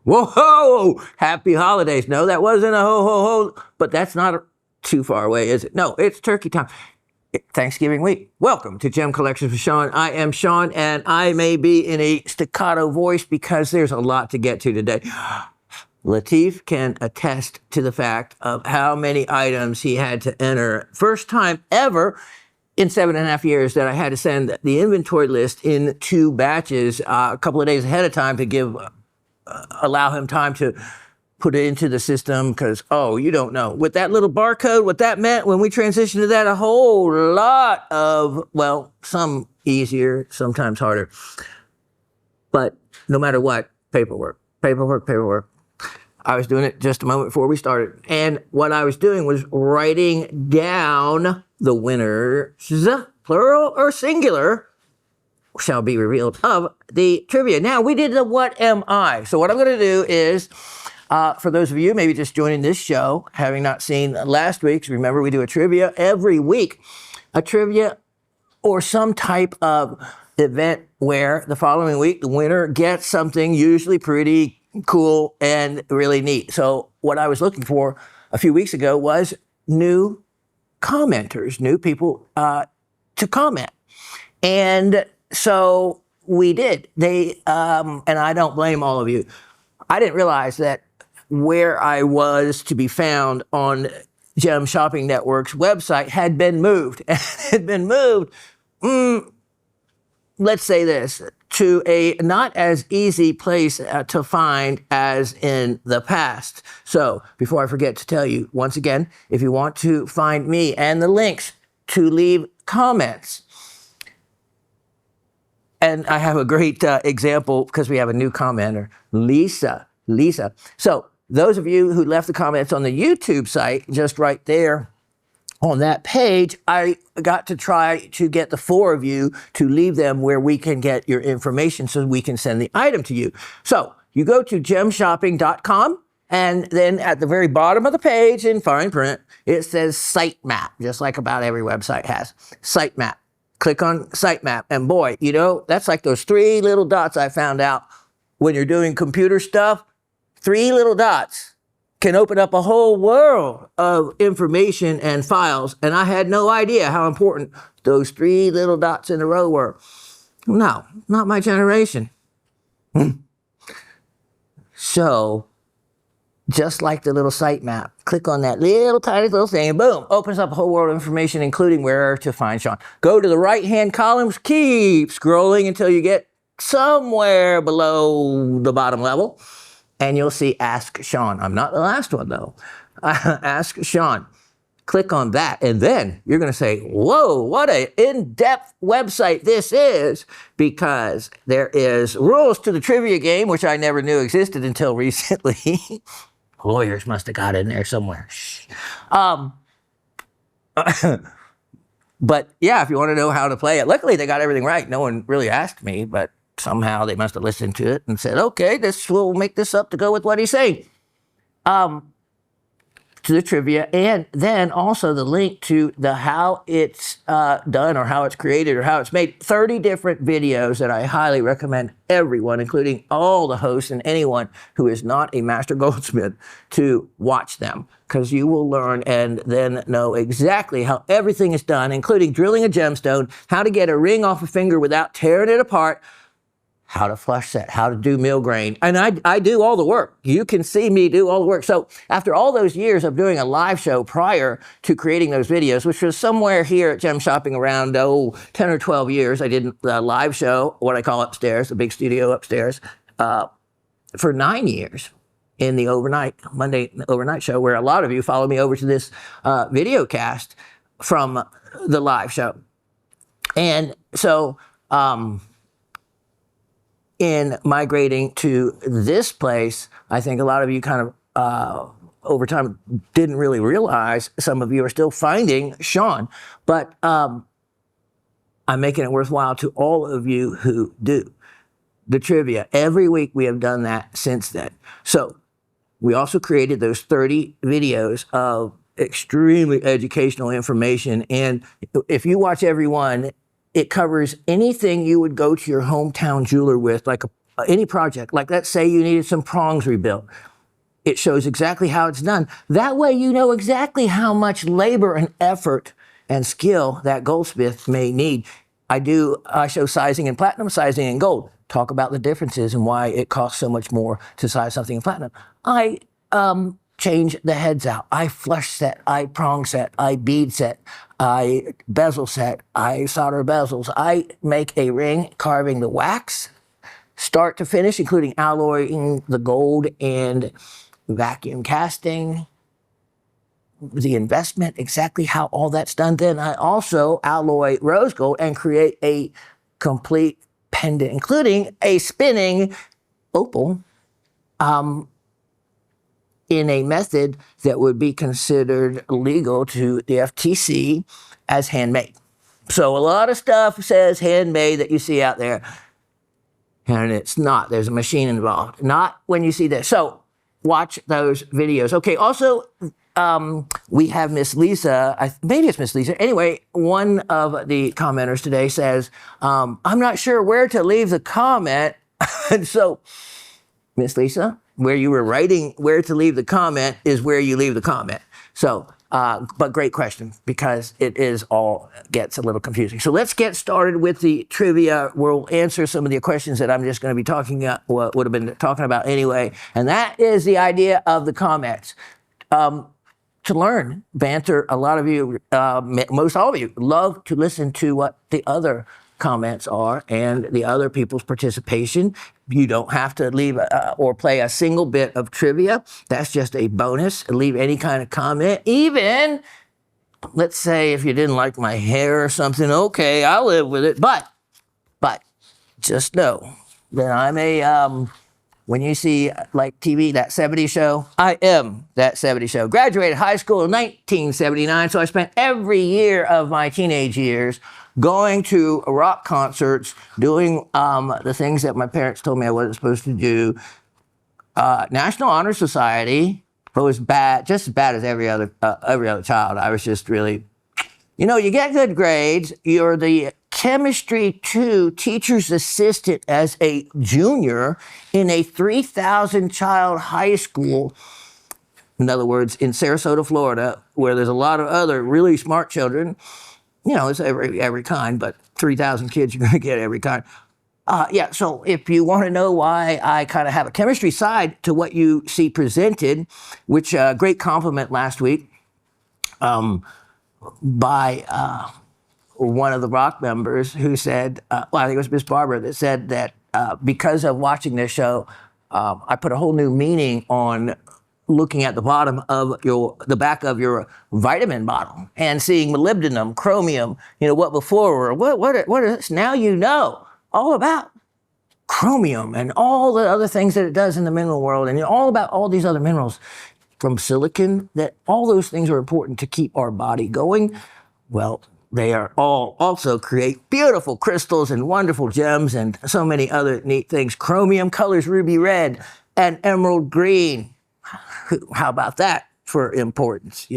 Whoa, happy holidays. No, that wasn't a ho, ho, ho, but that's not too far away, is it? No, it's turkey time. Thanksgiving week. Welcome to Gem Collections with Shawn. I am Shawn, and I may be in a staccato voice because there's a lot to get to today. Latif can attest to the fact of how many items he had to enter. First time ever in 7.5 years that I had to send the inventory list in 2 batches a couple of days ahead of time to allow him time to put it into the system because, you don't know. With that little barcode, what that meant when we transitioned to that, a whole lot of, some easier, sometimes harder. But no matter what, paperwork. I was doing it just a moment before we started. And what I was doing was writing down the winners, plural or singular, shall be revealed, of the trivia. Now, we did the What Am I? So what I'm going to do is, for those of you maybe just joining this show, having not seen last week's, remember we do a trivia every week. A trivia or some type of event where the following week the winner gets something usually pretty cool and really neat. So what I was looking for a few weeks ago was new commenters, new people to comment. And so we did. And I don't blame all of you. I didn't realize that where I was to be found on Gem Shopping Network's website had been moved. It had been moved, let's say this, to a not as easy place to find as in the past. So before I forget to tell you, once again, if you want to find me and the links to leave comments, and I have a great example because we have a new commenter, Lisa. So those of you who left the comments on the YouTube site, just right there on that page, I got to try to get the 4 of you to leave them where we can get your information so we can send the item to you. So you go to gemshopping.com, and then at the very bottom of the page in fine print, it says sitemap, just like about every website has. Sitemap. Click on sitemap, and boy, that's like those 3 little dots I found out when you're doing computer stuff. 3 little dots can open up a whole world of information and files, and I had no idea how important those 3 little dots in a row were. No, not my generation. So, just like the little sitemap, click on that little tiny little thing, and boom, opens up a whole world of information, including where to find Shawn. Go to the right-hand columns, keep scrolling until you get somewhere below the bottom level, and you'll see Ask Shawn. I'm not the last one, though. Ask Shawn. Click on that, and then you're going to say, whoa, what an in-depth website this is, because there is rules to the trivia game, which I never knew existed until recently. Lawyers must have got in there somewhere. But yeah, if you want to know how to play it, luckily they got everything right. No one really asked me, but somehow they must have listened to it and said, okay, we'll make this up to go with what he's saying. To the trivia, and then also the link to the how it's done or how it's created or how it's made. 30 different videos that I highly recommend everyone, including all the hosts and anyone who is not a master goldsmith, to watch them, because you will learn and then know exactly how everything is done, including drilling a gemstone, how to get a ring off a finger without tearing it apart, how to flush set, how to do mill grain. And I do all the work. You can see me do all the work. So after all those years of doing a live show prior to creating those videos, which was somewhere here at Gem Shopping around, 10 or 12 years, I did a live show, what I call upstairs, the big studio upstairs, for 9 years in the Monday overnight show, where a lot of you follow me over to this video cast from the live show. And so, in migrating to this place, I think a lot of you kind of, over time, didn't really realize. Some of you are still finding Shawn, but I'm making it worthwhile to all of you who do. The trivia, every week we have done that since then. So we also created those 30 videos of extremely educational information, and if you watch every one, it covers anything you would go to your hometown jeweler with, like any project, like let's say you needed some prongs rebuilt. It shows exactly how it's done. That way you know exactly how much labor and effort and skill that goldsmith may need. I show sizing in platinum, sizing in gold. Talk about the differences and why it costs so much more to size something in platinum. I change the heads out. I flush set, I prong set, I bead set, I bezel set, I solder bezels. I make a ring carving the wax, start to finish, including alloying the gold and vacuum casting, the investment, exactly how all that's done. Then I also alloy rose gold and create a complete pendant, including a spinning opal, in a method that would be considered legal to the FTC as handmade. So a lot of stuff says handmade that you see out there, and it's not. There's a machine involved. Not when you see this. So watch those videos. Okay, also, we have Miss Lisa, maybe it's Miss Lisa. Anyway, one of the commenters today says, I'm not sure where to leave the comment. And so, Miss Lisa, where you were writing where to leave the comment is where you leave the comment. So, but great question, because it gets a little confusing. So let's get started with the trivia. We'll answer some of the questions that I'm just going to be would have been talking about anyway. And that is the idea of the comments. To learn, banter, a lot of you, most all of you, love to listen to what the other comments are and the other people's participation. You don't have to leave or play a single bit of trivia. That's just a bonus. Leave any kind of comment. Even, let's say if you didn't like my hair or something, okay, I'll live with it. But just know that I'm when you see like TV, that 70s show, I am that 70s show. Graduated high school in 1979, so I spent every year of my teenage years going to rock concerts, doing the things that my parents told me I wasn't supposed to do. National Honor Society, but was bad, just as bad as every other child. I was just really, you get good grades. You're the Chemistry 2 teacher's assistant as a junior in a 3,000 child high school. In other words, in Sarasota, Florida, where there's a lot of other really smart children. It's every kind, but 3,000 kids, you're going to get every kind. So if you want to know why I kind of have a chemistry side to what you see presented, which great compliment last week by one of the rock members who said, I think it was Miss Barbara, that said that because of watching this show, I put a whole new meaning on looking at the bottom of the back of your vitamin bottle and seeing molybdenum, chromium, what before, what is, now you know all about chromium and all the other things that it does in the mineral world, and all about all these other minerals from silicon, that all those things are important to keep our body going. Well, they are all also create beautiful crystals and wonderful gems and so many other neat things. Chromium colors ruby red and emerald green. How about that for importance,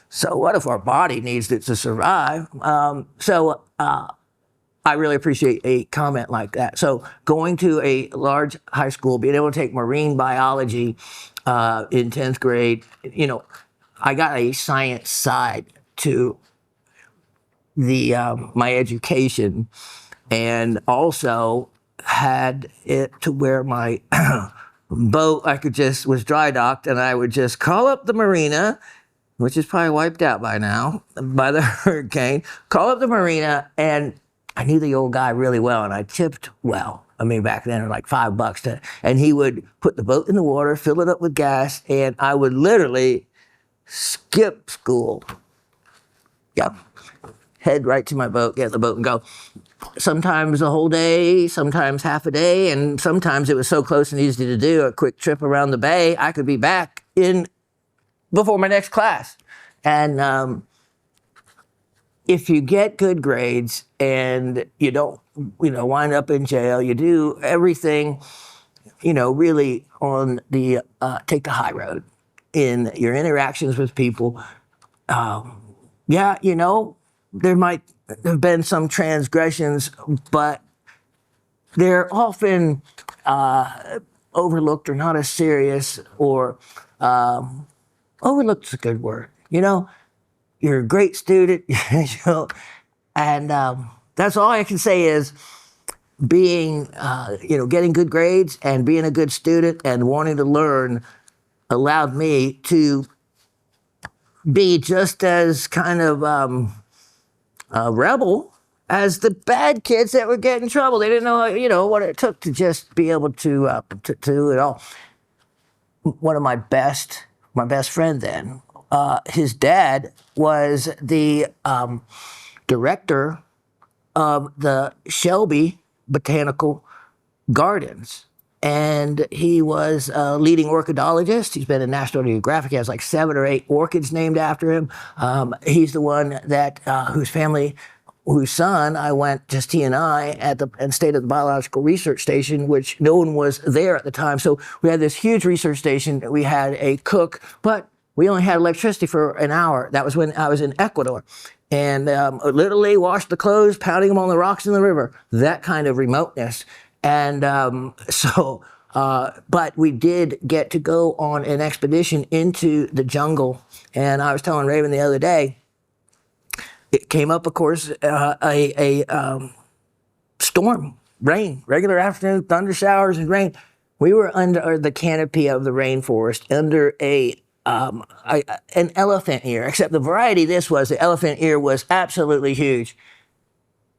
So what if our body needs it to survive? I really appreciate a comment like that. So going to a large high school, being able to take marine biology in 10th grade, I got a science side to my education, and also had it to where my boat, was dry docked, and I would just call up the marina, which is probably wiped out by now by the hurricane, call up the marina, and I knew the old guy really well, and I tipped well. I mean, back then it was like $5 and he would put the boat in the water, fill it up with gas, and I would literally skip school. Yep. Head right to my boat, get the boat and go. Sometimes a whole day, sometimes half a day, and sometimes it was so close and easy to do a quick trip around the bay, I could be back in before my next class. And if you get good grades and you don't, wind up in jail, you do everything, really on the, take the high road in your interactions with people. There might have been some transgressions, but they're often overlooked or not as serious, or overlooked is a good word. You know, you're a great student, you know, and that's all I can say is being, getting good grades and being a good student and wanting to learn allowed me to be just as kind of a rebel as the bad kids that would get in trouble. They didn't know, what it took to just be able to do it all. One of my best friend then, his dad was the director of the Shelby Botanical Gardens. And he was a leading orchidologist. He's been in National Geographic. He has like 7 or 8 orchids named after him. He's the one that whose son, I went, just he and I, and stayed at the Biological Research Station, which no one was there at the time. So we had this huge research station. We had a cook, but we only had electricity for an hour. That was when I was in Ecuador. And literally washed the clothes, pounding them on the rocks in the river. That kind of remoteness. And but we did get to go on an expedition into the jungle. And I was telling Raven the other day, it came up, of course, a storm, rain, regular afternoon thunder showers and rain. We were under the canopy of the rainforest, under an elephant ear, except the variety this was, the elephant ear was absolutely huge.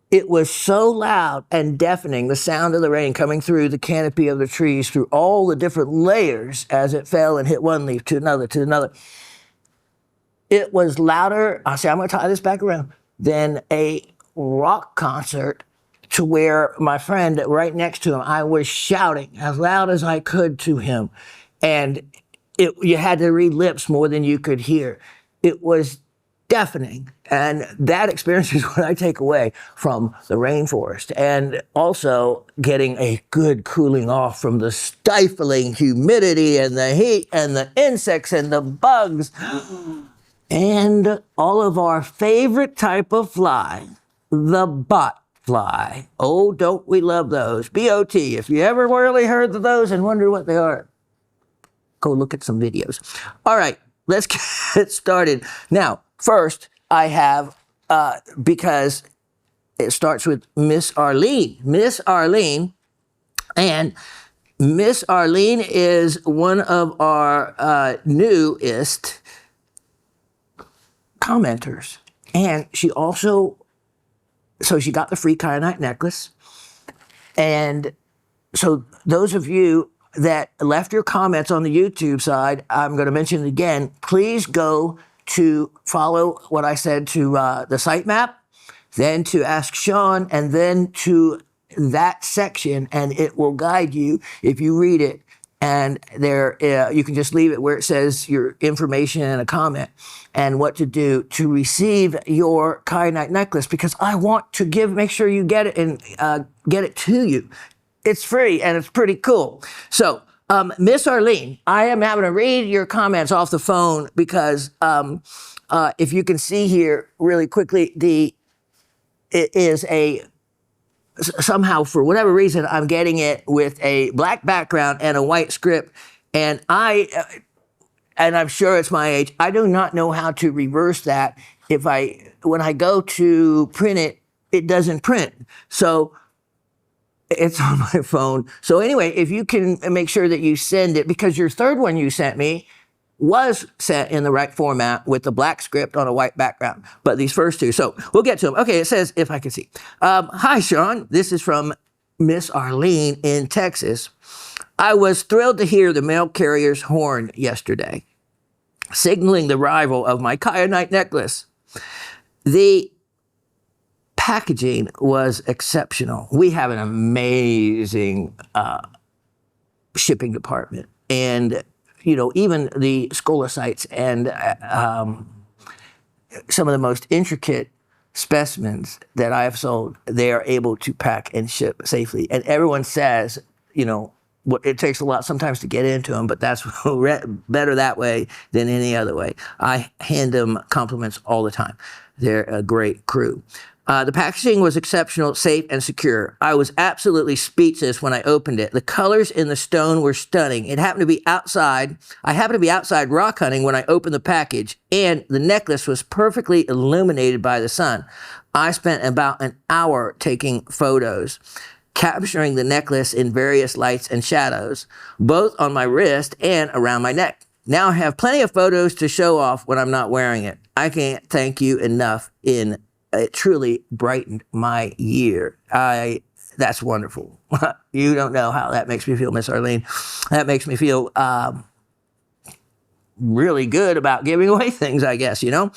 It was so loud and deafening, the sound of the rain coming through the canopy of the trees, through all the different layers as it fell and hit one leaf to another, to another. It was louder, I'm going to tie this back around, than a rock concert, to where my friend right next to him, I was shouting as loud as I could to him. And you had to read lips more than you could hear. It was deafening. And that experience is what I take away from the rainforest. And also getting a good cooling off from the stifling humidity and the heat and the insects and the bugs. And all of our favorite type of fly, the bot fly. Oh, don't we love those? B-O-T. If you ever really heard of those and wonder what they are, go look at some videos. All right, let's get started. Now, first, I have, because it starts with Miss Arlene. Miss Arlene, and Miss Arlene is one of our newest commenters. And she also, so she got the free kyanite necklace. And so those of you that left your comments on the YouTube side, I'm going to mention it again. Please go to follow what I said to the sitemap, then to Ask Shawn, and then to that section, and it will guide you if you read it. And there, you can just leave it where it says your information and a comment and what to do to receive your kyanite necklace, because I want to make sure you get it and get it to you. It's free and it's pretty cool. So, Miss Arlene, I am having to read your comments off the phone because if you can see here really quickly, it is somehow, for whatever reason, I'm getting it with a black background and a white script. And I'm sure it's my age, I do not know how to reverse that. When I go to print it, it doesn't print. So it's on my phone. So anyway, if you can make sure that you send it, because your third one you sent me was sent in the right format with the black script on a white background, but these first two, so we'll get to them. Okay, it says, if I can see. Hi, Shawn. This is from Miss Arlene in Texas. I was thrilled to hear the mail carrier's horn yesterday, signaling the arrival of my kyanite necklace. The packaging was exceptional. We have an amazing shipping department, and even the scolophytes and some of the most intricate specimens that I have sold, they are able to pack and ship safely. And everyone says, it takes a lot sometimes to get into them, but that's better that way than any other way. I hand them compliments all the time. They're a great crew. The packaging was exceptional, safe, and secure. I was absolutely speechless when I opened it. The colors in the stone were stunning. It happened to be outside. I happened to be outside rock hunting when I opened the package, and the necklace was perfectly illuminated by the sun. I spent about an hour taking photos, capturing the necklace in various lights and shadows, both on my wrist and around my neck. Now I have plenty of photos to show off when I'm not wearing it. I can't thank you enough. It truly brightened my year. That's wonderful. You don't know how that makes me feel, Miss Arlene. That makes me feel really good about giving away things, I guess, you know.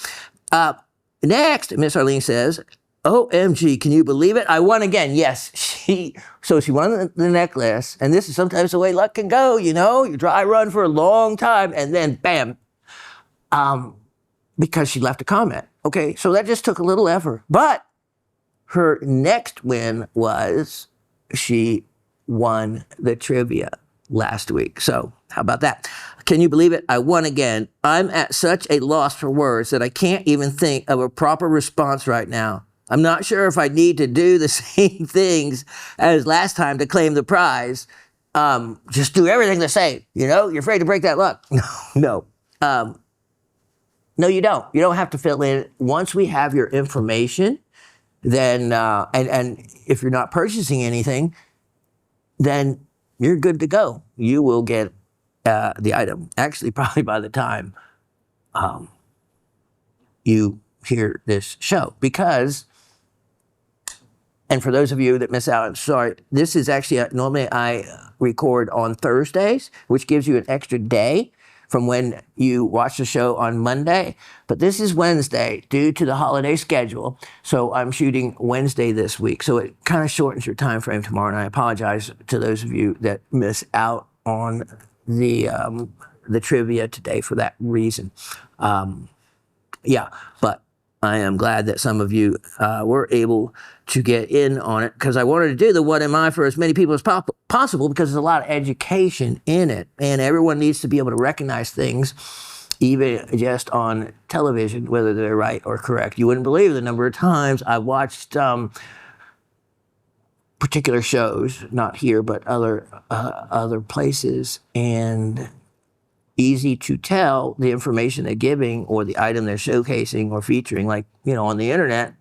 Next, Miss Arlene says, OMG, can you believe it? I won again. Yes, she won the necklace, and this is sometimes the way luck can go, you know. You dry run for a long time, and then bam, because she left a comment. Okay, so that just took a little effort. But her next win was she won the trivia last week. So how about that? Can you believe it? I won again. I'm at such a loss for words that I can't even think of a proper response right now. I'm not sure if I need to do the same things as last time to claim the prize. Just do everything the same. You know, you're afraid to break that luck. No. No, you don't. You don't have to fill in. Once we have your information, then, and if you're not purchasing anything, then you're good to go. You will get the item. Actually, probably by the time you hear this show. Because, and for those of you that miss out, I'm sorry, this is actually, normally I record on Thursdays, which gives you an extra day from when you watch the show on Monday. But this is Wednesday due to the holiday schedule. So I'm shooting Wednesday this week. So it kind of shortens your time frame tomorrow. And I apologize to those of you that miss out on the trivia today for that reason. Yeah, but I am glad that some of you were able to get in on it, because I wanted to do the What Am I for as many people as possible, because there's a lot of education in it, and everyone needs to be able to recognize things, even just on television, whether they're right or correct. You wouldn't believe the number of times I watched particular shows, not here, but other places, and easy to tell the information they're giving or the item they're showcasing or featuring, like, you know, on the internet,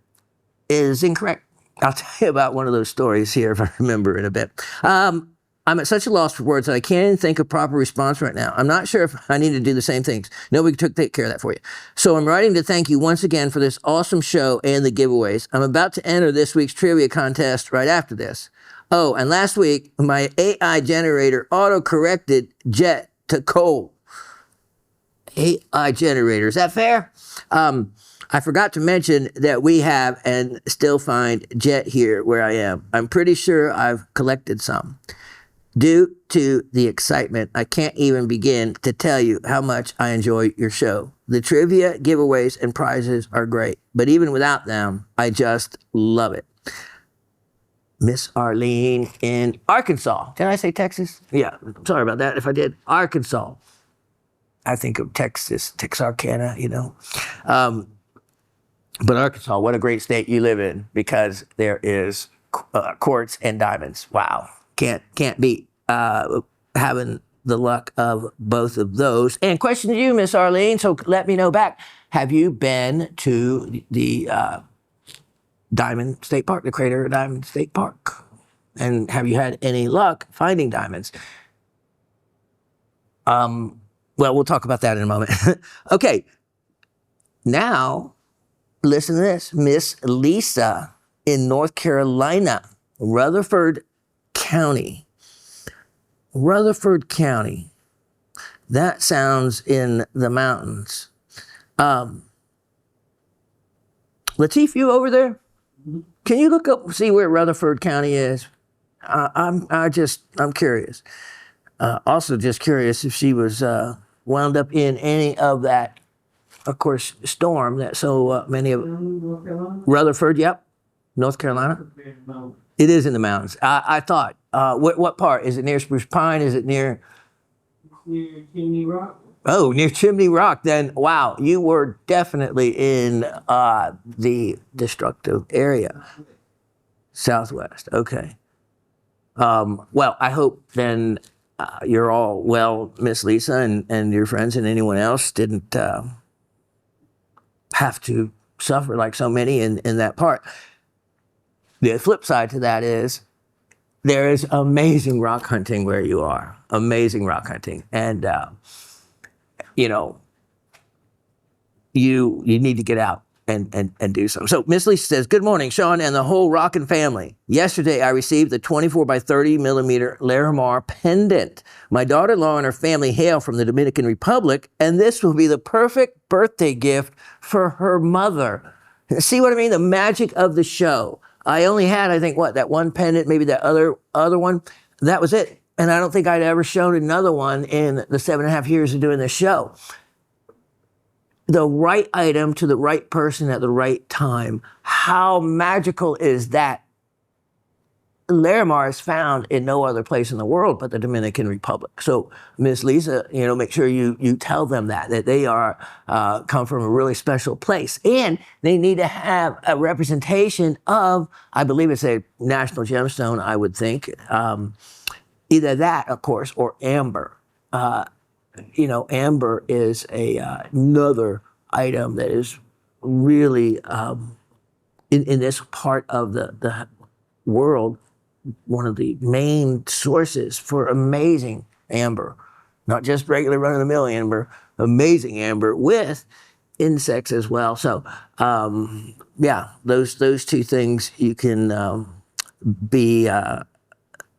is incorrect. I'll tell you about one of those stories here if I remember in a bit. I'm at such a loss for words that I can't even think of proper response right now. I'm not sure if I need to do the same things. Nobody took take care of that for you. So I'm writing to thank you once again for this awesome show and the giveaways. I'm about to enter this week's trivia contest right after this. Oh, and last week, my AI generator auto-corrected jet to coal. AI generator, is that fair? I forgot to mention that we have and still find jet here where I am. I'm pretty sure I've collected some. Due to the excitement, I can't even begin to tell you how much I enjoy your show. The trivia, giveaways, and prizes are great, but even without them, I just love it. Miss Arlene in Arkansas. Did I say Texas? Yeah, sorry about that if I did. Arkansas. I think of Texas, Texarkana, you know. But Arkansas, what a great state you live in, because there is quartz and diamonds. Wow, can't beat having the luck of both of those. And question to you, Miss Arlene, so let me know back. Have you been to the Diamond State Park, the Crater Diamond State Park? And have you had any luck finding diamonds? Well, we'll talk about that in a moment. Okay, now listen to this. Miss Lisa in North Carolina, Rutherford County. Rutherford County. That sounds in the mountains. Latif, you over there? Can you look up, see where Rutherford County is? I'm curious. Also just curious if she was wound up in any of that, of course, storm that so many of Rutherford, yep, North Carolina. It is in the mountains. I thought. What part? Is it near Spruce Pine? Is it near? Near Chimney Rock. Oh, near Chimney Rock. Then, wow, you were definitely in the destructive area. Southwest. Okay. Well, I hope then you're all well, Miss Lisa, and your friends and anyone else didn't have to suffer like so many in that part. The flip side to that is there is amazing rock hunting where you are. Amazing rock hunting. And, you know, you need to get out and do something. So Miss Lisa says, good morning, Shawn and the whole rockin' family. Yesterday, I received the 24 by 30 millimeter Larimar pendant. My daughter-in-law and her family hail from the Dominican Republic, and this will be the perfect birthday gift for her mother. See what I mean? The magic of the show. I only had, I think, that one pendant, maybe that other one. That was it. And I don't think I'd ever shown another one in the 7.5 years of doing this show. The right item to the right person at the right time. How magical is that? Larimar is found in no other place in the world but the Dominican Republic. So, Miss Lisa, make sure you tell them that they are come from a really special place, and they need to have a representation of, I believe it's a national gemstone, I would think, either that, of course, or amber. Amber is another item that is really in this part of the world, one of the main sources for amazing amber, not just regular run-of-the-mill amber, amazing amber with insects as well. So, those two things you can be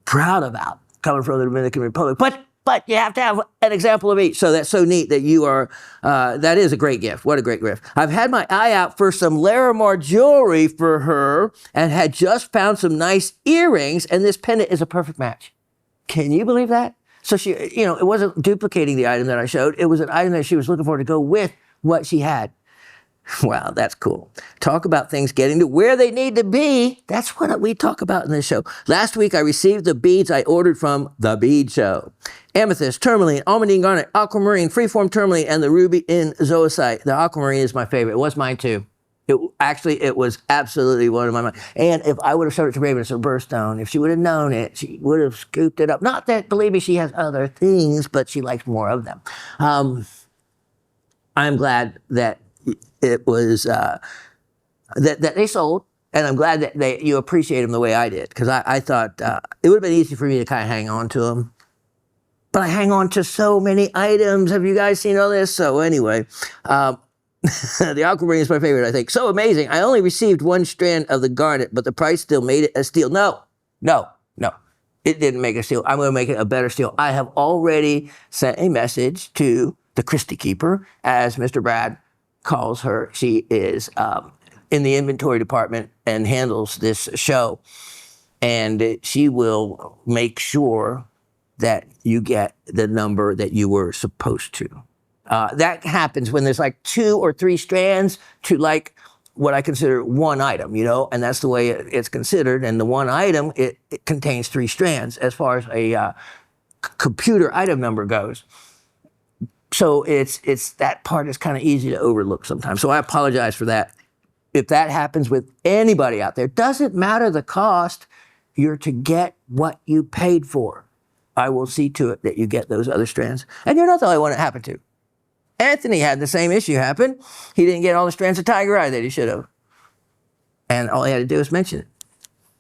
proud about coming from the Dominican Republic. But you have to have an example of each. So that's so neat that you are, that is a great gift. What a great gift. I've had my eye out for some Larimar jewelry for her and had just found some nice earrings, and this pendant is a perfect match. Can you believe that? So she, it wasn't duplicating the item that I showed. It was an item that she was looking for to go with what she had. Wow, that's cool. Talk about things getting to where they need to be. That's what we talk about in this show. Last week, I received the beads I ordered from The Bead Show. Amethyst, tourmaline, almandine garnet, aquamarine, freeform tourmaline, and the ruby in zoisite. The aquamarine is my favorite. It was mine too. It was absolutely one of my. And if I would have showed it to Raven as a birthstone, if she would have known it, she would have scooped it up. Not that, believe me, she has other things, but she likes more of them. I'm glad that it was that they sold, and I'm glad that you appreciate them the way I did, because I thought it would have been easy for me to kind of hang on to them. But I hang on to so many items. Have you guys seen all this? So anyway, the aquamarine is my favorite, I think. So amazing. I only received one strand of the garnet, but the price still made it a steal. No. It didn't make a steal. I'm going to make it a better steal. I have already sent a message to the Christie Keeper, as Mr. Brad calls her. She is in the inventory department and handles this show. And she will make sure that you get the number that you were supposed to. That happens when there's like 2 or 3 strands to like what I consider one item, and that's the way it's considered. And the one item, it contains 3 strands as far as a computer item number goes. So it's that part is kind of easy to overlook sometimes. So I apologize for that. If that happens with anybody out there, doesn't matter the cost, you're to get what you paid for. I will see to it that you get those other strands. And you're not the only one it happened to. Anthony had the same issue happen. He didn't get all the strands of tiger eye that he should have. And all he had to do was mention it.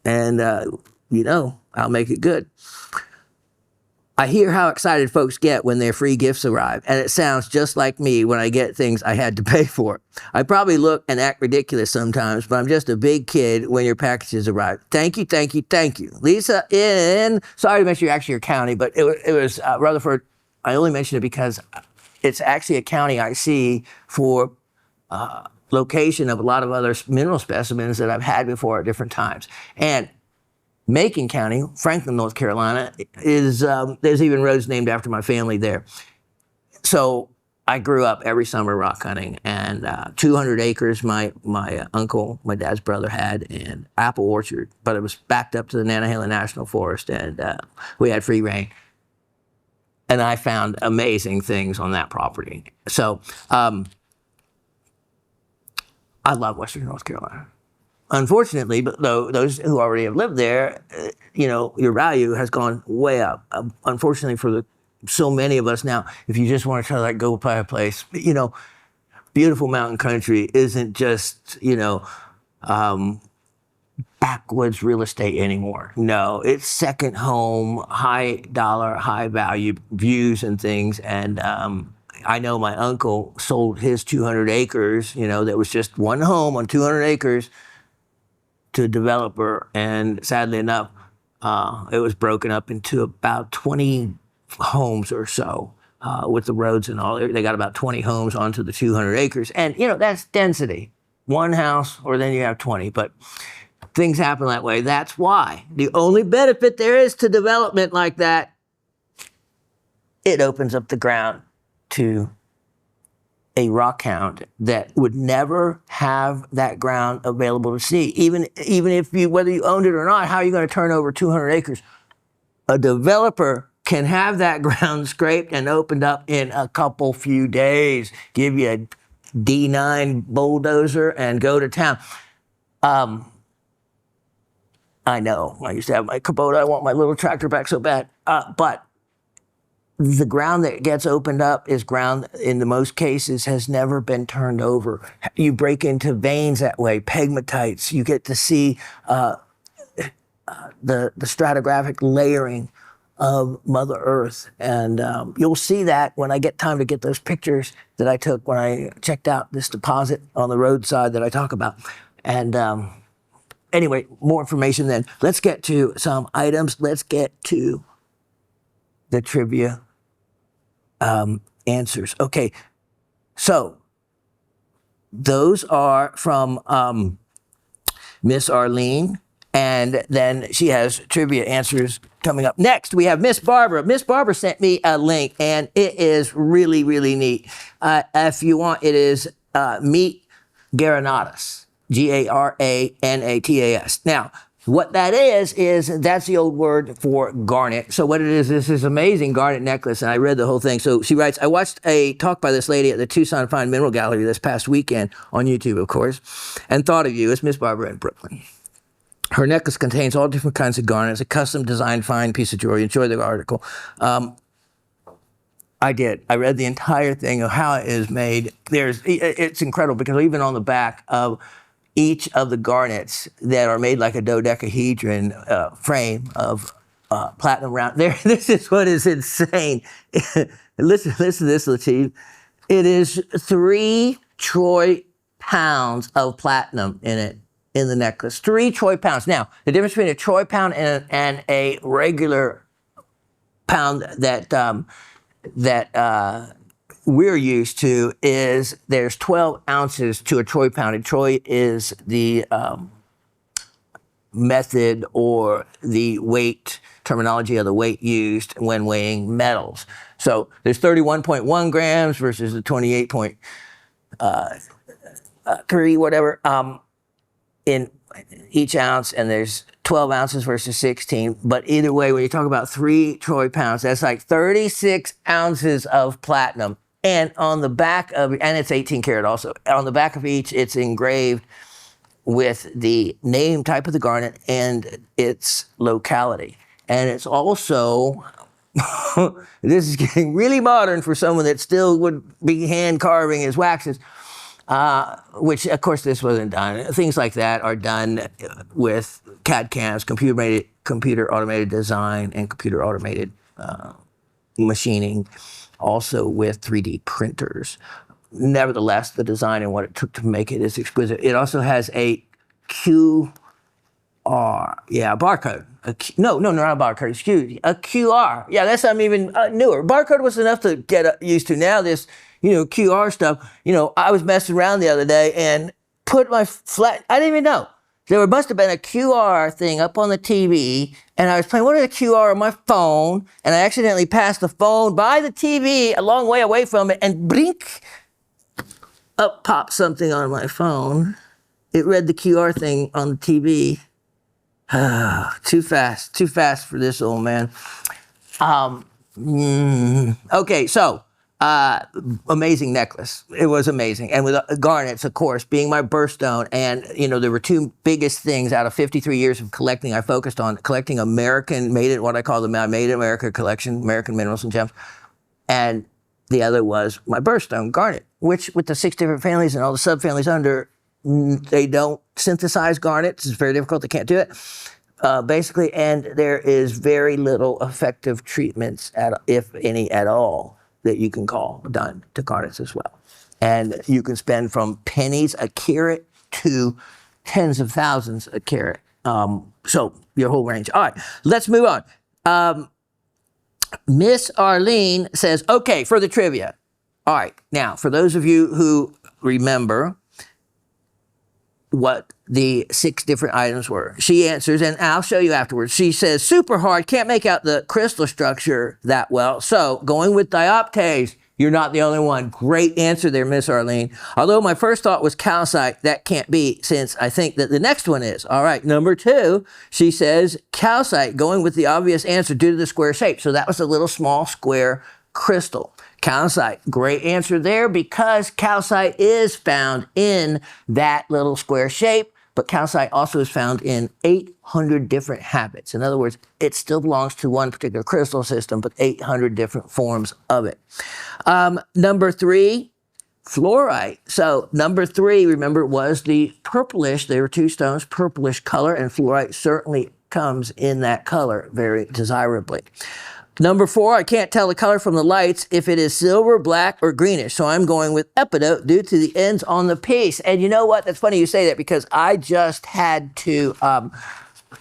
And, I'll make it good. I hear how excited folks get when their free gifts arrive, and it sounds just like me when I get things I had to pay for. I probably look and act ridiculous sometimes, but I'm just a big kid when your packages arrive. Thank you, thank you, thank you. Lisa sorry to mention your county, but it was Rutherford. I only mention it because it's actually a county I see for location of a lot of other mineral specimens that I've had before at different times. And Macon County, Franklin, North Carolina, is there's even roads named after my family there. So I grew up every summer rock hunting, and 200 acres my uncle, my dad's brother, had, and apple orchard, but it was backed up to the Nantahala National Forest, and we had free reign. and I found amazing things on that property. So I love Western North Carolina. Unfortunately, but though those who already have lived there, your value has gone way up. Unfortunately for so many of us now, if you just want to try to go buy a place, beautiful mountain country isn't just, backwoods real estate anymore. No, it's second home, high dollar, high value views and things. And I know my uncle sold his 200 acres, that was just one home on 200 acres to a developer. And sadly enough, it was broken up into about 20 homes or so. With the roads and all, they got about 20 homes onto the 200 acres. And, that's density. One house, or then you have 20. But things happen that way. That's why. The only benefit there is to development like that, it opens up the ground to a rock hound that would never have that ground available to see. Even if whether you owned it or not, how are you going to turn over 200 acres? A developer can have that ground scraped and opened up in a few days, give you a D9 bulldozer and go to town. I know, I used to have my Kubota, I want my little tractor back so bad, but the ground that gets opened up is ground, in the most cases, has never been turned over. You break into veins that way, pegmatites, you get to see the stratigraphic layering of Mother Earth. And you'll see that when I get time to get those pictures that I took when I checked out this deposit on the roadside that I talk about. And anyway, more information then. Let's get to some items. Let's get to the trivia answers. Okay, so those are from Miss Arlene. And then she has trivia answers coming up. Next, we have Miss Barbara. Miss Barbara sent me a link, and it is really, really neat. If you want, it is Meet Garanatas, Garanatas. Now, what that is that's the old word for garnet. So what it is, this is amazing garnet necklace, and I read the whole thing. So she writes, I watched a talk by this lady at the Tucson Fine Mineral Gallery this past weekend on YouTube, of course, and thought of you. It's Miss Barbara in Brooklyn. Her necklace contains all different kinds of garnets, a custom designed fine piece of jewelry. Enjoy the article. I did. I read the entire thing of how it is made. It's incredible because even on the back of each of the garnets that are made like a dodecahedron frame of platinum round. This is what is insane. Listen to this, Latif. It is 3 troy pounds of platinum in it. In the necklace, 3 troy pounds. Now, the difference between a troy pound and a regular pound that we're used to is there's 12 ounces to a troy pound. And troy is the method or the weight terminology of the weight used when weighing metals. So there's 31.1 grams versus the 28.3 whatever. In each ounce, and there's 12 ounces versus 16. But either way, when you talk about 3 troy pounds, that's like 36 ounces of platinum. And on the back of, and it's 18 karat also, on the back of each, it's engraved with the name, type of the garnet, and its locality. And it's also, this is getting really modern for someone that still would be hand carving his waxes. Which, of course, this wasn't done. Things like that are done with CAD CAMs, computer automated design, and computer automated machining, also with 3D printers. Nevertheless, the design and what it took to make it is exquisite. It also has a QR, barcode. No, not a barcode, excuse me, a QR. Yeah, that's something even newer. Barcode was enough to get used to. Now this, QR stuff, I was messing around the other day and put my I didn't even know. There must have been a QR thing up on the TV, and I was playing, what is a QR on my phone? And I accidentally passed the phone by the TV a long way away from it, and blink, up popped something on my phone. It read the QR thing on the TV. Too fast for this old man. Okay, so amazing necklace. It was amazing. And with garnets, of course, being my birthstone. And, there were two biggest things out of 53 years of collecting. I focused on collecting American, what I call the Made in America collection, American minerals and gems. And the other was my birthstone, garnet, which with the 6 different families and all the subfamilies under, they don't synthesize garnets. It's very difficult. They can't do it. Basically, and there is very little effective treatments, if any at all, that you can call done to garnets as well. And you can spend from pennies a carat to tens of thousands a carat. So your whole range. All right, let's move on. Miss Arlene says, okay, for the trivia. All right, now, for those of you who remember what the 6 different items were, she answers, and I'll show you afterwards. She says, super hard, can't make out the crystal structure that well. So going with dioptase, you're not the only one. Great answer there, Miss Arlene. Although my first thought was calcite, that can't be, since I think that the next one is. All right, number 2, she says calcite, going with the obvious answer due to the square shape. So that was a little small square crystal. Calcite, great answer there, because calcite is found in that little square shape, but calcite also is found in 800 different habits. In other words, it still belongs to one particular crystal system, but 800 different forms of it. Number 3, fluorite. So number 3, remember, was the purplish. There were 2 stones, purplish color, and fluorite certainly comes in that color very desirably. Number 4, I can't tell the color from the lights if it is silver, black, or greenish. So I'm going with epidote due to the ends on the piece. And you know what? That's funny you say that, because I just had to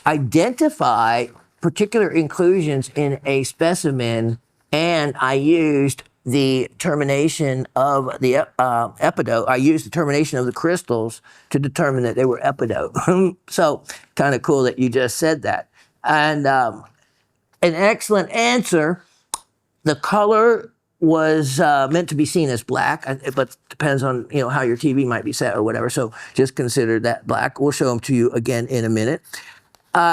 identify particular inclusions in a specimen, and I used the termination of the epidote. I used the termination of the crystals to determine that they were epidote. So kind of cool that you just said that. And an excellent answer. The color was meant to be seen as black, but depends on how your TV might be set or whatever. So just consider that black. We'll show them to you again in a minute.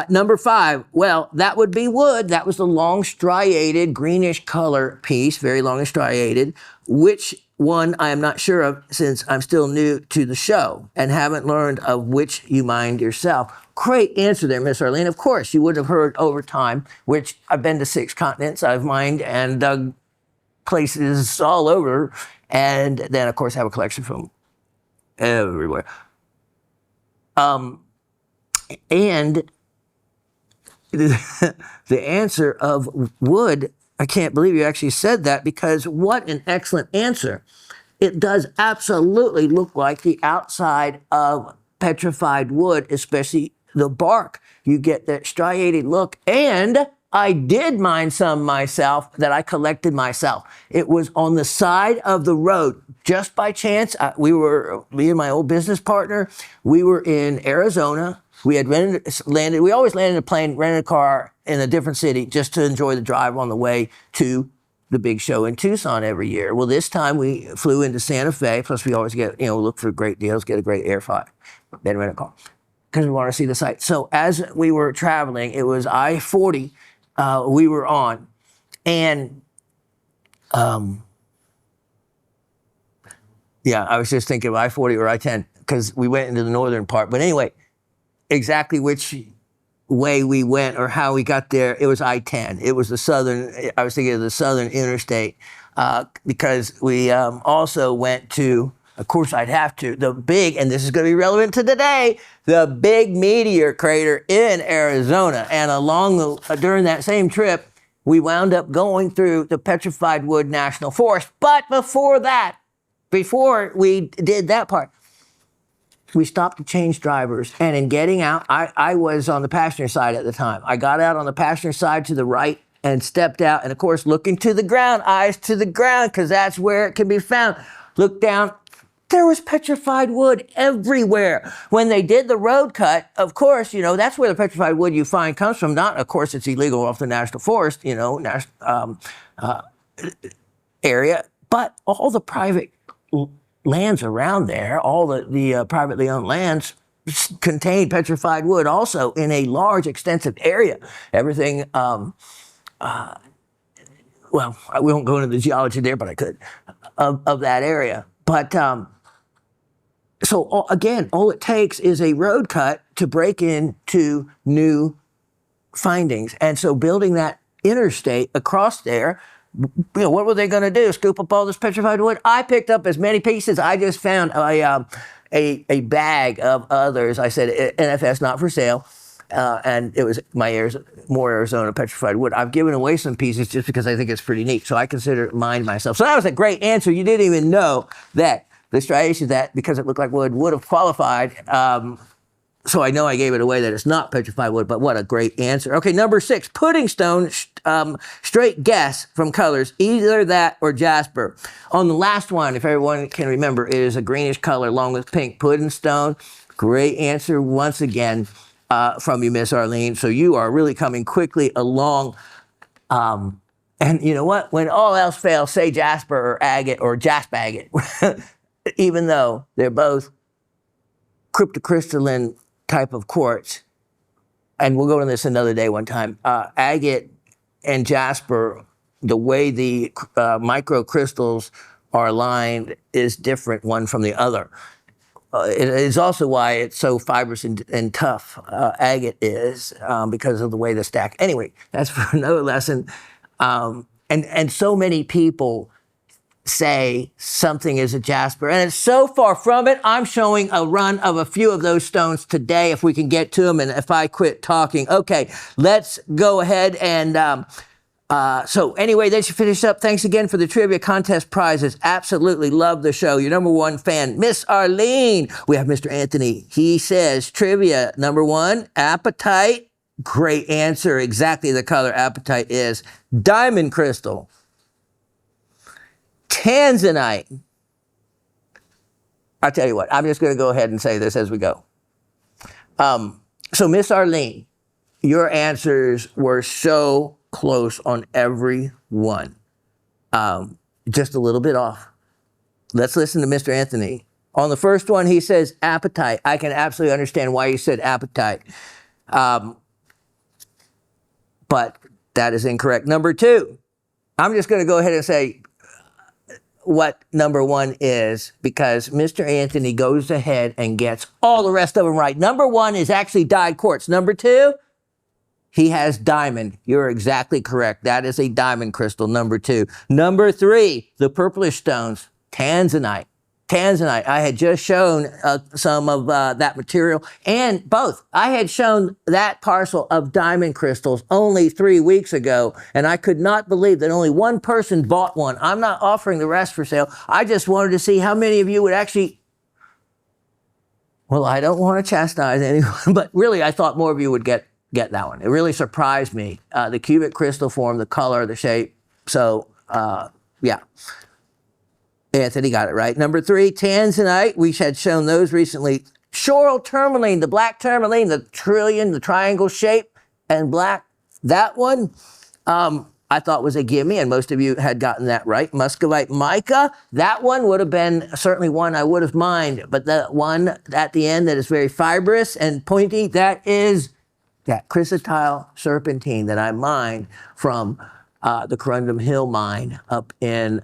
Number 5, well, that would be wood. That was the long striated greenish color piece, very long and striated. Which one I am not sure of, since I'm still new to the show and haven't learned of which you mined yourself. Great answer there, Miss Arlene. Of course, you would have heard over time, which I've been to 6 continents. I've mined and dug places all over, and then, of course, have a collection from everywhere. And the answer of wood, I can't believe you actually said that, because what an excellent answer. It does absolutely look like the outside of petrified wood, especially the bark. You get that striated look. And I did mine some myself that I collected myself. It was on the side of the road. Just by chance, me and my old business partner, we were in Arizona. We had landed, we always landed a plane, rented a car in a different city just to enjoy the drive on the way to the big show in Tucson every year. Well, this time we flew into Santa Fe, plus we always get, look for great deals, get a great airfare, then rent a car, because we want to see the site. So as we were traveling, it was I-40 we were on, and I was just thinking of I-40 or I-10, because we went into the northern part. But anyway, exactly which way we went or how we got there, it was I-10. It was I was thinking of the southern interstate, because we also went to, of course I'd have to, the big, and this is going to be relevant to today, the big meteor crater in Arizona. And during that same trip, we wound up going through the Petrified Wood National Forest. But before we did that part, we stopped to change drivers, and in getting out, I was on the passenger side at the time. I got out on the passenger side to the right and stepped out, and of course, looking to the ground, eyes to the ground, because that's where it can be found. Looked down, there was petrified wood everywhere. When they did the road cut, of course, that's where the petrified wood you find comes from. Not, of course, it's illegal off the national forest, area, but all the private lands around there, all the privately owned lands contain petrified wood also in a large, extensive area. Everything well, we won't go into the geology there, but I could, of that area. But so again, all it takes is a road cut to break into new findings. And so building that interstate across there, what were they going to do? Scoop up all this petrified wood? I picked up as many pieces. I just found a bag of others. I said, NFS not for sale. And it was more Arizona petrified wood. I've given away some pieces just because I think it's pretty neat. So I consider mine myself. So that was a great answer. You didn't even know that the striations, that because it looked like wood, would have qualified. So I know I gave it away that it's not petrified wood, but what a great answer. Okay, number 6, pudding stone, straight guess from colors, either that or jasper. On the last one, if everyone can remember, it is a greenish color along with pink. Pudding stone, great answer once again from you, Miss Arlene. So you are really coming quickly along. And you know what? When all else fails, say jasper or agate or jasp agate, even though they're both cryptocrystalline type of quartz, and we'll go into this another day one time. Agate and jasper, the way the microcrystals are aligned is different one from the other. It is also why it's so fibrous and tough, agate is, because of the way the stack. Anyway, that's for another lesson. And so many people say something is a jasper, and it's so far from it. I'm showing a run of a few of those stones today, if we can get to them, and if I quit talking. Okay, let's go ahead and so anyway, that should finish up. Thanks again for the trivia contest prizes. Absolutely love the show. Your number 1 fan, Miss Arlene. We have Mr. Anthony. He says trivia number 1, apatite. Great answer. Exactly the color apatite is. Diamond crystal. Tanzanite. I'll tell you what, I'm just going to go ahead and say this as we go. So Miss Arlene, your answers were so close on every one. Just a little bit off. Let's listen to Mr. Anthony. On the first one, he says apatite. I can absolutely understand why you said apatite. But that is incorrect. Number 2, I'm just going to go ahead and say what number 1 is, because Mr. Anthony goes ahead and gets all the rest of them right. Number 1 is actually dyed quartz. Number 2, he has diamond. You're exactly correct. That is a diamond crystal, number 2. Number 3, the purplish stones, tanzanite. Tanzanite. I had just shown some of that material, and both. I had shown that parcel of diamond crystals only 3 weeks ago, and I could not believe that only one person bought one. I'm not offering the rest for sale. I just wanted to see how many of you would actually, well, I don't want to chastise anyone, but really I thought more of you would get that one. It really surprised me. The cubic crystal form, the color, the shape. So, yeah. Anthony got it right. Number 3, tanzanite. We had shown those recently. Shoral tourmaline, the black tourmaline, the trillion, the triangle shape, and black. That one, I thought was a gimme, and most of you had gotten that right. Muscovite mica, that one would have been certainly one I would have mined, but the one at the end that is very fibrous and pointy, that is that chrysotile serpentine that I mined from the Corundum Hill mine up in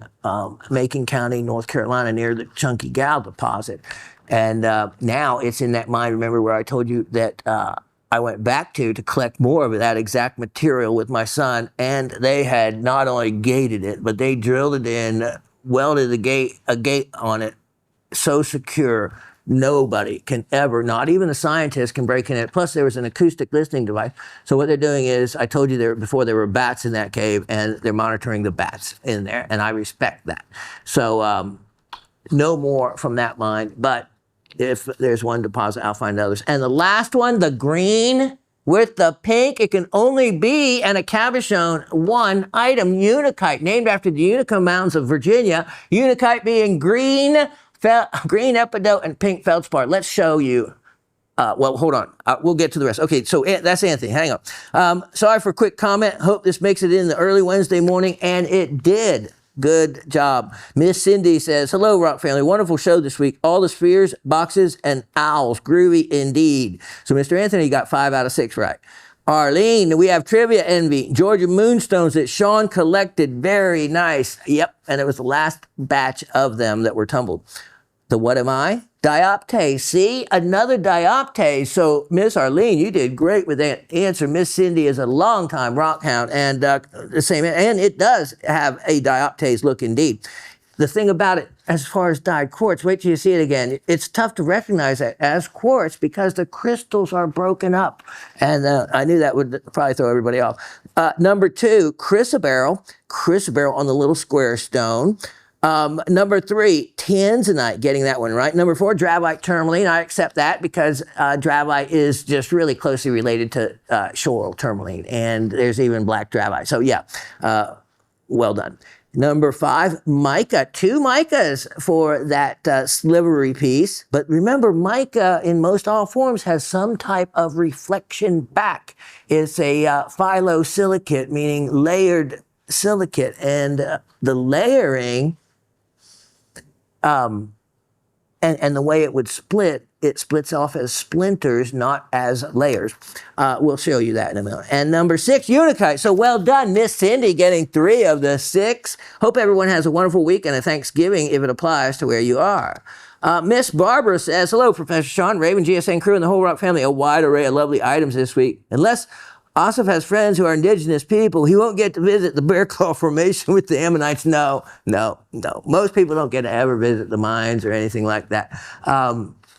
Macon County, North Carolina, near the Chunky Gal deposit. And now it's in that mine, remember, where I told you that I went back to collect more of that exact material with my son, and they had not only gated it, but they drilled it in, welded a gate on it, so secure. Nobody can ever, not even a scientist, can break in it. Plus, there was an acoustic listening device. So what they're doing is, I told you before there were bats in that cave, and they're monitoring the bats in there, and I respect that. So no more from that mine, but if there's one deposit, I'll find others. And the last one, the green with the pink, it can only be, and a cabochon, one item, Unikite, named after the Utica Mountains of Virginia. Unikite being green epidote and pink feldspar. Let's show you. Well, hold on. We'll get to the rest. Okay, so that's Anthony. Hang on. Sorry for a quick comment. Hope this makes it in the early Wednesday morning, and it did. Good job. Miss Cindy says, hello, Rock family. Wonderful show this week. All the spheres, boxes, and owls. Groovy indeed. So Mr. Anthony got 5 out of 6 right. Arlene, we have trivia envy. Georgia moonstones that Shawn collected. Very nice. Yep, and it was the last batch of them that were tumbled. The what am I? Dioptase. See, another dioptase. So, Miss Arlene, you did great with that answer. Miss Cindy is a longtime rock hound, and the same, and it does have a dioptase look indeed. The thing about it, as far as dyed quartz, wait till you see it again. It's tough to recognize it as quartz because the crystals are broken up. And I knew that would probably throw everybody off. Number 2, chrysoberyl on the little square stone. Number 3, tanzanite, getting that one right. Number 4, dravite tourmaline. I accept that because dravite is just really closely related to shoral tourmaline. And there's even black dravite. So yeah, well done. Number 5, mica. 2 micas for that slivery piece. But remember, mica in most all forms has some type of reflection back. It's a phyllosilicate, meaning layered silicate. And the layering, and the way it would split, it splits off as splinters, not as layers. We'll show you that in a minute. And number 6, unakite. So well done, Miss Cindy, getting 3 of the 6. Hope everyone has a wonderful week and a Thanksgiving if it applies to where you are. Miss Barbara says, hello, Professor Shawn, Raven, GSN crew, and the whole Rock family. A wide array of lovely items this week. Unless Asif has friends who are indigenous people, he won't get to visit the Bear Claw Formation with the Ammonites. No. Most people don't get to ever visit the mines or anything like that.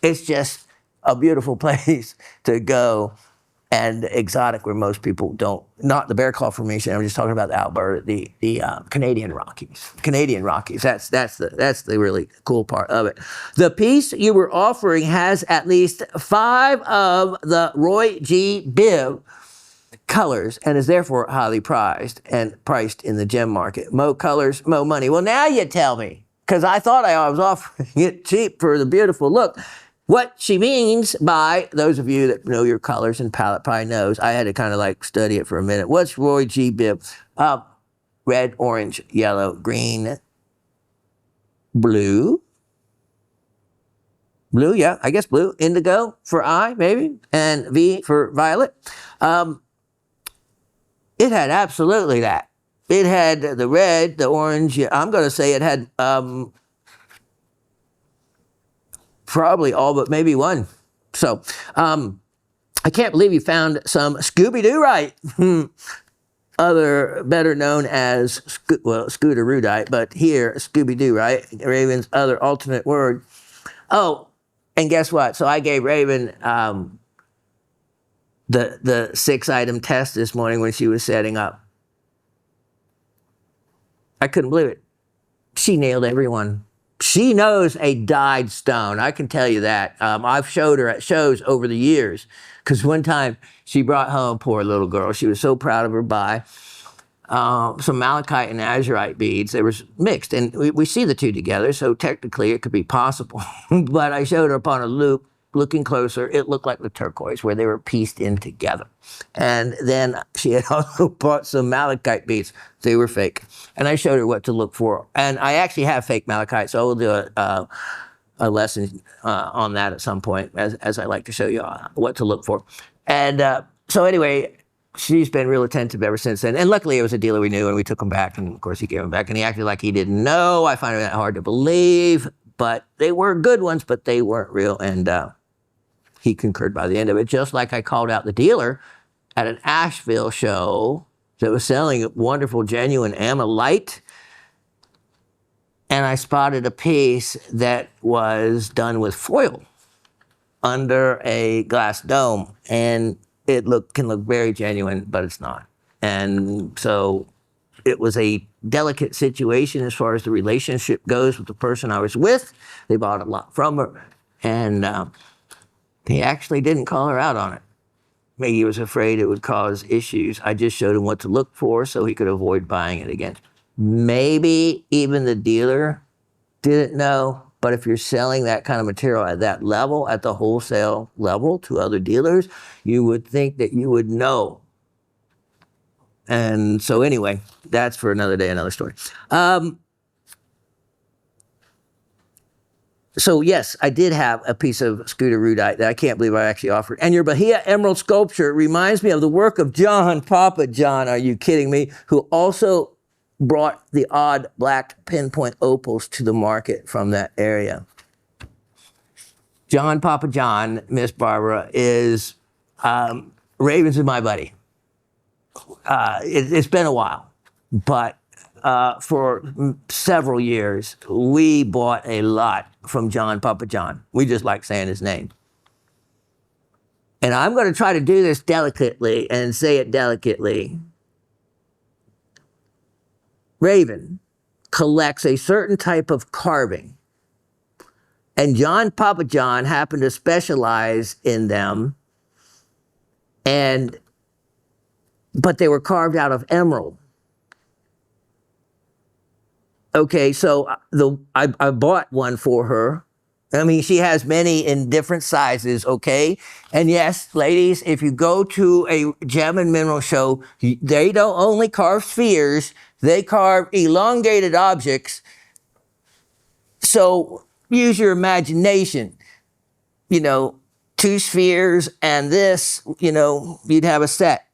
It's just a beautiful place to go and exotic where most people don't. Not the Bear Claw Formation. I'm just talking about the Alberta, the Canadian Rockies. Canadian Rockies. That's the really cool part of it. The piece you were offering has at least 5 of the Roy G. Biv colors and is therefore highly priced in the gem market. Mo colors, mo money. Well, now you tell me, because I thought I was offering it cheap for the beautiful look. What she means by, those of you that know your colors and palette probably knows, I had to kind of like study it for a minute. What's Roy G. Biv? Red, orange, yellow, green, blue. Blue, yeah, I guess blue. Indigo for I, maybe, and V for violet. It had absolutely that. It had the red, the orange. I'm going to say it had probably all but maybe one. So I can't believe you found some Scooby-Doo-Rite. Better known as, Scooter-Rudite, but here, Scooby-Doo-Rite, Raven's other alternate word. Oh, and guess what? So I gave Raven the 6-item test this morning when she was setting up. I couldn't believe it. She nailed everyone. She knows a dyed stone. I can tell you that. I've showed her at shows over the years because one time she brought home, poor little girl, she was so proud of her buy, some malachite and azurite beads. They were mixed, and we see the two together, so technically it could be possible. But I showed her upon a loop. Looking closer, it looked like the turquoise where they were pieced in together. And then she had also bought some malachite beads. They were fake. And I showed her what to look for. And I actually have fake malachite, so we'll do a lesson on that at some point, as I like to show you what to look for. And so anyway, she's been real attentive ever since then. And luckily it was a dealer we knew, and we took him back. And of course he gave him back, and he acted like he didn't know. I find that hard to believe. But they were good ones, but they weren't real. And he concurred by the end of it, just like I called out the dealer at an Asheville show that was selling wonderful, genuine ammonite. And I spotted a piece that was done with foil under a glass dome. And it can look very genuine, but it's not. And so it was a delicate situation as far as the relationship goes with the person I was with. They bought a lot from her. And he actually didn't call her out on it. Maybe he was afraid it would cause issues. I just showed him what to look for so he could avoid buying it again. Maybe even the dealer didn't know, but if you're selling that kind of material at that level, at the wholesale level to other dealers, you would think that you would know. And so anyway, that's for another day, another story. So yes, I did have a piece of scooterudite that I can't believe I actually offered. And your Bahia emerald sculpture reminds me of the work of John, Papa John, are you kidding me, who also brought the odd black pinpoint opals to the market from that area. John, Papa John, Miss Barbara, is, Ravens is my buddy. It's been a while, but for several years, we bought a lot from John, Papa John. We just like saying his name. And I'm going to try to do this delicately and say it delicately. Raven collects a certain type of carving, and John, Papa John happened to specialize in them, but they were carved out of emerald. Okay, so I bought one for her. I mean, she has many in different sizes, okay? And yes, ladies, if you go to a gem and mineral show, they don't only carve spheres, they carve elongated objects. So use your imagination. You know, 2 spheres and this, you know, you'd have a set.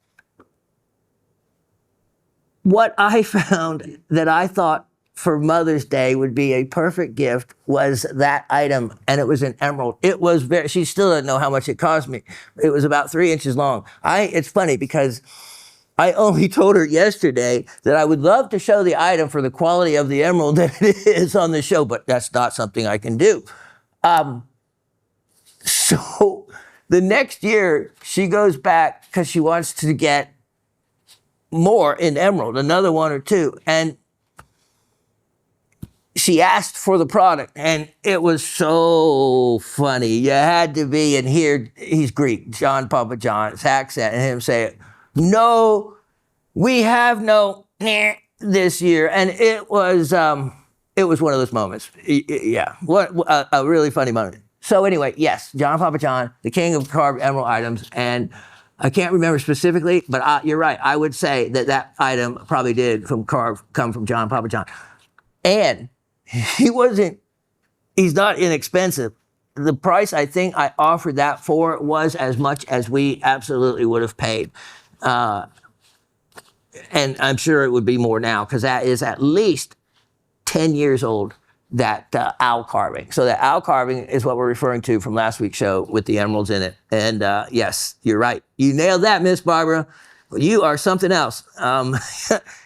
What I found that I thought for Mother's Day would be a perfect gift was that item, and it was an emerald. It was she still doesn't know how much it cost me. It was about 3 inches long. It's funny because I only told her yesterday that I would love to show the item for the quality of the emerald that it is on the show, but that's not something I can do. So the next year she goes back because she wants to get more in emerald, another 1 or 2. And she asked for the product, and it was so funny. You had to be, and here he's Greek, John, Papa John, his accent, and him say, no, we have no this year. And it was one of those moments. Yeah, what a really funny moment. So anyway, yes, John, Papa John, the king of carved emerald items, and I can't remember specifically, but you're right. I would say that item probably did come from John, Papa John. And he's not inexpensive. The price I think I offered that for was as much as we absolutely would have paid. And I'm sure it would be more now because that is at least 10 years old, that owl carving. So that owl carving is what we're referring to from last week's show with the emeralds in it. And yes, you're right. You nailed that, Miss Barbara. You are something else.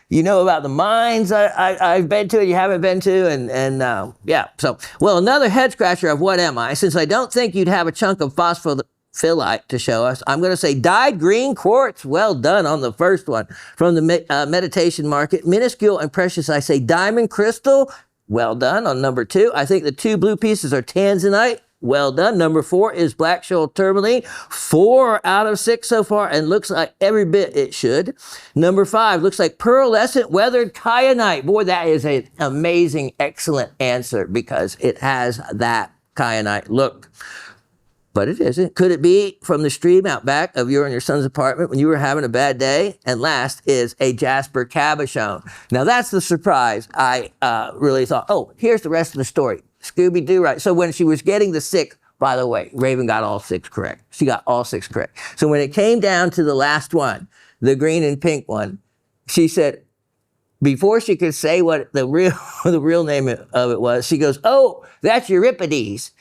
You know about the mines I've been to and you haven't been to, and yeah. So, well, another head scratcher of what am I? Since I don't think you'd have a chunk of phospholite to show us, I'm going to say dyed green quartz. Well done on the first one. From the meditation market, minuscule and precious, I say diamond crystal. Well done on number 2. I think the 2 blue pieces are tanzanite. Well done. Number 4 is black shoal tourmaline. 4 out of 6 so far, and looks like every bit it should. Number 5 looks like pearlescent weathered kyanite. Boy, that is an amazing, excellent answer because it has that kyanite look. But it isn't. Could it be from the stream out back of your and your son's apartment when you were having a bad day? And last is a jasper cabochon. Now that's the surprise. I really thought, oh, here's the rest of the story. Scooby-Doo, right? So when she was getting the 6, by the way, Raven got all 6 correct. She got all 6 correct. So when it came down to the last one, the green and pink one, she said, before she could say what the real name of it was, she goes, oh, that's Euripides.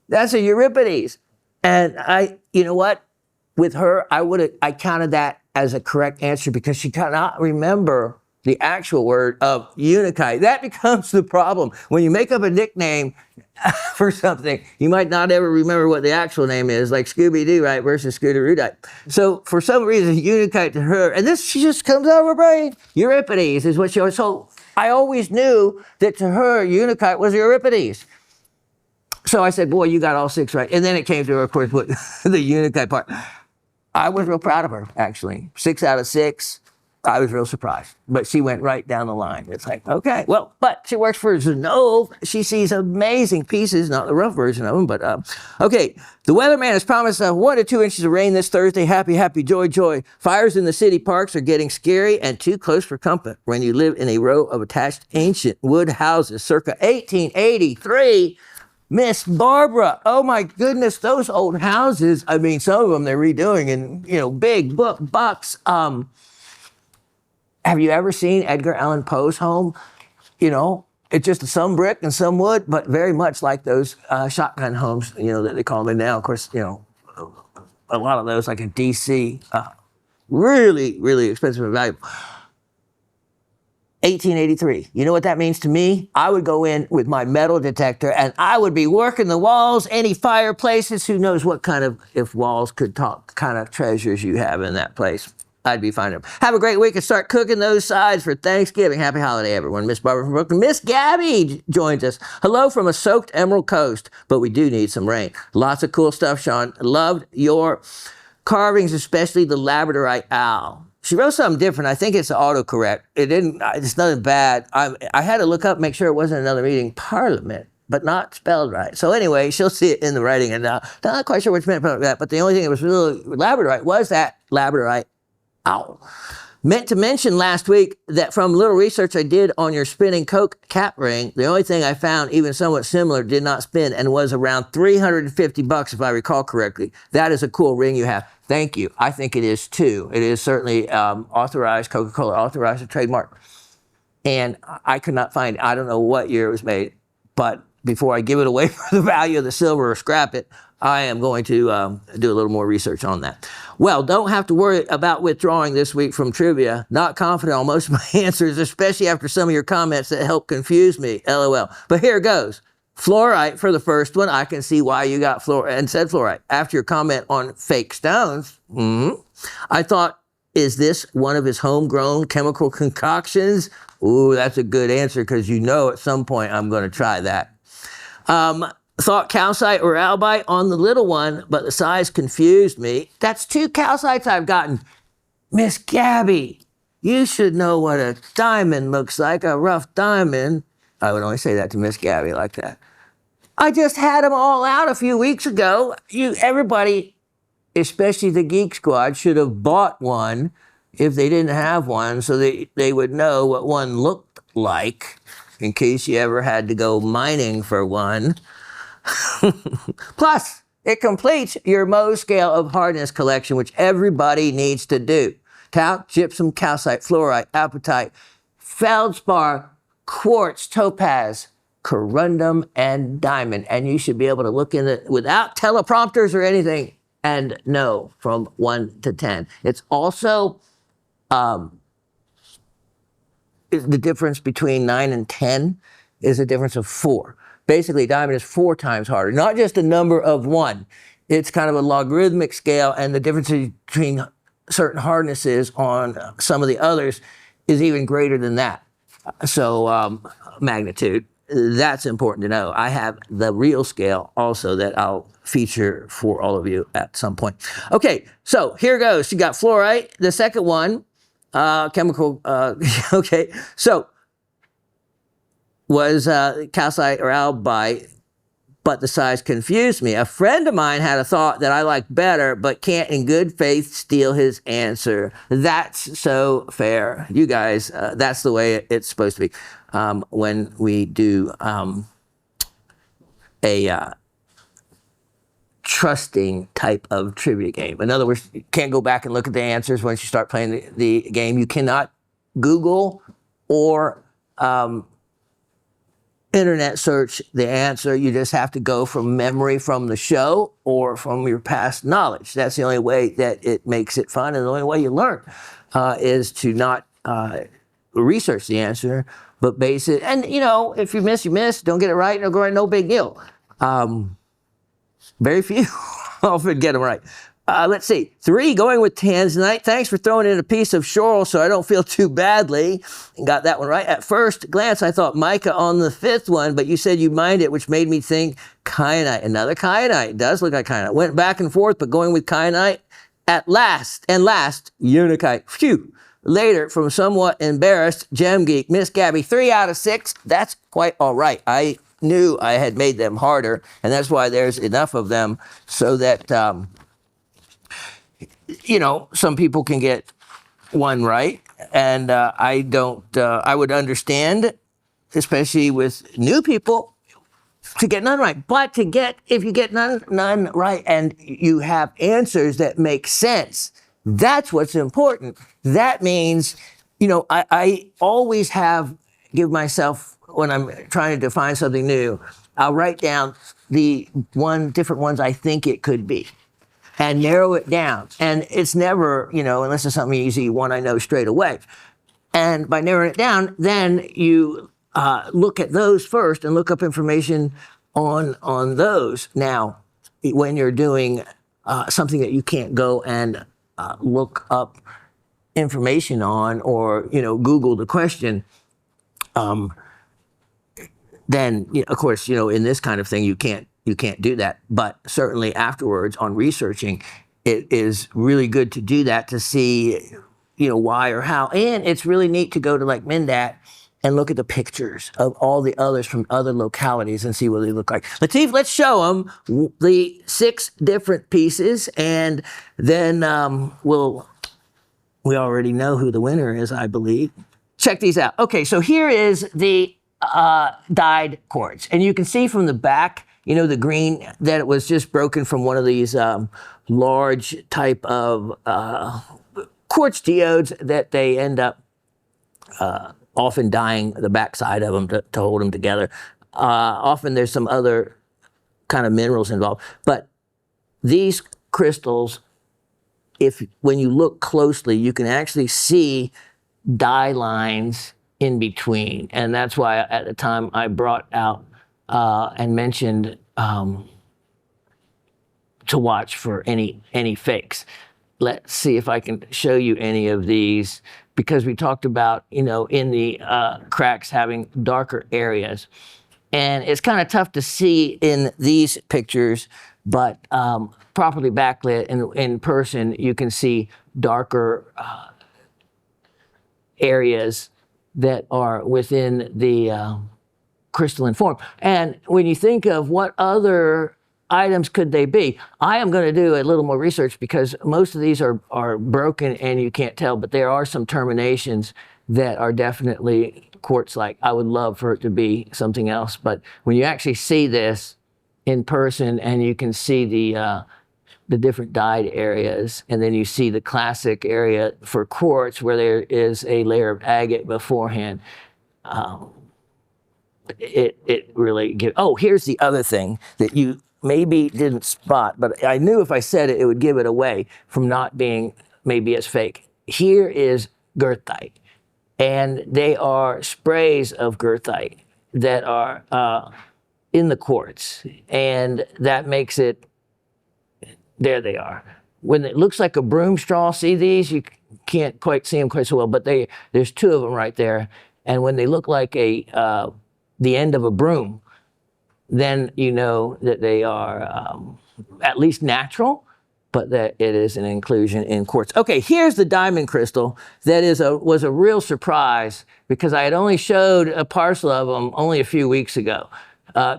That's a Euripides. And you know what? With her, I counted that as a correct answer because she cannot remember the actual word of unikite. That becomes the problem. When you make up a nickname for something, you might not ever remember what the actual name is, like Scooby-Doo, right, versus Scooterudite. So for some reason, unikite to her, and this, she just comes out of her brain. Euripides is what she always, so I always knew that to her, unikite was Euripides. So I said, boy, you got all 6 right. And then it came to her, of course, with the unikite part. I was real proud of her, actually. 6 out of 6. I was real surprised, but she went right down the line. It's like, okay, well, but she works for Zenove. She sees amazing pieces, not the rough version of them, but okay. The weatherman has promised 1 to 2 inches of rain this Thursday. Happy, happy, joy, joy. Fires in the city parks are getting scary and too close for comfort when you live in a row of attached ancient wood houses circa 1883. Miss Barbara, oh my goodness, those old houses. I mean, some of them they're redoing and, big bucks. Have you ever seen Edgar Allan Poe's home? It's just some brick and some wood, but very much like those shotgun homes, that they call them now. Of course, a lot of those, like in DC, really, really expensive and valuable. 1883. You know what that means to me? I would go in with my metal detector and I would be working the walls, any fireplaces. Who knows what kind of, if walls could talk, kind of treasures you have in that place. I'd be finding them. Have a great week and start cooking those sides for Thanksgiving. Happy holiday, everyone. Miss Barbara from Brooklyn. Miss Gabby joins us. Hello from a soaked Emerald Coast, but we do need some rain. Lots of cool stuff, Shawn. Loved your carvings, especially the labradorite owl. She wrote something different. I think it's autocorrect. It's nothing bad. I had to look up, make sure it wasn't another meeting. Parliament, but not spelled right. So anyway, she'll see it in the writing. And not quite sure what she meant by that, but the only thing that was really labradorite was that labradorite owl. Meant to mention last week that from little research I did on your spinning Coke cap ring, the only thing I found even somewhat similar did not spin and was around $350 if I recall correctly. That is a cool ring you have. Thank you. I think it is too. It is certainly authorized, Coca-Cola authorized a trademark. And I could not find it. I don't know what year it was made, but before I give it away for the value of the silver or scrap it, I am going to do a little more research on that. Well, don't have to worry about withdrawing this week from trivia. Not confident on most of my answers, especially after some of your comments that help confuse me. LOL. But here goes. Fluorite for the first one. I can see why you got fluorite and said fluorite. After your comment on fake stones, I thought, is this one of his homegrown chemical concoctions? Ooh, that's a good answer because at some point I'm going to try that. Thought calcite or albite on the little one, but the size confused me. That's 2 calcites I've gotten. Miss Gabby, you should know what a diamond looks like, a rough diamond. I would only say that to Miss Gabby like that. I just had them all out a few weeks ago. Everybody, especially the Geek Squad, should have bought one if they didn't have one so they would know what one looked like in case you ever had to go mining for one. Plus, it completes your Mohs scale of hardness collection, which everybody needs to do. Talc, gypsum, calcite, fluorite, apatite, feldspar, quartz, topaz, corundum, and diamond. And you should be able to look in it without teleprompters or anything and know from 1 to 10. It's also the difference between 9 and 10 is a difference of 4. Basically, diamond is 4 times harder, not just a number of 1. It's kind of a logarithmic scale, and the difference between certain hardnesses on some of the others is even greater than that. So magnitude, that's important to know. I have the real scale also that I'll feature for all of you at some point. Okay, so here goes. You got fluorite, the second one, chemical, okay, so was calcite or albite, but the size confused me. A friend of mine had a thought that I like better, but can't in good faith steal his answer. That's so fair. You guys, that's the way it's supposed to be when we do a trusting type of trivia game. In other words, you can't go back and look at the answers once you start playing the game. You cannot Google or internet search the answer. You just have to go from memory from the show or from your past knowledge. That's the only way that it makes it fun, and the only way you learn is to not research the answer, but base it. And if you miss, you miss. Don't get it right, no big deal. Very few often get them right. Let's see. 3, going with tanzanite. Thanks for throwing in a piece of shoral so I don't feel too badly. And got that one right. At first glance, I thought mica on the 5th one, but you said you mined it, which made me think kyanite. Another kyanite. It does look like kyanite. Went back and forth, but going with kyanite at last, unakite. Phew. Later, from somewhat embarrassed gem geek, Miss Gabby, 3 out of 6. That's quite all right. I knew I had made them harder, and that's why there's enough of them so that some people can get one right, and I would understand, especially with new people, to get none right. But if you get none right and you have answers that make sense, that's what's important. That means, I always give myself, when I'm trying to define something new, I'll write down the different ones I think it could be and narrow it down. And it's never, unless it's something easy, one I know straight away. And by narrowing it down, then you look at those first and look up information on those. Now, when you're doing something that you can't go and look up information on, or Google the question, then of course in this kind of thing you can't do that. But certainly afterwards on researching, it is really good to do that, to see why or how. And it's really neat to go to like Mindat and look at the pictures of all the others from other localities and see what they look like. Latif, let's show them the 6 different pieces, and then we already know who the winner is, I believe. Check these out. Okay, so here is the dyed quartz, and you can see from the back, the green, that it was just broken from one of these large type of quartz geodes that they end up often dyeing the backside of them to hold them together. Often there's some other kind of minerals involved, but these crystals, when you look closely, you can actually see dye lines in between, and that's why at the time I brought out and mentioned to watch for any fakes. Let's see if I can show you any of these, because we talked about, in the cracks having darker areas. And it's kind of tough to see in these pictures, but properly backlit in person, you can see darker areas that are within the crystalline form. And when you think of what other items could they be, I am going to do a little more research, because most of these are broken and you can't tell, but there are some terminations that are definitely quartz-like. I would love for it to be something else, but when you actually see this in person and you can see the different dyed areas, and then you see the classic area for quartz where there is a layer of agate beforehand, it really gives. Oh, here's the other thing that you maybe didn't spot, but I knew if I said it, it would give it away from not being maybe as fake. Here is goethite, and they are sprays of goethite that are in the quartz, and that makes it, there they are. When it looks like a broom straw, see these? You can't quite see them quite so well, but there's 2 of them right there, and when they look like the end of a broom, then you know that they are at least natural, but that it is an inclusion in quartz. Okay, here's the diamond crystal that was a real surprise, because I had only showed a parcel of them only a few weeks ago.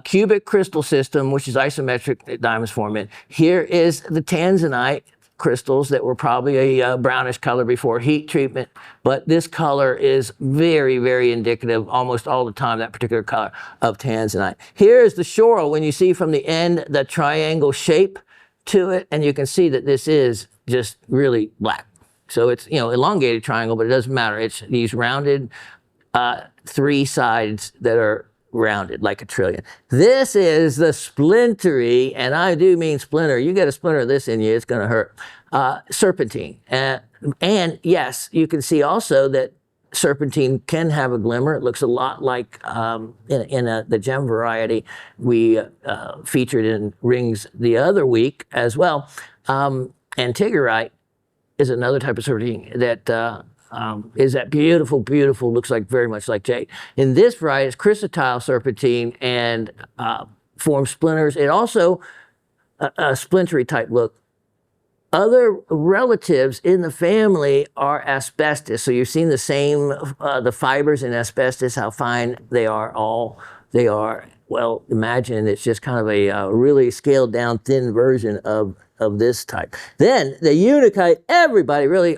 Cubic crystal system, which is isometric diamonds form in. Here is the tanzanite crystals that were probably a brownish color before heat treatment, but this color is very, very indicative almost all the time, that particular color of tanzanite. Here is the shoral, when you see from the end the triangle shape to it, and you can see that this is just really black. So it's, elongated triangle, but it doesn't matter. It's these rounded 3 sides that are rounded like a trillion. This is the splintery, and I do mean splinter. You get a splinter of this in you, it's going to hurt. Serpentine. And yes, you can see also that serpentine can have a glimmer. It looks a lot like the gem variety we featured in rings the other week as well. Antigerite is another type of serpentine that is that beautiful, looks like very much like jade. In this variety, it's chrysotile serpentine and forms splinters. It also a splintery type look. Other relatives in the family are asbestos. So you've seen the same, the fibers in asbestos, how fine they are they are. Well, imagine it's just kind of a really scaled down thin version of this type. Then the unakite,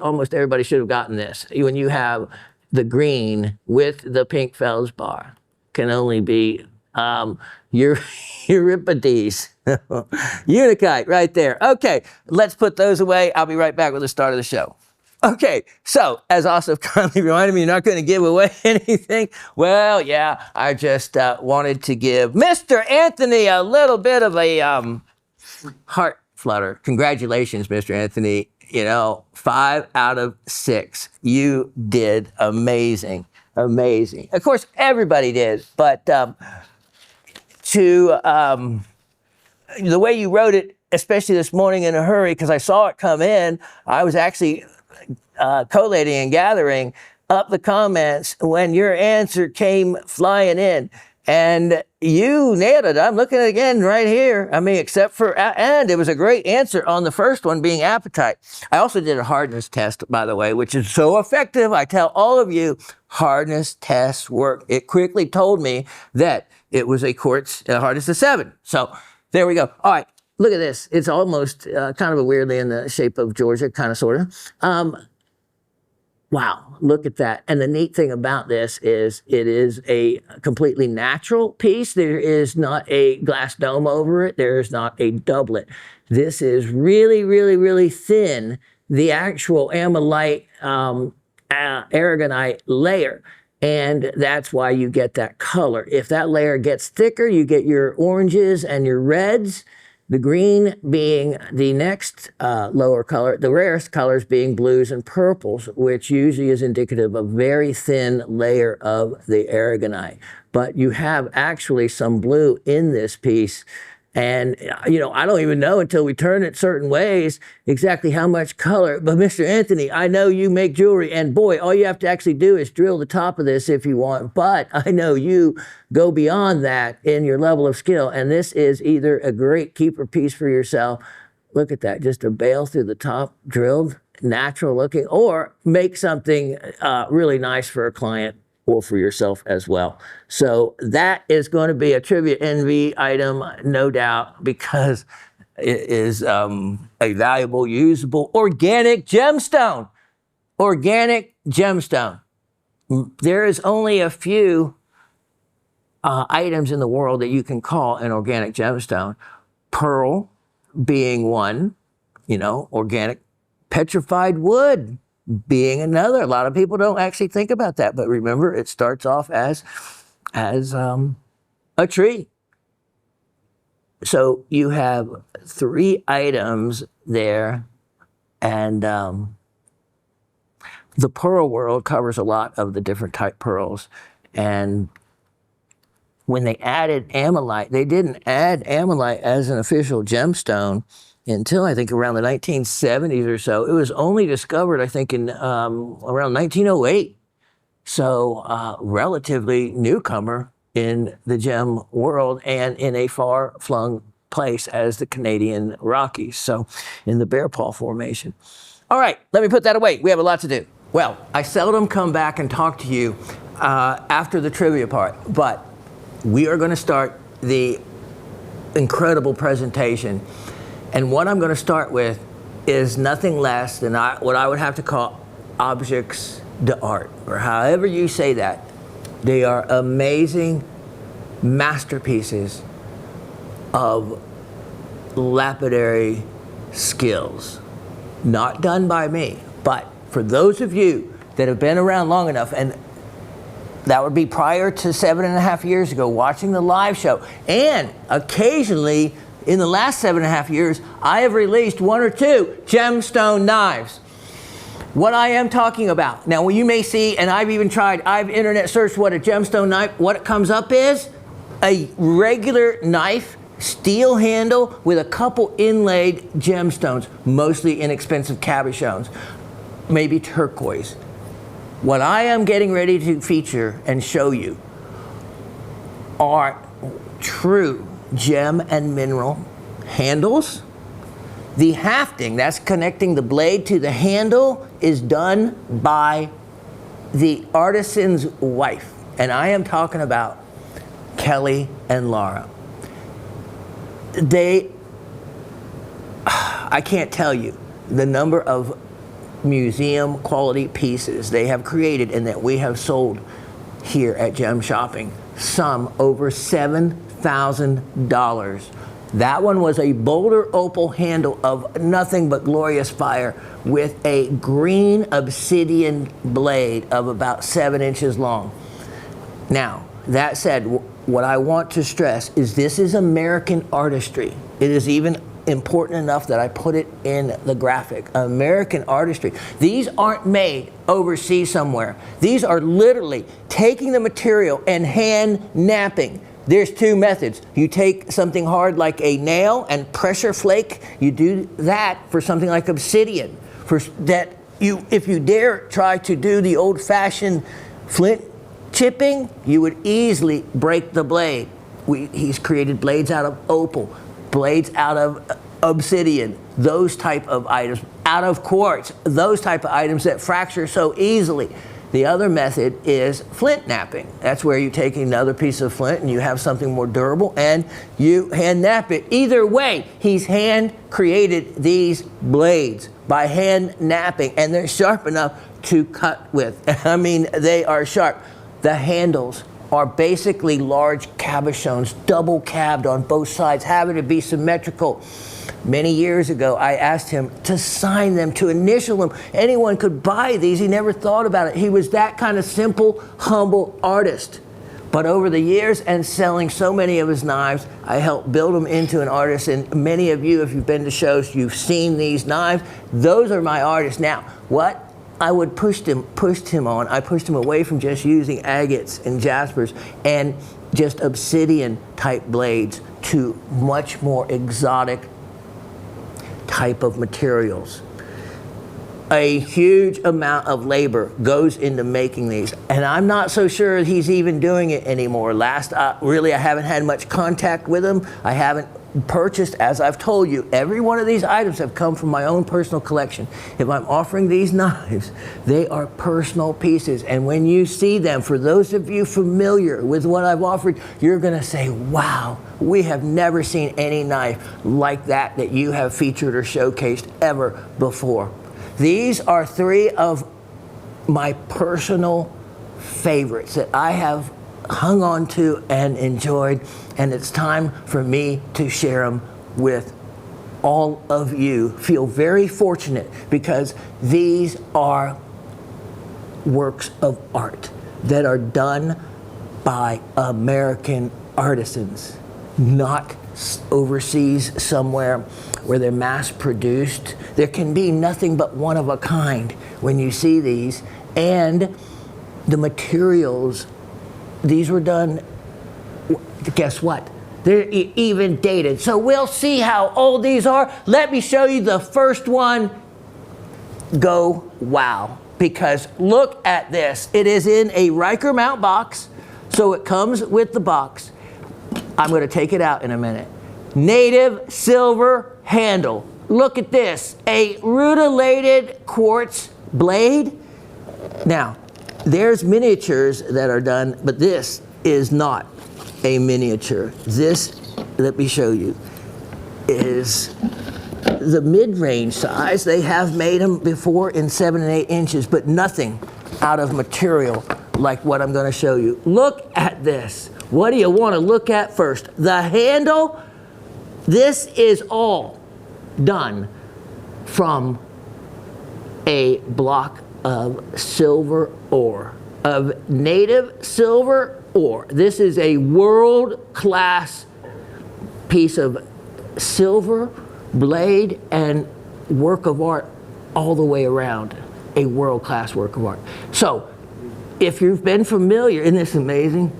almost everybody should have gotten this. When you have the green with the pink feldspar, can only be Euripides. Unikite right there. Okay, let's put those away. I'll be right back with the start of the show. Okay, so as Asif kindly reminded me, you're not going to give away anything. Well, yeah, I just wanted to give Mr. Anthony a little bit of a heart flutter. Congratulations, Mr. Anthony. You know, 5 out of 6. You did amazing, amazing. Of course, everybody did, but the way you wrote it, especially this morning in a hurry, because I saw it come in, I was actually collating and gathering up the comments when your answer came flying in. And you nailed it. I'm looking at it again right here. I mean, except for, and it was a great answer on the first one being appetite. I also did a hardness test, by the way, which is so effective. I tell all of you, hardness tests work. It quickly told me that it was a quartz hardness of 7. So there we go. All right, look at this. It's almost kind of a weirdly in the shape of Georgia, kind of, sort of. Wow, look at that. And the neat thing about this is it is a completely natural piece. There is not a glass dome over it. There is not a doublet. This is really, really, really thin, the actual amylite, aragonite layer. And that's why you get that color. If that layer gets thicker, you get your oranges and your reds. The green being the next lower color, the rarest colors being blues and purples, which usually is indicative of very thin layer of the aragonite. But you have actually some blue in this piece. And, you know, I don't even know until we turn it certain ways exactly how much color. But Mr. Anthony, I know you make jewelry, and boy, all you have to actually do is drill the top of this if you want. But I know you go beyond that in your level of skill. And this is either a great keeper piece for yourself. Look at that, just a bail through the top, drilled, natural looking, or make something really nice for a client or for yourself as well. So that is going to be a trivia envy item, no doubt, because it is a valuable, usable, organic gemstone. Organic gemstone. There is only a few items in the world that you can call an organic gemstone. Pearl being one, you know, organic. Petrified wood being another. A lot of people don't actually think about that, but remember, it starts off as a tree. So you have 3 items there, and the pearl world covers a lot of the different type pearls. And when they added amylite, they didn't add amylite as an official gemstone until I think around the 1970s or so. It was only discovered, I think, in around 1908. So relatively newcomer in the gem world and in a far-flung place as the Canadian Rockies, so in the Bear Paw Formation. All right, let me put that away. We have a lot to do. Well, I seldom come back and talk to you after the trivia part, but we are going to start the incredible presentation. And what I'm going to start with is nothing less than what I would have to call objects d'art, or however you say that. They are amazing masterpieces of lapidary skills. Not done by me, but for those of you that have been around long enough, and that would be prior to 7.5 years ago, watching the live show, and occasionally in the last 7.5 years, I have released 1 or 2 gemstone knives. What I am talking about, now you may see, and I've internet searched what a gemstone knife, what it comes up is a regular knife, steel handle with a couple inlaid gemstones, mostly inexpensive cabochons, maybe turquoise. What I am getting ready to feature and show you are true gem and mineral handles. The hafting, that's connecting the blade to the handle, is done by the artisan's wife. And I am talking about Kelly and Laura. I can't tell you the number of museum quality pieces they have created and that we have sold here at Gem Shopping some over $7,000. That one was a boulder opal handle of nothing but glorious fire with a green obsidian blade of about 7 inches long. Now, that said, what I want to stress is this is American artistry. It is even important enough that I put it in the graphic. American artistry. These aren't made overseas somewhere. These are literally taking the material and hand napping. There's two methods. You take something hard like a nail and pressure flake. You do that for something like obsidian. If you dare try to do the old-fashioned flint chipping, you would easily break the blade. He's created blades out of opal, blades out of obsidian, those type of items, out of quartz, those type of items that fracture so easily. The other method is flint napping. That's where you take another piece of flint and you have something more durable and you hand nap it. Either way, he's hand created these blades by hand napping, and they're sharp enough to cut with. I mean, they are sharp. The handles are basically large cabochons, double cabbed on both sides, having to be symmetrical. Many years ago, I asked him to sign them, to initial them. Anyone could buy these. He never thought about it. He was that kind of simple, humble artist. But over the years and selling so many of his knives, I helped build him into an artist. And many of you, if you've been to shows, you've seen these knives. Those are my artists. Now, what I would pushed him on. I pushed him away from just using agates and jaspers and just obsidian type blades to much more exotic type of materials. A huge amount of labor goes into making these, and I'm not so sure he's even doing it anymore. Really, I haven't had much contact with him. I haven't purchased, as I've told you, every one of these items have come from my own personal collection. If I'm offering these knives, they are personal pieces, and when you see them, for those of you familiar with what I've offered, you're gonna say, wow, we have never seen any knife like that you have featured or showcased ever before. These are 3 of my personal favorites that I have hung on to and enjoyed, and it's time for me to share them with all of you. Feel very fortunate because these are works of art that are done by American artisans, not overseas somewhere where they're mass produced. There can be nothing but one of a kind when you see these, and the materials. These were done, guess what? They're even dated. So we'll see how old these are. Let me show you the first one. Go wow, because look at this. It is in a Riker mount box, so it comes with the box. I'm going to take it out in a minute. Native silver handle. Look at this, a rutilated quartz blade. Now, there's miniatures that are done, but this is not a miniature. This, let me show you, is the mid-range size. They have made them before in 7 and 8 inches, but nothing out of material like what I'm going to show you. Look at this. What do you want to look at first? The handle. This is all done from a block of silver ore, of native silver ore. This is a world-class piece of silver blade and work of art all the way around. A world-class work of art. So, if you've been familiar, isn't this amazing?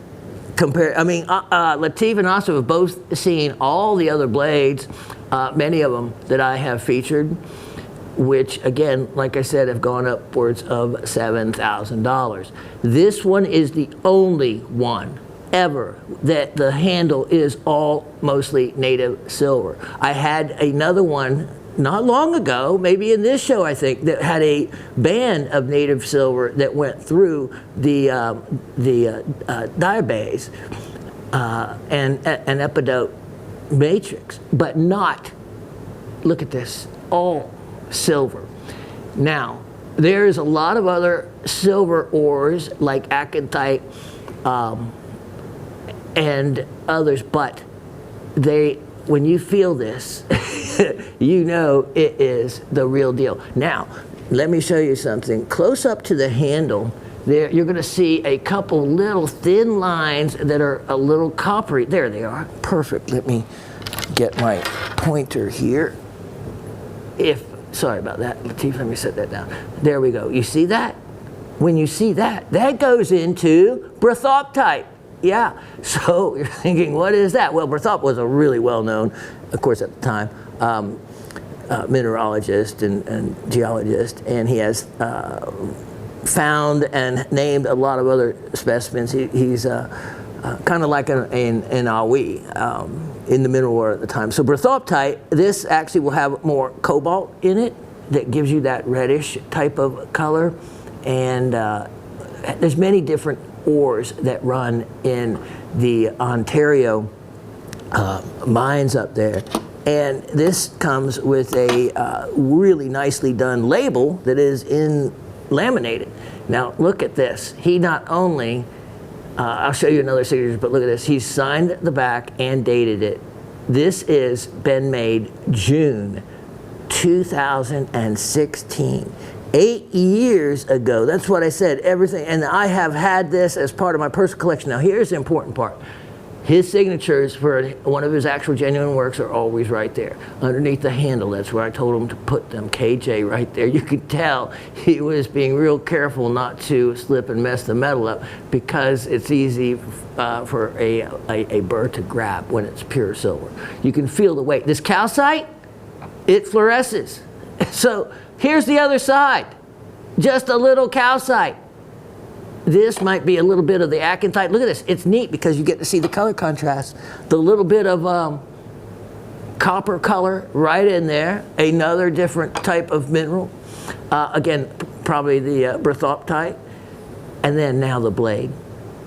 Latif and Asa have both seen all the other blades, many of them that I have featured, which again, like I said, have gone upwards of $7,000. This one is the only one ever that the handle is all mostly native silver. I had another one not long ago, maybe in this show I think, that had a band of native silver that went through the diabase and an epidote matrix, but not, look at this, all silver. Now, there's a lot of other silver ores like aconite, and others, but when you feel this, you know it is the real deal. Now, let me show you something. Close up to the handle, there you're going to see a couple little thin lines that are a little coppery. There they are. Perfect. Let me get my pointer here. Sorry about that, Latif, let me set that down. There we go. You see that? When you see that, that goes into brothoptite. Yeah, so you're thinking, what is that? Well, Berthop was a really well-known, of course at the time, mineralogist and geologist, and he has found and named a lot of other specimens. He's kind of like an Awi in the mineral world at the time. So brothoptite, this actually will have more cobalt in it that gives you that reddish type of color, and there's many different ores that run in the Ontario mines up there, and this comes with a really nicely done label that is laminated. Now look at this. He not only I'll show you another signature, but look at this. He's signed the back and dated it. This is been made June 2016. 8 years ago. That's what I said, everything. And I have had this as part of my personal collection. Now here's the important part. His signatures for one of his actual genuine works are always right there. Underneath the handle, that's where I told him to put them, KJ right there. You could tell he was being real careful not to slip and mess the metal up, because it's easy for a burr to grab when it's pure silver. You can feel the weight. This calcite, it fluoresces. So here's the other side, just a little calcite. This might be a little bit of the aconite. Look at this, it's neat because you get to see the color contrast. The little bit of copper color right in there, another different type of mineral. Again, probably the brothoptite. And then now the blade.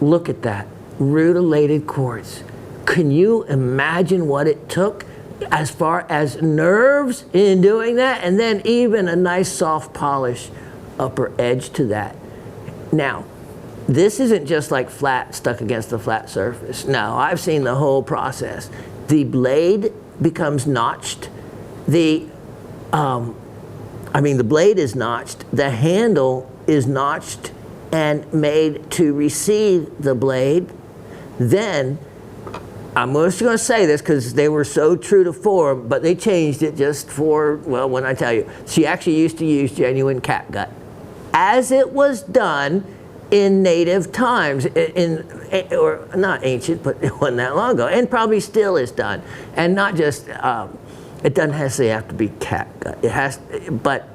Look at that, rutilated quartz. Can you imagine what it took as far as nerves in doing that, and then even a nice soft polish upper edge to that. Now, this isn't just like flat, stuck against a flat surface. No, I've seen the whole process. The blade becomes notched. The blade is notched. The handle is notched and made to receive the blade. Then I'm just going to say this because they were so true to form, but they changed it just for, well, when I tell you. She actually used to use genuine catgut, as it was done in native times, or not ancient, but it wasn't that long ago, and probably still is done. And not just, it doesn't necessarily have to be catgut. It has, but,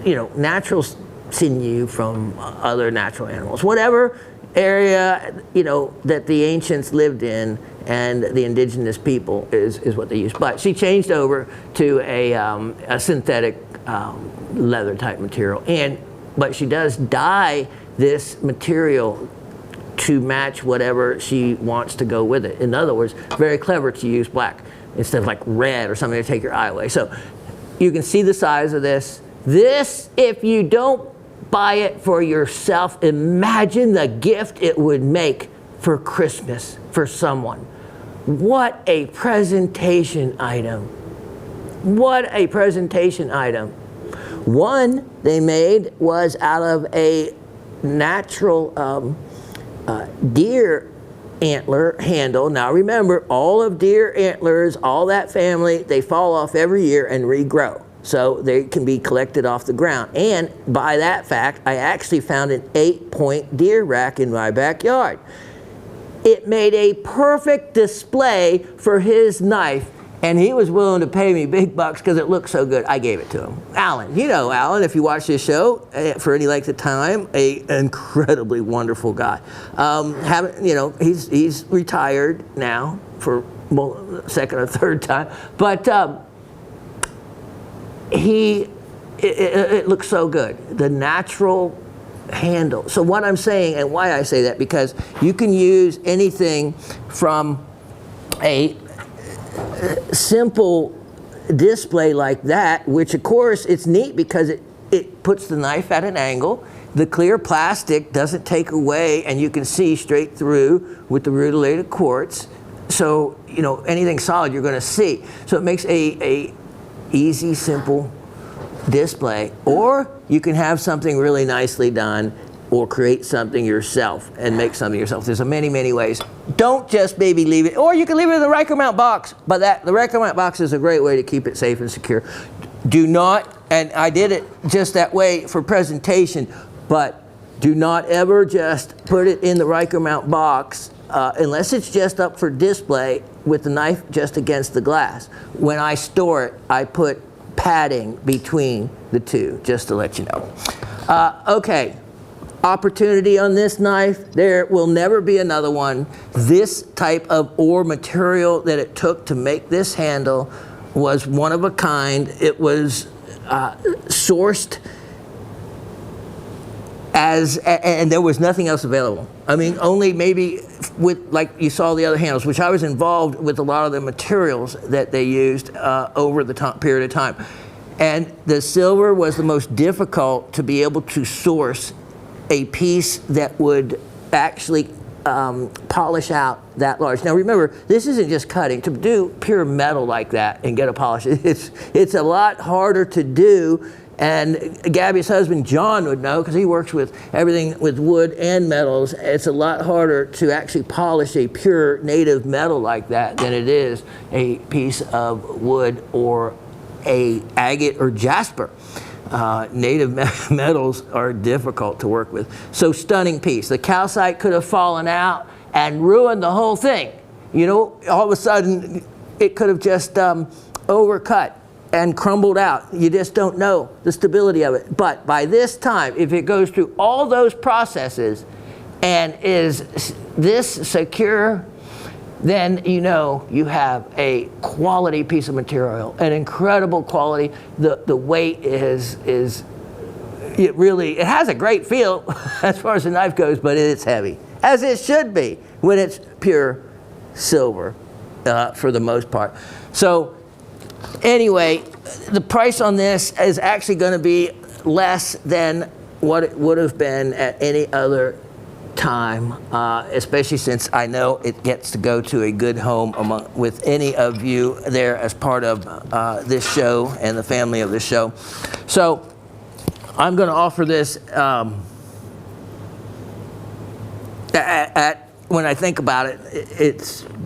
you know, natural sinew from other natural animals. Whatever area, you know, that the ancients lived in and the indigenous people is what they used. But she changed over to a synthetic leather type material, but she does dye this material to match whatever she wants to go with it. In other words, very clever to use black instead of like red or something to take your eye away. So you can see the size of this. This, if you don't buy it for yourself, imagine the gift it would make for Christmas for someone. What a presentation item. What a presentation item. One they made was out of a natural deer antler handle. Now remember, all of deer antlers, all that family, they fall off every year and regrow. So they can be collected off the ground. And by that fact, I actually found an 8-point deer rack in my backyard. It made a perfect display for his knife, and he was willing to pay me big bucks because it looked so good. I gave it to him. Alan, you know Alan, if you watch this show for any length of time, an incredibly wonderful guy. You know, he's retired now for second or third time, but it looks so good. The natural handle. So what I'm saying, and why I say that, because you can use anything from a simple display like that, which of course it's neat because it puts the knife at an angle, The clear plastic doesn't take away, and you can see straight through with the rutilated quartz. So, you know, anything solid you're going to see. So it makes a easy, simple display. Or you can have something really nicely done, or create something yourself and make something yourself. There's many, many ways. Don't just maybe leave it, or you can leave it in the Riker mount box. But the Riker mount box is a great way to keep it safe and secure. Do not, and I did it just that way for presentation, but do not ever just put it in the Riker mount box unless it's just up for display with the knife just against the glass. When I store it, I put padding between the two, just to let you know. Okay, opportunity on this knife. There will never be another one. This type of ore material that it took to make this handle was one of a kind. It was sourced and there was nothing else available. I mean, only maybe with, like you saw the other handles, which I was involved with a lot of the materials that they used over the period of time. And the silver was the most difficult to be able to source a piece that would actually polish out that large. Now remember, this isn't just cutting. To do pure metal like that and get a polish, it's a lot harder to do. And Gabby's husband, John, would know, because he works with everything with wood and metals. It's a lot harder to actually polish a pure native metal like that than it is a piece of wood or a agate or jasper. Native metals are difficult to work with. So stunning piece. The calcite could have fallen out and ruined the whole thing. You know, all of a sudden, it could have just overcut and crumbled out. You just don't know the stability of it. But by this time, if it goes through all those processes and is this secure, then you know you have a quality piece of material, an incredible quality. The weight is it has a great feel as far as the knife goes, but it's heavy, as it should be when it's pure silver for the most part. So anyway, the price on this is actually going to be less than what it would have been at any other time, especially since I know it gets to go to a good home with any of you there as part of this show and the family of this show. So I'm going to offer this when I think about it,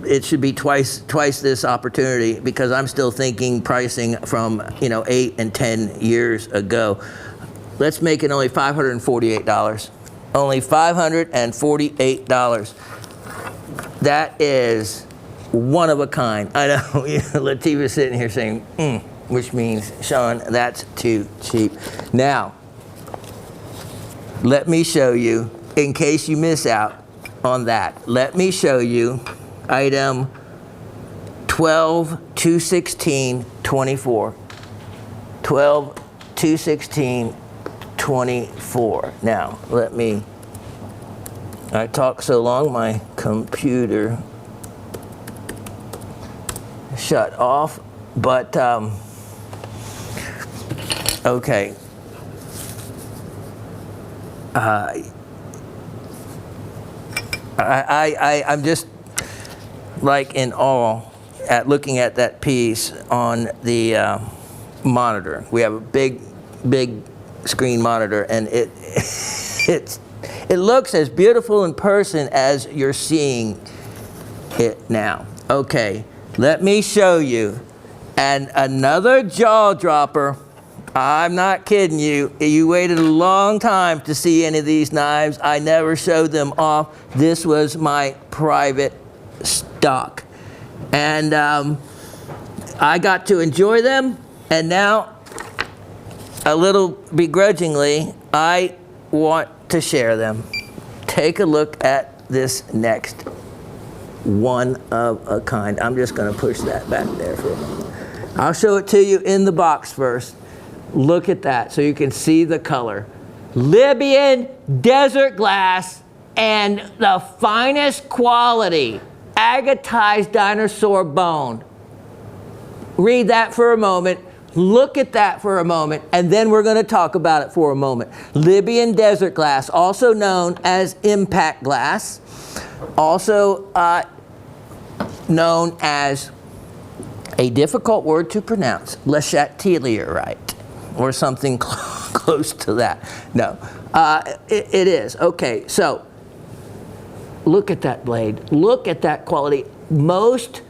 it should be twice this opportunity, because I'm still thinking pricing from 8 and 10 years ago. Let's make it only $548. Only $548. That is one of a kind. I know Latifah's sitting here saying, which means, Shawn, that's too cheap. Now, let me show you, in case you miss out on that, let me show you item 12-216-24. 12-216-24. Now, I talk so long, my computer shut off, but, okay. I'm just like in awe at looking at that piece on the monitor. We have a big screen monitor, and it looks as beautiful in person as you're seeing it now. Okay, let me show you. And another jaw dropper. I'm not kidding you. You waited a long time to see any of these knives. I never showed them off. This was my private stock. And I got to enjoy them. And now, a little begrudgingly, I want to share them. Take a look at this next one of a kind. I'm just going to push that back there for a moment. I'll show it to you in the box first. Look at that so you can see the color. Libyan desert glass and the finest quality agatized dinosaur bone. Read that for a moment. Look at that for a moment, and then we're going to talk about it for a moment. Libyan desert glass, also known as impact glass, also known as a difficult word to pronounce, le chatelierite, or something close to that. No, it is. Okay, so look at that blade. Look at that quality. Most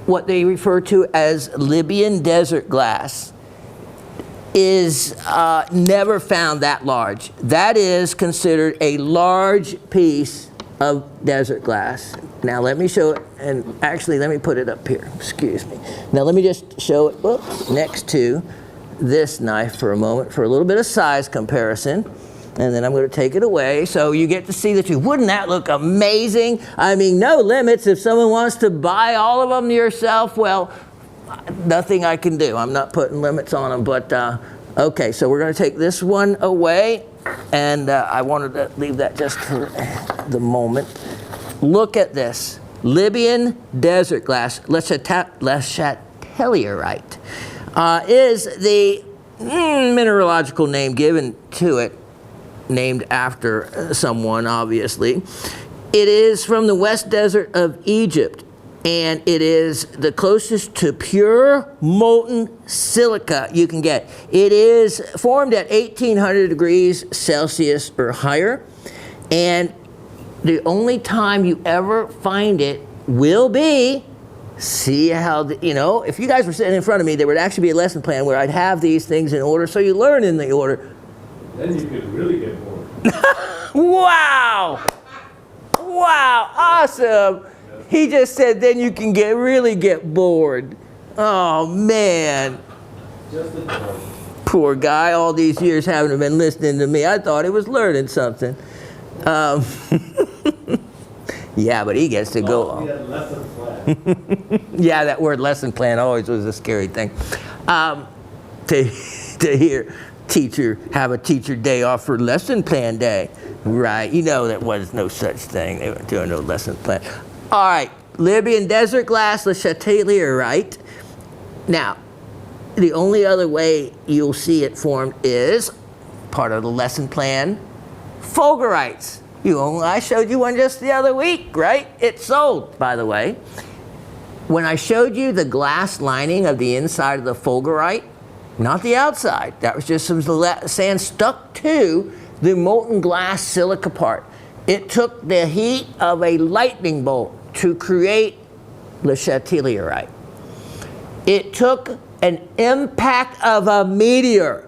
what they refer to as Libyan desert glass is never found that large. That is considered a large piece of desert glass. Now let me show it, and actually let me put it up here, excuse me. Now let me just show it next to this knife for a moment for a little bit of size comparison. And then I'm going to take it away so you get to see the two. Wouldn't that look amazing? I mean, no limits. If someone wants to buy all of them yourself, well, nothing I can do. I'm not putting limits on them. But, okay, so we're going to take this one away. And I wanted to leave that just for the moment. Look at this. Libyan desert glass, le chatelierite, is the mineralogical name given to it, named after someone, obviously. It is from the West Desert of Egypt, and it is the closest to pure molten silica you can get. It is formed at 1800 degrees Celsius or higher, and the only time you ever find it will be, see how, if you guys were sitting in front of me, there would actually be a lesson plan where I'd have these things in order, so you learn in the order. Then you could really get bored. Wow! Wow, awesome! He just said then you can really get bored. Oh, man. Just a joke. Poor guy, all these years haven't been listening to me. I thought he was learning something. Yeah, but he gets to go. Lesson plan. Yeah, that word lesson plan always was a scary thing. To hear have a teacher day off for lesson plan day. Right, there was no such thing. They were doing no lesson plan. All right, Libyan desert glass, le chatelierite. Now, the only other way you'll see it formed is part of the lesson plan, fulgurites. I showed you one just the other week, right? It sold, by the way. When I showed you the glass lining of the inside of the fulgurite, not the outside, that was just some sand stuck to the molten glass silica part. It took the heat of a lightning bolt to create le chatelierite. It took an impact of a meteor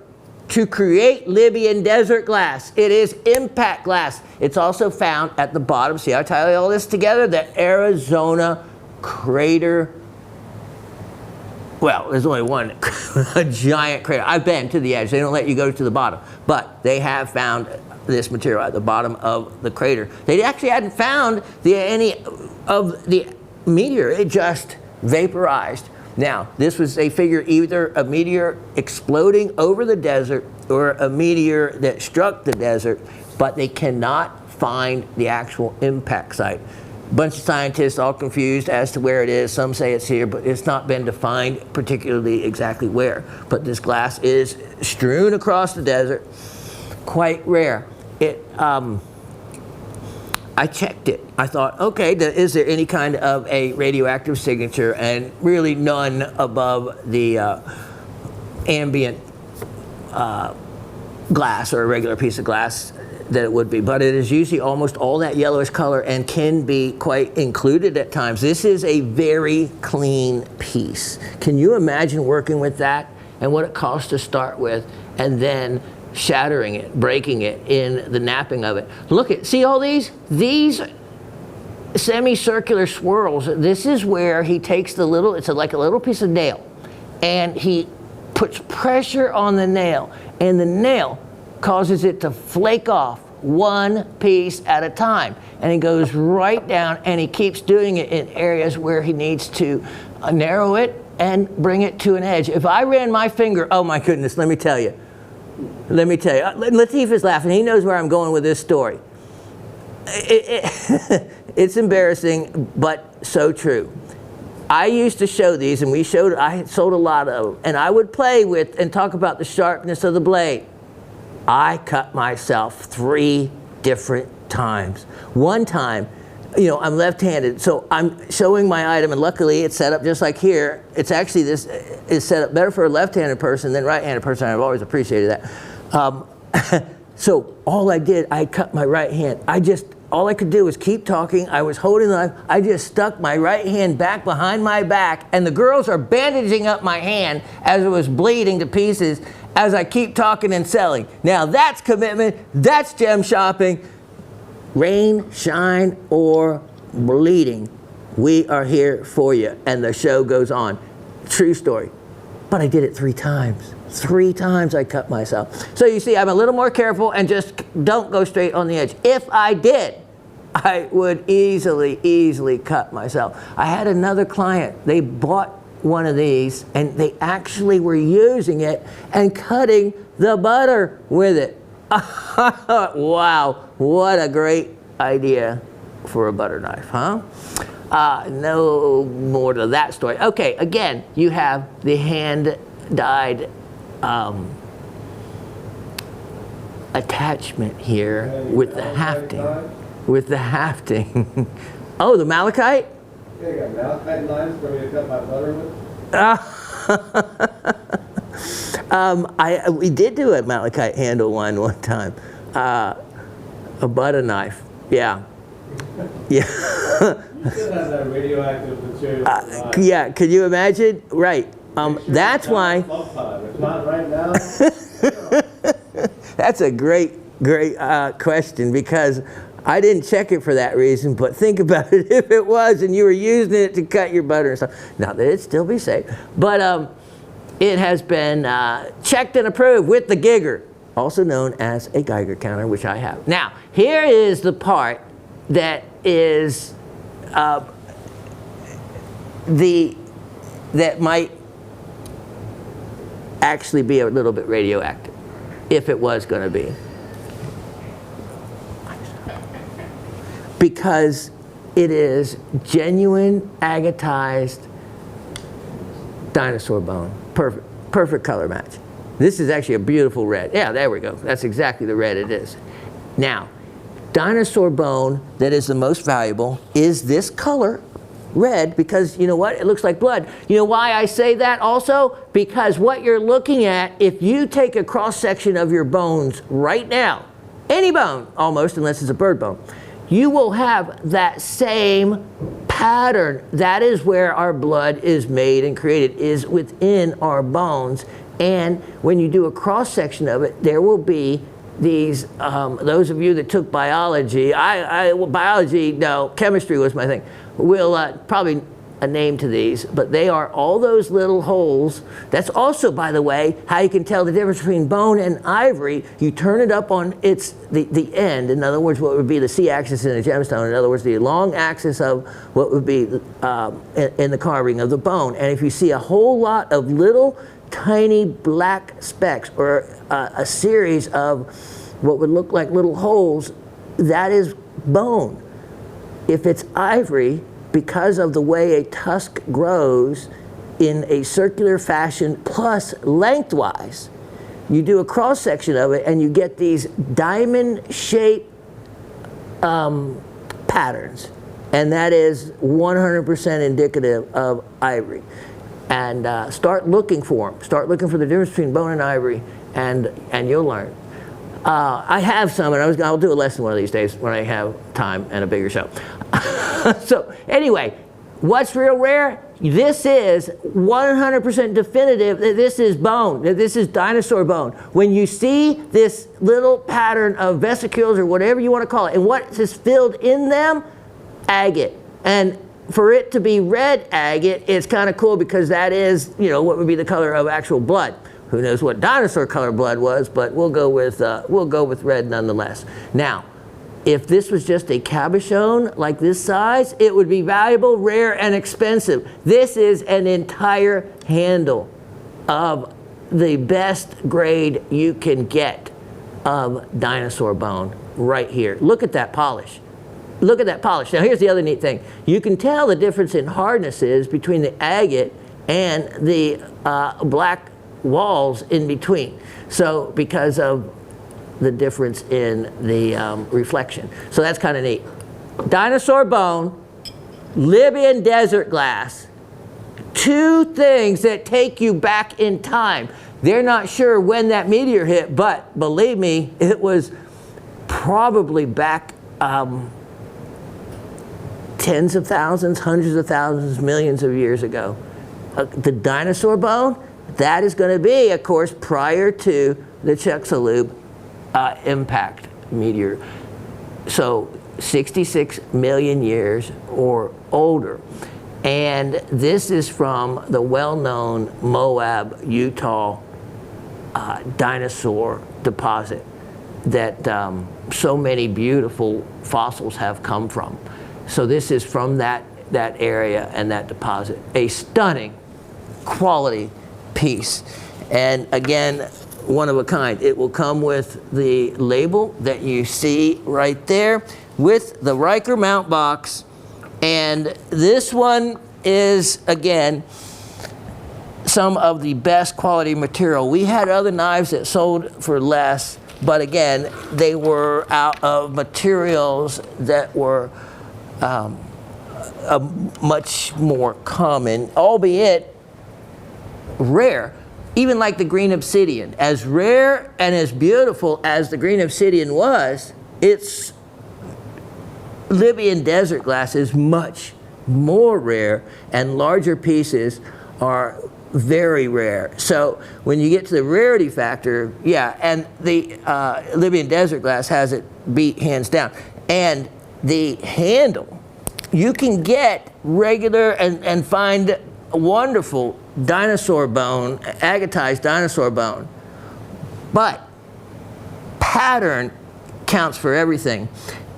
to create Libyan desert glass. It is impact glass. It's also found at the bottom. See how I tie all this together? The Arizona crater. Well, there's only one, a giant crater. I've been to the edge. They don't let you go to the bottom. But they have found this material at the bottom of the crater. They actually hadn't found any of the meteor. It just vaporized. Now, this was, they figure, either a meteor exploding over the desert or a meteor that struck the desert, but they cannot find the actual impact site. A bunch of scientists all confused as to where it is. Some say it's here, but it's not been defined particularly exactly where. But this glass is strewn across the desert, quite rare. I checked it. I thought, okay, is there any kind of a radioactive signature? And really none above the ambient glass or a regular piece of glass that it would be. But it is usually almost all that yellowish color and can be quite included at times. This is a very clean piece. Can you imagine working with that and what it costs to start with, and then shattering it, breaking it in the napping of it? Look at, see all these semicircular swirls. This is where he takes the little, it's like a little piece of nail, and he puts pressure on the nail, and the nail causes it to flake off one piece at a time. And he goes right down, and he keeps doing it in areas where he needs to narrow it and bring it to an edge. If I ran my finger, oh my goodness, let me tell you. Latif is laughing. He knows where I'm going with this story. It's embarrassing, but so true. I used to show these, and I sold a lot of them, and I would play with and talk about the sharpness of the blade. I cut myself 3 different times. One time, I'm left-handed, so I'm showing my item, and luckily it's set up just like here. It's actually, this is set up better for a left-handed person than right-handed person. I've always appreciated that. So all I did, I cut my right hand. All I could do was keep talking. I was holding the knife. I just stuck my right hand back behind my back, and the girls are bandaging up my hand as it was bleeding to pieces as I keep talking and selling. Now that's commitment. That's gem shopping. Rain, shine, or bleeding, we are here for you, and the show goes on. True story. But I did it 3 times. 3 times I cut myself. So you see, I'm a little more careful and just don't go straight on the edge. If I did, I would easily cut myself. I had another client, they bought one of these and they actually were using it and cutting the butter with it. Wow, what a great idea for a butter knife, huh? No more to that story. Okay, again, you have the hand-dyed attachment here with the hafting. With the hafting. Oh, the malachite? Yeah, you got malachite knives for me to cut my butter with? We did do a malachite handle one time. A butter knife. Yeah. Yeah. You still have that radioactive material. Yeah, can you imagine? Right. That's why. If not right now. That's a great question, because I didn't check it for that reason, but think about it if it was and you were using it to cut your butter and stuff. Now, that it'd still be safe. But it has been checked and approved with the Geiger, also known as a Geiger counter, which I have. Now, here is the part that is that might actually be a little bit radioactive, if it was going to be. Because it is genuine agatized dinosaur bone. Perfect color match. This is actually a beautiful red. Yeah, there we go. That's exactly the red it is. Now, dinosaur bone that is the most valuable is this color, red, because you know what? It looks like blood. You know why I say that also? Because what you're looking at, if you take a cross-section of your bones right now, any bone almost, unless it's a bird bone, you will have that same pattern. That is where our blood is made and created, is within our bones. And when you do a cross-section of it, there will be these, those of you that took biology, biology, no, chemistry was my thing, will probably a name to these, but they are all those little holes. That's also, by the way, how you can tell the difference between bone and ivory. You turn it up on the end, in other words, what would be the C-axis in a gemstone, in other words, the long axis of what would be in the carving of the bone. And if you see a whole lot of little tiny black specks, or a series of what would look like little holes, that is bone. If it's ivory, because of the way a tusk grows in a circular fashion plus lengthwise, you do a cross-section of it and you get these diamond-shaped patterns. And that is 100% indicative of ivory. And start looking for them. Start looking for the difference between bone and ivory, and you'll learn. I have some, and I'll do a lesson one of these days when I have time and a bigger show. So anyway, what's real rare? This is 100% definitive that this is bone, that this is dinosaur bone. When you see this little pattern of vesicles or whatever you want to call it, and what is filled in them, agate. And for it to be red agate, it's kind of cool because that is, what would be the color of actual blood. Who knows what dinosaur color blood was, but we'll go with red nonetheless. Now, if this was just a cabochon like this size, it would be valuable, rare, and expensive. This is an entire handle of the best grade you can get of dinosaur bone right here. Look at that polish. look at that polish. Now here's the other neat thing. You can tell the difference in hardnesses between the agate and the black walls in between. So because of the difference in the reflection. So that's kind of neat. Dinosaur bone, Libyan desert glass. Two things that take you back in time. They're not sure when that meteor hit, but believe me, it was probably back tens of thousands, hundreds of thousands, millions of years ago. The dinosaur bone, that is going to be, of course, prior to the Chicxulub impact meteor. So 66 million years or older. And this is from the well-known Moab, Utah dinosaur deposit that so many beautiful fossils have come from. So this is from that area and that deposit. A stunning quality piece. And again, one of a kind. It will come with the label that you see right there with the Riker mount box. And this one is, again, some of the best quality material. We had other knives that sold for less, but again, they were out of materials that were much more common, albeit rare. Even like the green obsidian, as rare and as beautiful as the green obsidian was, its Libyan desert glass is much more rare, and larger pieces are very rare. So when you get to the rarity factor, yeah, and the Libyan desert glass has it beat hands down. And the handle, you can get regular and find wonderful dinosaur bone, agatized dinosaur bone, but pattern counts for everything.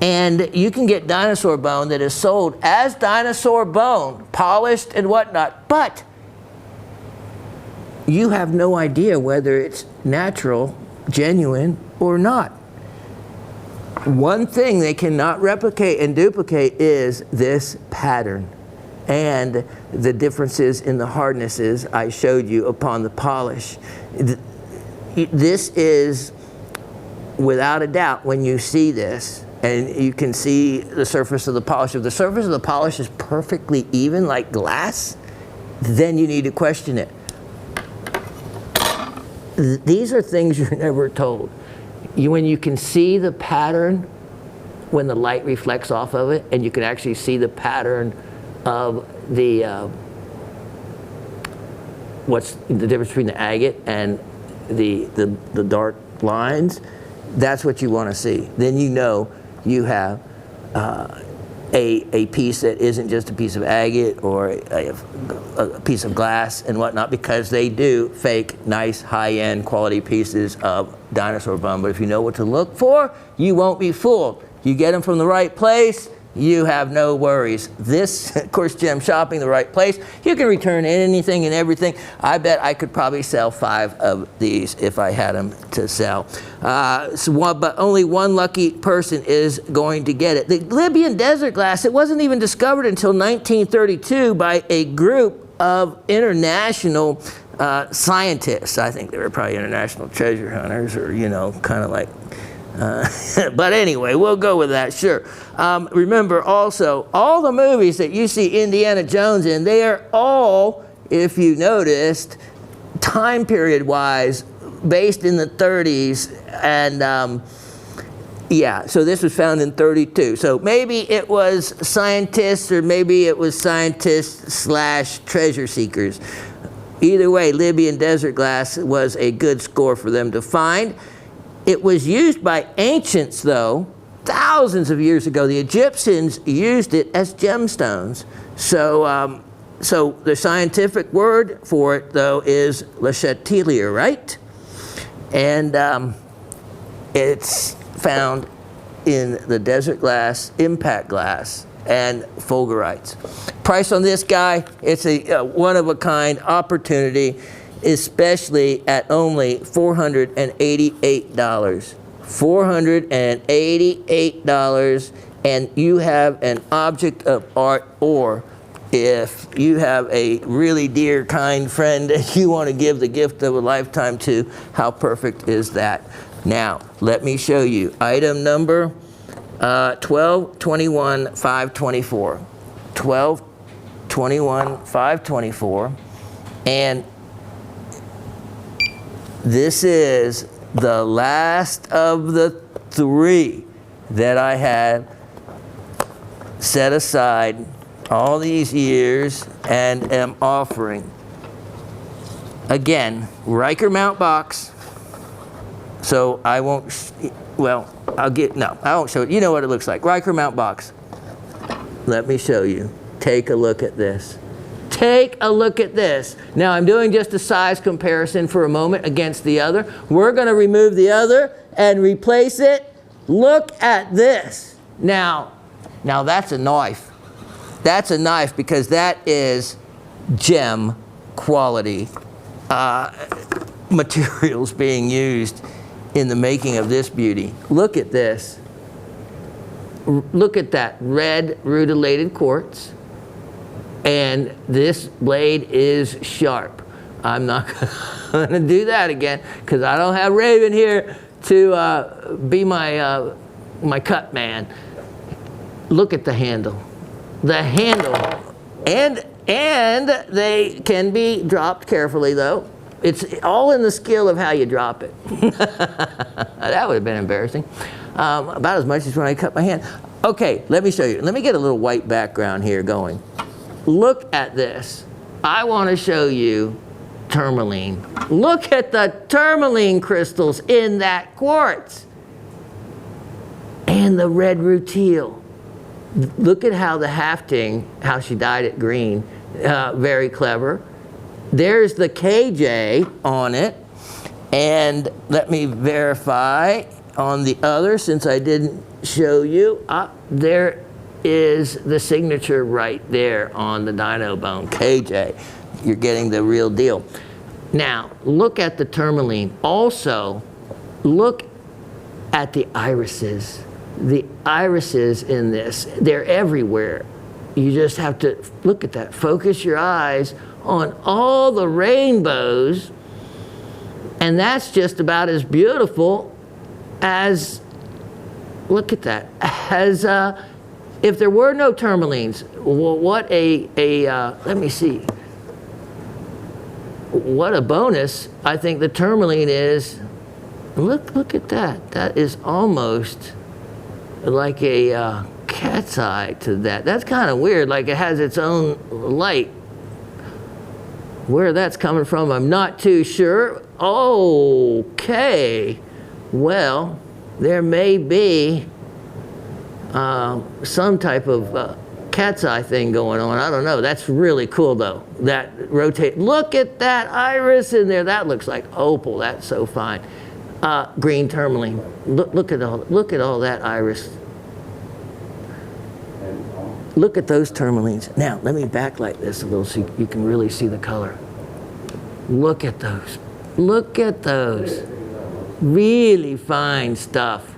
And you can get dinosaur bone that is sold as dinosaur bone, polished and whatnot, but you have no idea whether it's natural, genuine, or not. One thing they cannot replicate and duplicate is this pattern and the differences in the hardnesses I showed you upon the polish. This is, without a doubt, when you see this, and you can see the surface of the polish. If the surface of the polish is perfectly even like glass, then you need to question it. These are things you're never told. When you can see the pattern when the light reflects off of it, and you can actually see the pattern of the what's the difference between the agate and the dark lines, that's what you want to see. Then you know you have a piece that isn't just a piece of agate or a piece of glass and whatnot, because they do fake nice high-end quality pieces of dinosaur bone. But if you know what to look for, you won't be fooled. You get them from the right place, you have no worries. This, of course, gem shopping, the right place. You can return anything and everything. I bet I could probably sell 5 of these if I had them to sell. But only one lucky person is going to get it. The Libyan desert glass, it wasn't even discovered until 1932 by a group of international scientists. I think they were probably international treasure hunters, or, you know, kind of like but anyway, we'll go with that, sure. Remember also, all the movies that you see Indiana Jones in, they are all, if you noticed, time period wise, based in the 30s. And yeah, so this was found in 32. So maybe it was scientists, or maybe it was scientists / treasure seekers. Either way, Libyan desert glass was a good score for them to find. It was used by ancients, though, thousands of years ago. The Egyptians used it as gemstones. So, so the scientific word for it, though, is le chatelier, right? And it's found in the desert glass, impact glass, and fulgurites. Price on this guy, it's a one-of-a-kind opportunity, especially at only $488. $488, and you have an object of art, or if you have a really dear, kind friend that you want to give the gift of a lifetime to, how perfect is that? Now, let me show you. Item number 1221-524. 1221-524. And this is the last of the 3 that I had set aside all these years and am offering. Again, Riker mount box. So I won't, well, I won't show it. You know what it looks like. Riker mount box. Let me show you. Take a look at this. Take a look at this. Now I'm doing just a size comparison for a moment against the other. We're going to remove the other and replace it. Look at this. Now that's a knife. That's a knife because that is gem quality materials being used in the making of this beauty. Look at this. Look at that red rutilated quartz. And this blade is sharp. I'm not going to do that again because I don't have Raven here to be my cut man. Look at the handle. The handle. And they can be dropped carefully though. It's all in the skill of how you drop it. That would have been embarrassing. About as much as when I cut my hand. Okay, let me show you. Let me get a little white background here going. Look at this. I want to show you tourmaline. Look at the tourmaline crystals in that quartz. And the red rutile. Look at how the hafting, how she dyed it green. Very clever. There's the KJ on it. And let me verify on the other, since I didn't show you. There is the signature right there on the dino bone, KJ. You're getting the real deal. Now, look at the tourmaline. Also, look at the irises. The irises in this, they're everywhere. You just have to look at that. Focus your eyes on all the rainbows, and that's just about as beautiful as, look at that, as if there were no tourmalines. What let me see. What a bonus I think the tourmaline is. Look at that. That is almost like a cat's eye to that. That's kind of weird, like it has its own light. Where that's coming from, I'm not too sure. Okay, well, there may be some type of cat's eye thing going on. I don't know. That's really cool though. That rotate. Look at that iris in there. That looks like opal. That's so fine. Green tourmaline. Look at all that iris. Look at those tourmalines. Now let me backlight this a little so you can really see the color. Look at those. Look at those. Really fine stuff.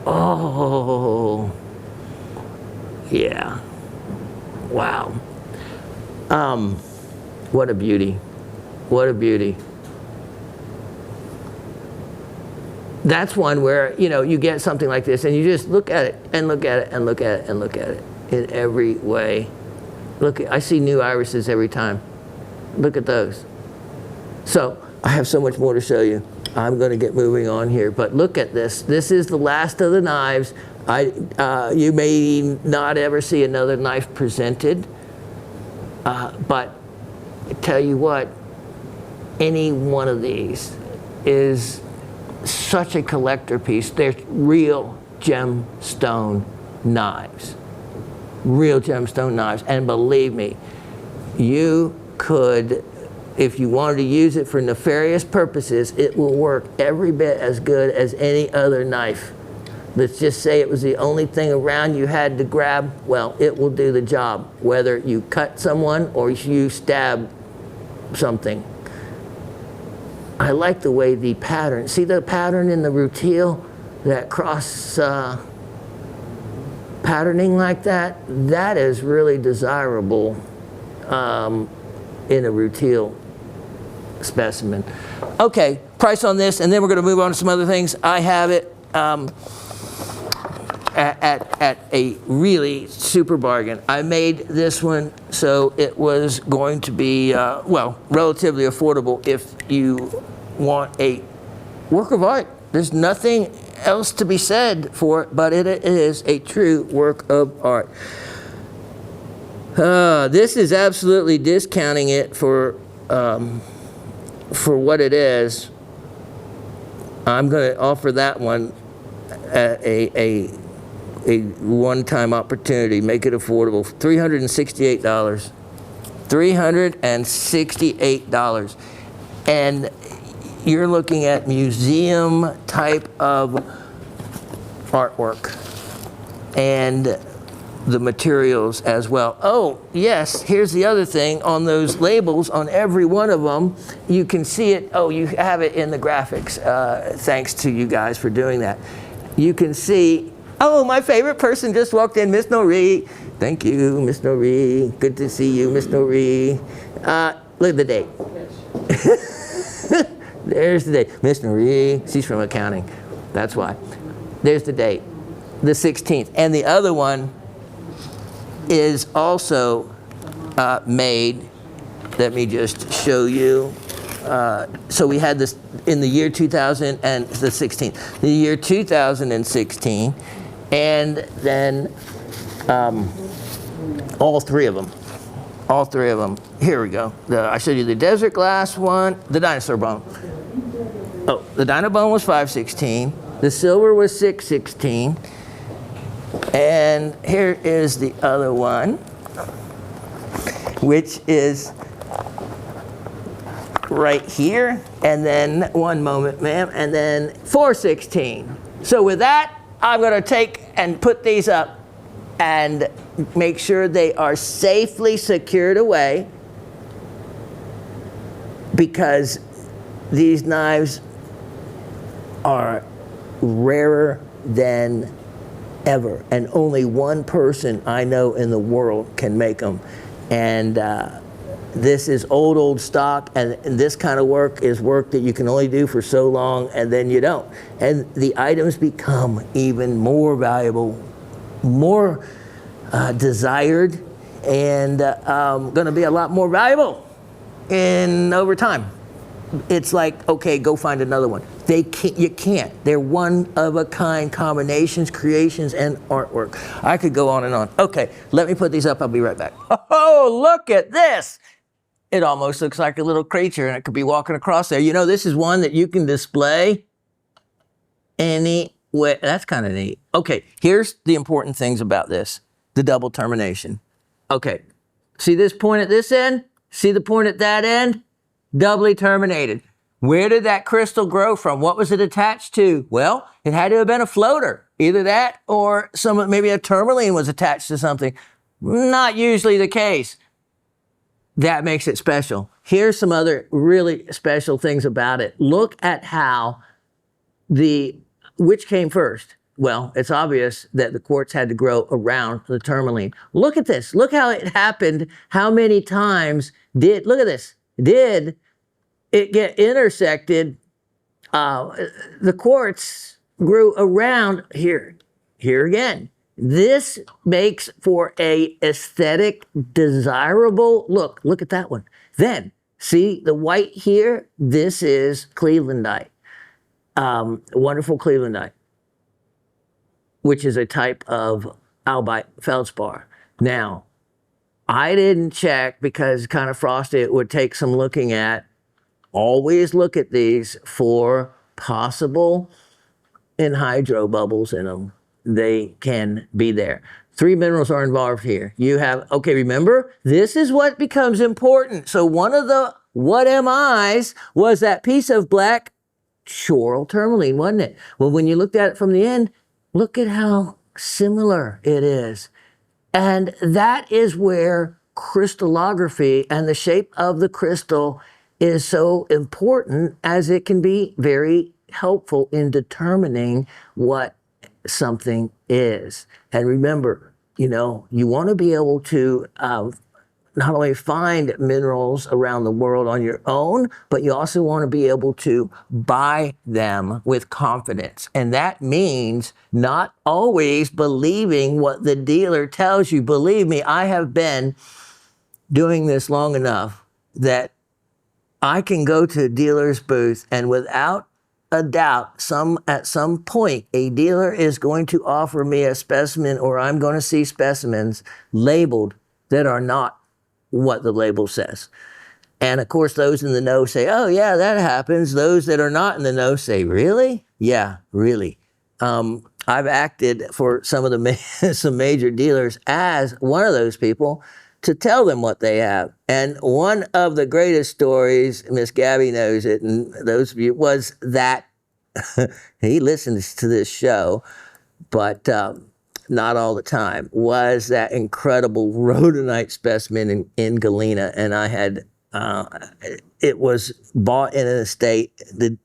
Oh, yeah. Wow. What a beauty. What a beauty. That's one where, you know, you get something like this and you just look at it and look at it and look at it and look at it in every way. Look, I see new irises every time. Look at those. So I have so much more to show you. I'm going to get moving on here, but look at this. This is the last of the knives. You may not ever see another knife presented, but I tell you what, any one of these is such a collector piece. They're real gemstone knives. Real gemstone knives. And believe me, you could, if you wanted to use it for nefarious purposes, it will work every bit as good as any other knife. Let's just say it was the only thing around you had to grab. Well, it will do the job, whether you cut someone or you stab something. I like the way the pattern, see the pattern in the rutile? that cross patterning like that, that is really desirable in a rutile specimen. Okay, price on this, and then we're going to move on to some other things. I have it at a really super bargain. I made this one so it was going to be, well, relatively affordable if you want a work of art. There's nothing else to be said for it, but it is a true work of art. This is absolutely discounting it for what it is. I'm going to offer that one a one-time opportunity. Make it affordable. $368. $368. And you're looking at museum type of artwork and the materials as well. Oh, yes, here's the other thing. On those labels, on every one of them, you can see it. Oh, you have it in the graphics. Thanks to you guys for doing that. You can see, oh, my favorite person just walked in, Miss Noree. Thank you, Miss Noree. Good to see you, Miss Noree. Look at the date. There's the date. Miss Noree, she's from accounting. That's why. There's the date, the 16th. And the other one is also made. Let me just show you. So we had this in the year 2016. The year 2016. And then all three of them. All three of them. Here we go. I showed you the desert glass one, the dinosaur bone. Oh, the dino bone was 516. The silver was 616. And here is the other one, which is right here. And then, one moment, ma'am, and then 416. So with that, I'm going to take and put these up and make sure they are safely secured away, because these knives are rarer than ever, and only one person I know in the world can make them. And this is old stock, and this kind of work is work that you can only do for so long, and then you don't. And the items become even more valuable, more desired, and going to be a lot more valuable over time. It's like, okay, go find another one. You can't. They're one-of-a-kind combinations, creations, and artwork. I could go on and on. Okay, let me put these up. I'll be right back. Oh, look at this. It almost looks like a little creature, and it could be walking across there. You know, this is one that you can display anywhere. That's kind of neat. Okay, here's the important things about this. The double termination. Okay, see this point at this end? See the point at that end? Doubly terminated. Where did that crystal grow from? What was it attached to? Well, it had to have been a floater. Either that or maybe a tourmaline was attached to something. Not usually the case. That makes it special. Here's some other really special things about it. Look at how which came first? Well, it's obvious that the quartz had to grow around the tourmaline. Look at this. Look how it happened. How many times look at this. Did it get intersected? The quartz grew around here again. This makes for a aesthetic, desirable look. Look at that one. Then, see the white here? This is Clevelandite. Wonderful Clevelandite, which is a type of albite feldspar. Now, I didn't check because it's kind of frosty. It would take some looking at. Always look at these for possible anhydro bubbles in them. They can be there. 3 minerals are involved here. You have, okay, remember, this is what becomes important. So one of the what am I's was that piece of black choral tourmaline, wasn't it? Well, when you looked at it from the end, look at how similar it is. And that is where crystallography and the shape of the crystal is so important, as it can be very helpful in determining what something is. And remember, you know, you want to be able to not only find minerals around the world on your own, but you also want to be able to buy them with confidence. And that means not always believing what the dealer tells you. Believe me, I have been doing this long enough that I can go to a dealer's booth and without a doubt, at some point, a dealer is going to offer me a specimen, or I'm going to see specimens labeled that are not what the label says. And of course, those in the know say, oh yeah, that happens. Those that are not in the know say, really? Yeah, really. I've acted for some of the some major dealers as one of those people to tell them what they have. And one of the greatest stories, Miss Gabby knows it, and those of you, was that he listens to this show, but not all the time, was that incredible rhodonite specimen in Galena. And I had, it was bought in an estate. The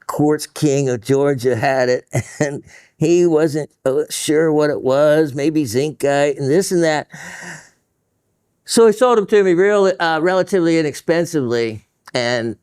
quartz king of Georgia had it, and he wasn't sure what it was, maybe zincite and this and that. So he sold them to me relatively inexpensively, and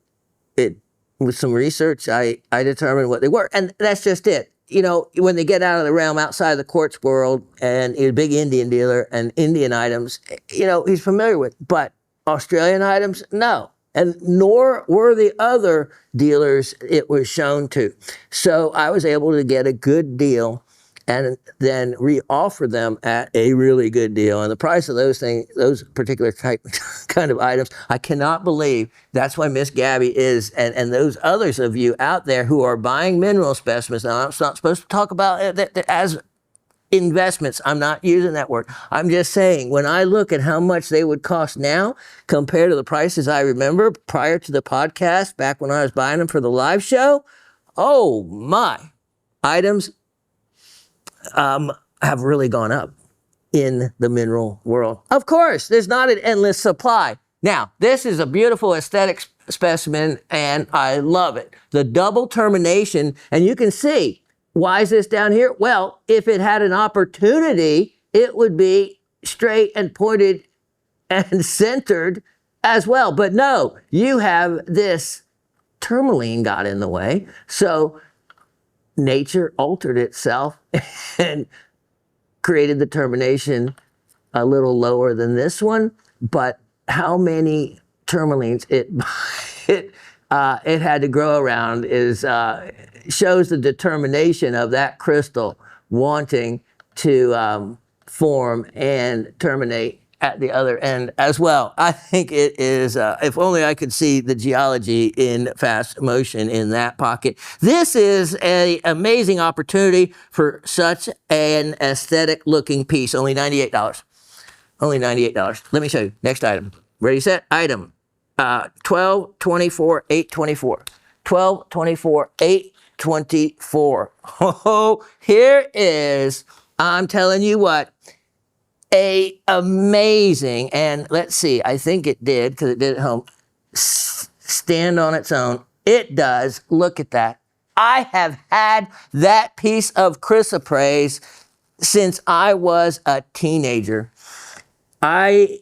with some research, I determined what they were. And that's just it. You know, when they get out of the realm outside of the quartz world, and he's a big Indian dealer and Indian items, you know, he's familiar with. But Australian items, no. And nor were the other dealers it was shown to. So I was able to get a good deal and then re-offer them at a really good deal. And the price of those things, those particular kind of items, I cannot believe that's why Miss Gabby is, and those others of you out there who are buying mineral specimens. Now, I'm not supposed to talk about it as investments. I'm not using that word. I'm just saying, when I look at how much they would cost now compared to the prices I remember prior to the podcast, back when I was buying them for the live show, oh my, items have really gone up in the mineral world. Of course, there's not an endless supply. Now, this is a beautiful aesthetic specimen, and I love it. The double termination, and you can see, why is this down here? Well, if it had an opportunity, it would be straight and pointed and centered as well. But no, you have this tourmaline got in the way. So nature altered itself and created the termination a little lower than this one. But how many tourmalines it had to grow around shows the determination of that crystal wanting to form and terminate at the other end as well. I think it is, if only I could see the geology in fast motion in that pocket. This is an amazing opportunity for such an aesthetic looking piece. Only $98. Only $98. Let me show you. Next item. Ready, set, item. 12, 24, 824. 12, 24, 824. Oh, here is, I'm telling you what, amazing, and let's see, I think it did, because it did at home, stand on its own. It does. Look at that. I have had that piece of chrysoprase since I was a teenager. I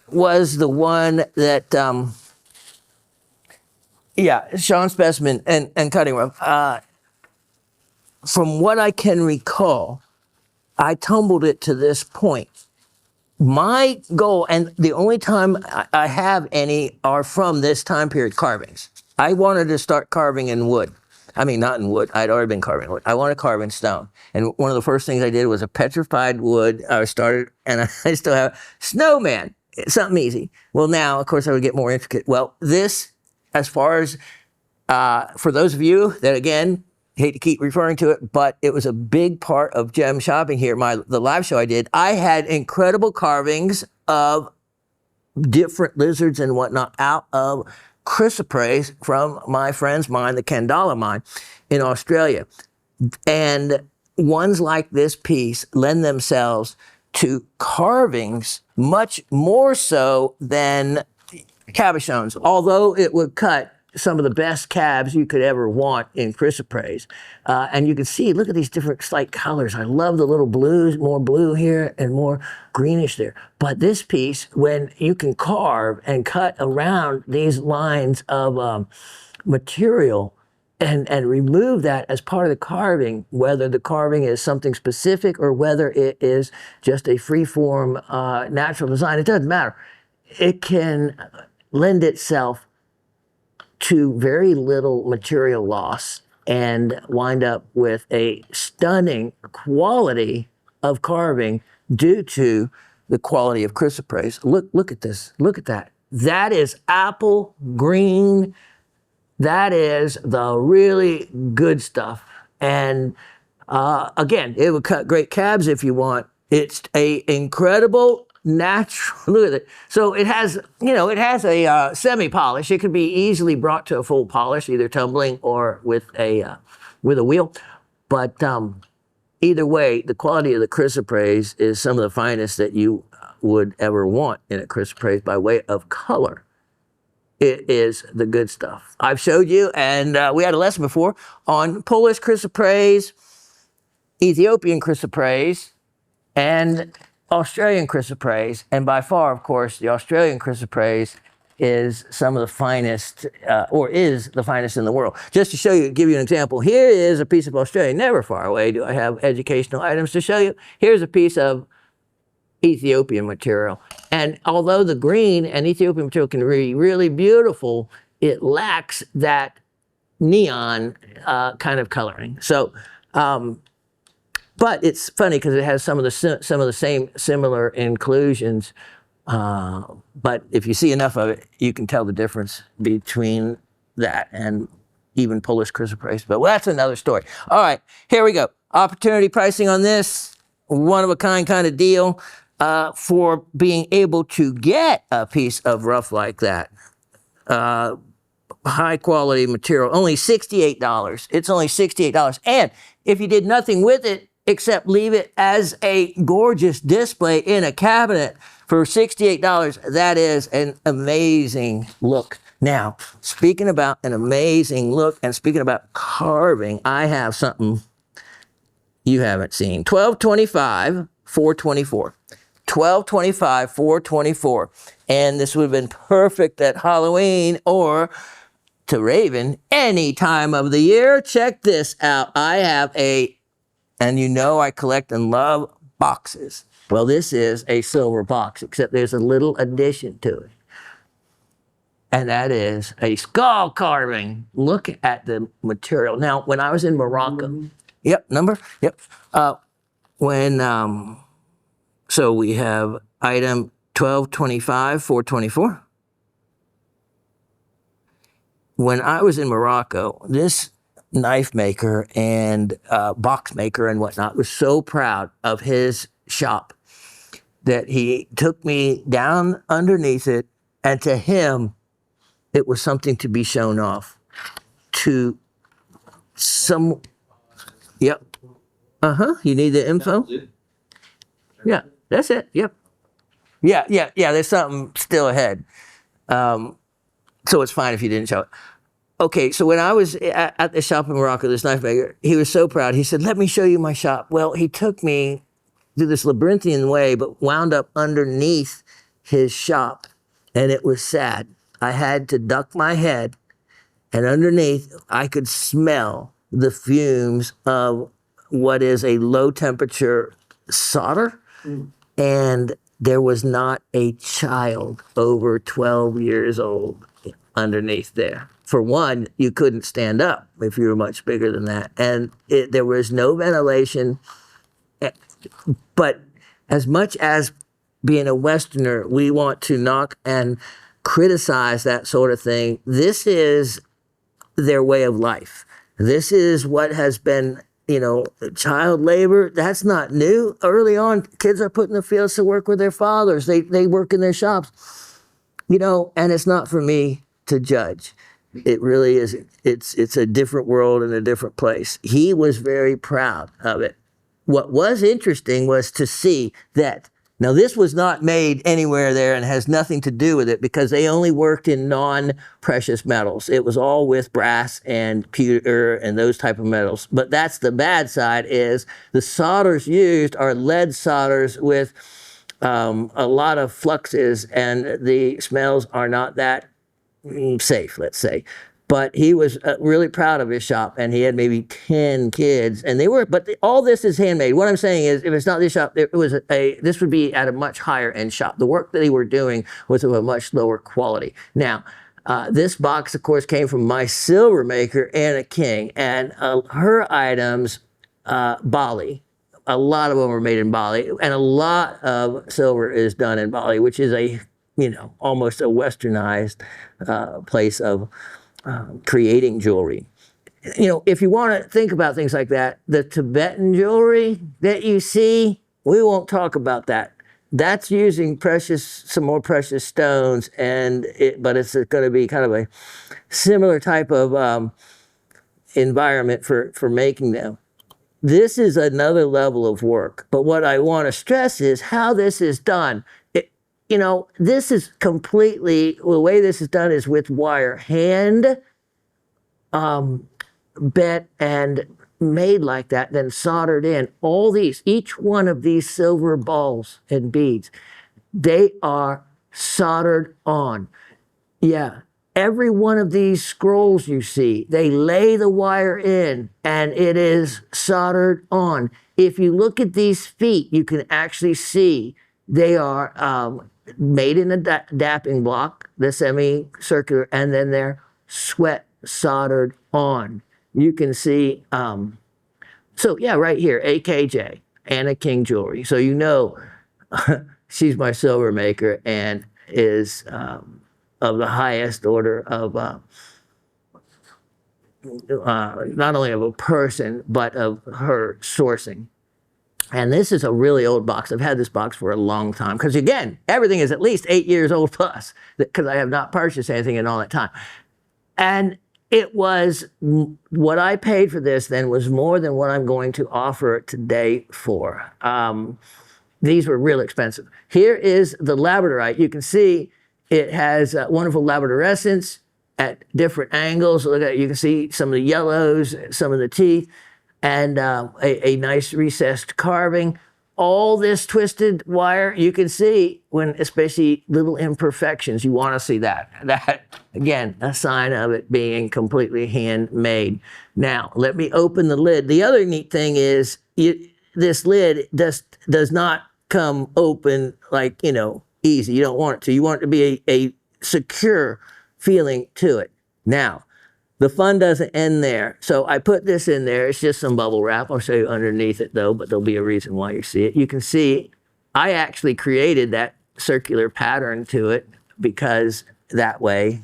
was the one that, Shawn specimen and cutting rope. From what I can recall, I tumbled it to this point. My goal, and the only time I have any are from this time period, carvings. I wanted to start carving in wood. I mean, not in wood. I'd already been carving wood. I wanted to carve in stone. And one of the first things I did was a petrified wood. I started, and I still have snowman. Something easy. Well, now, of course, I would get more intricate. Well, this, as far as, for those of you that, again, hate to keep referring to it, but it was a big part of gem shopping here. The live show I did, I had incredible carvings of different lizards and whatnot out of chrysoprase from my friend's mine, the Kandala mine in Australia. And ones like this piece lend themselves to carvings much more so than cabochones, although it would cut some of the best cabs you could ever want in chrysoprase. And you can see, look at these different slight colors. I love the little blues, more blue here and more greenish there. But this piece, when you can carve and cut around these lines of material and remove that as part of the carving, whether the carving is something specific or whether it is just a free-form natural design, it doesn't matter. It can lend itself to very little material loss and wind up with a stunning quality of carving due to the quality of chrysoprase. Look at this. Look at that. That is apple green. That is the really good stuff. And again, it would cut great cabs if you want. It's a incredible natural, look at it. So it has, it has a semi-polish. It could be easily brought to a full polish, either tumbling or with a wheel. But either way, the quality of the chrysoprase is some of the finest that you would ever want in a chrysoprase by way of color. It is the good stuff. I've showed you, and we had a lesson before on Polish chrysoprase, Ethiopian chrysoprase, and Australian chrysoprase. And by far, of course, the Australian chrysoprase is some of the finest, or is the finest in the world. Just to show you, give you an example, here is a piece of Australia. Never far away do I have educational items to show you. Here's a piece of Ethiopian material. And although the green and Ethiopian material can be really beautiful, it lacks that neon kind of coloring. So, but it's funny because it has some of the same similar inclusions. But if you see enough of it, you can tell the difference between that and even Polish chrysoprase. But well, that's another story. All right, here we go. Opportunity pricing on this, one of a kind of deal. For being able to get a piece of rough like that. High quality material, only $68. It's only $68. And if you did nothing with it except leave it as a gorgeous display in a cabinet for $68, that is an amazing look. Now, speaking about an amazing look and speaking about carving, I have something you haven't seen. $12.25, $4.24. $12.25, $4.24. And this would have been perfect at Halloween or to Raven any time of the year. Check this out. I have and I collect and love boxes. Well, this is a silver box, except there's a little addition to it. And that is a skull carving. Look at the material. Now, when I was in Morocco, so we have item 1225, 424. When I was in Morocco, this knife maker and box maker and whatnot was so proud of his shop that he took me down underneath it, and to him, it was something to be shown off to some. Yep. You need the info? Yeah. That's it. Yep. Yeah. There's something still ahead. So it's fine if you didn't show it. Okay, so when I was at the shop in Morocco, this knife maker, he was so proud. He said, "Let me show you my shop." Well, he took me through this labyrinthian way, but wound up underneath his shop. And it was sad. I had to duck my head, and underneath, I could smell the fumes of what is a low temperature solder. And there was not a child over 12 years old underneath there. For one, you couldn't stand up if you were much bigger than that. And there was no ventilation. But as much as being a Westerner, we want to knock and criticize that sort of thing. This is their way of life. This is what has been, child labor. That's not new. Early on, kids are put in the fields to work with their fathers. They work in their shops, and it's not for me to judge. It really isn't. It's a different world and a different place. He was very proud of it. What was interesting was to see that Now, this was not made anywhere there and has nothing to do with it because they only worked in non-precious metals. It was all with brass and pewter and those type of metals. But that's the bad side is the solders used are lead solders with a lot of fluxes, and the smells are not that safe, let's say. But he was really proud of his shop, and he had maybe 10 kids, and they were, but all this is handmade. What I'm saying is, if it's not this shop, this would be at a much higher end shop. The work that they were doing was of a much lower quality. Now, this box, of course, came from my silver maker, Anna King, and her items, Bali. A lot of them are made in Bali, and a lot of silver is done in Bali, which is almost a westernized place of creating jewelry. If you want to think about things like that, the Tibetan jewelry that you see, we won't talk about that. That's using some more precious stones, but it's going to be kind of a similar type of environment for making them. This is another level of work, but what I want to stress is how this is done. This is completely, the way this is done is with wire, hand bent and made like that, then soldered in. Each one of these silver balls and beads, they are soldered on. Yeah. Every one of these scrolls you see, they lay the wire in and it is soldered on. If you look at these feet, you can actually see they are made in a dapping block, the semicircular, and then they're sweat soldered on. You can see, right here, AKJ, Anna King Jewelry. So she's my silver maker and is of the highest order of not only of a person, but of her sourcing. And this is a really old box. I've had this box for a long time because, again, everything is at least 8 years old plus because I have not purchased anything in all that time. And it was, what I paid for this then was more than what I'm going to offer it today for. These were real expensive. Here is the labradorite. You can see it has wonderful labradorescence at different angles. Look at it. You can see some of the yellows, some of the teeth, and a nice recessed carving. All this twisted wire, you can see especially little imperfections, you want to see that. That, again, a sign of it being completely handmade. Now, let me open the lid. The other neat thing is this lid does not come open like, easy. You don't want it to. You want it to be a secure feeling to it. Now, the fun doesn't end there. So I put this in there. It's just some bubble wrap. I'll show you underneath it, though, but there'll be a reason why you see it. You can see I actually created that circular pattern to it because that way,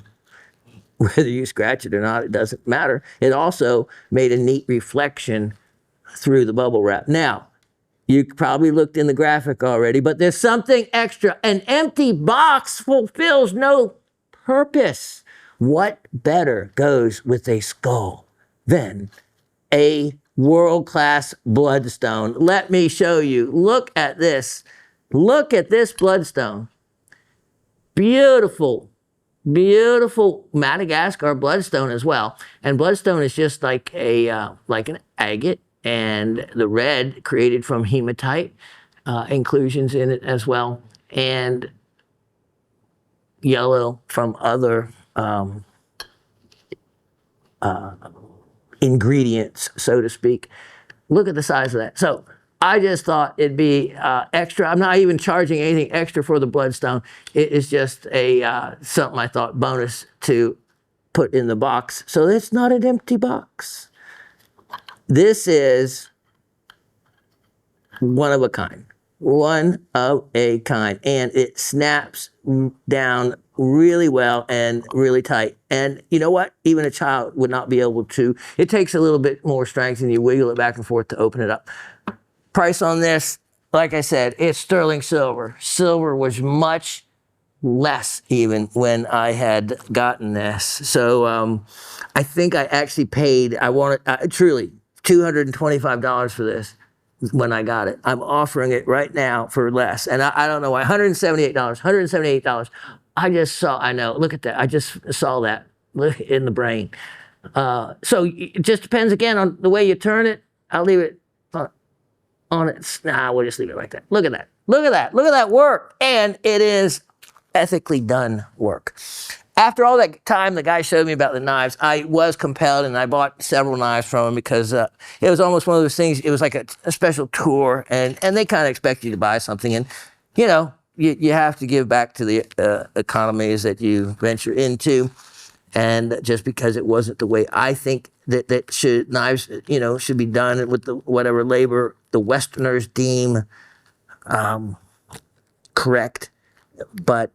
whether you scratch it or not, it doesn't matter. It also made a neat reflection through the bubble wrap. Now, you probably looked in the graphic already, but there's something extra. An empty box fulfills no purpose. What better goes with a skull than a world-class bloodstone? Let me show you. Look at this. Look at this bloodstone. Beautiful, beautiful Madagascar bloodstone as well. And bloodstone is just like an agate, and the red created from hematite inclusions in it as well, and yellow from other ingredients, so to speak. Look at the size of that. So I just thought it'd be extra. I'm not even charging anything extra for the bloodstone. It is just something I thought bonus to put in the box. So it's not an empty box. This is one of a kind. One of a kind. And it snaps down really well and really tight. And you know what? Even a child would not be able to. It takes a little bit more strength and you wiggle it back and forth to open it up. Price on this, like I said, it's sterling silver. Silver was much less even when I had gotten this. So I think I actually paid, truly $225 for this. when I got it. I'm offering it right now for less. And I don't know why. $178, $178. I know, look at that. I just saw that in the brain. So it just depends again on the way you turn it. I'll leave it on it. Nah, we'll just leave it like that. Look at that. Look at that. Look at that work. And it is ethically done work. After all that time the guy showed me about the knives, I was compelled and I bought several knives from him because it was almost one of those things. It was like a special tour and they kind of expect you to buy something. And, you know, you have to give back to the economies that you venture into. And just because it wasn't the way I think that knives, you know, should be done with the whatever labor the Westerners deem correct. But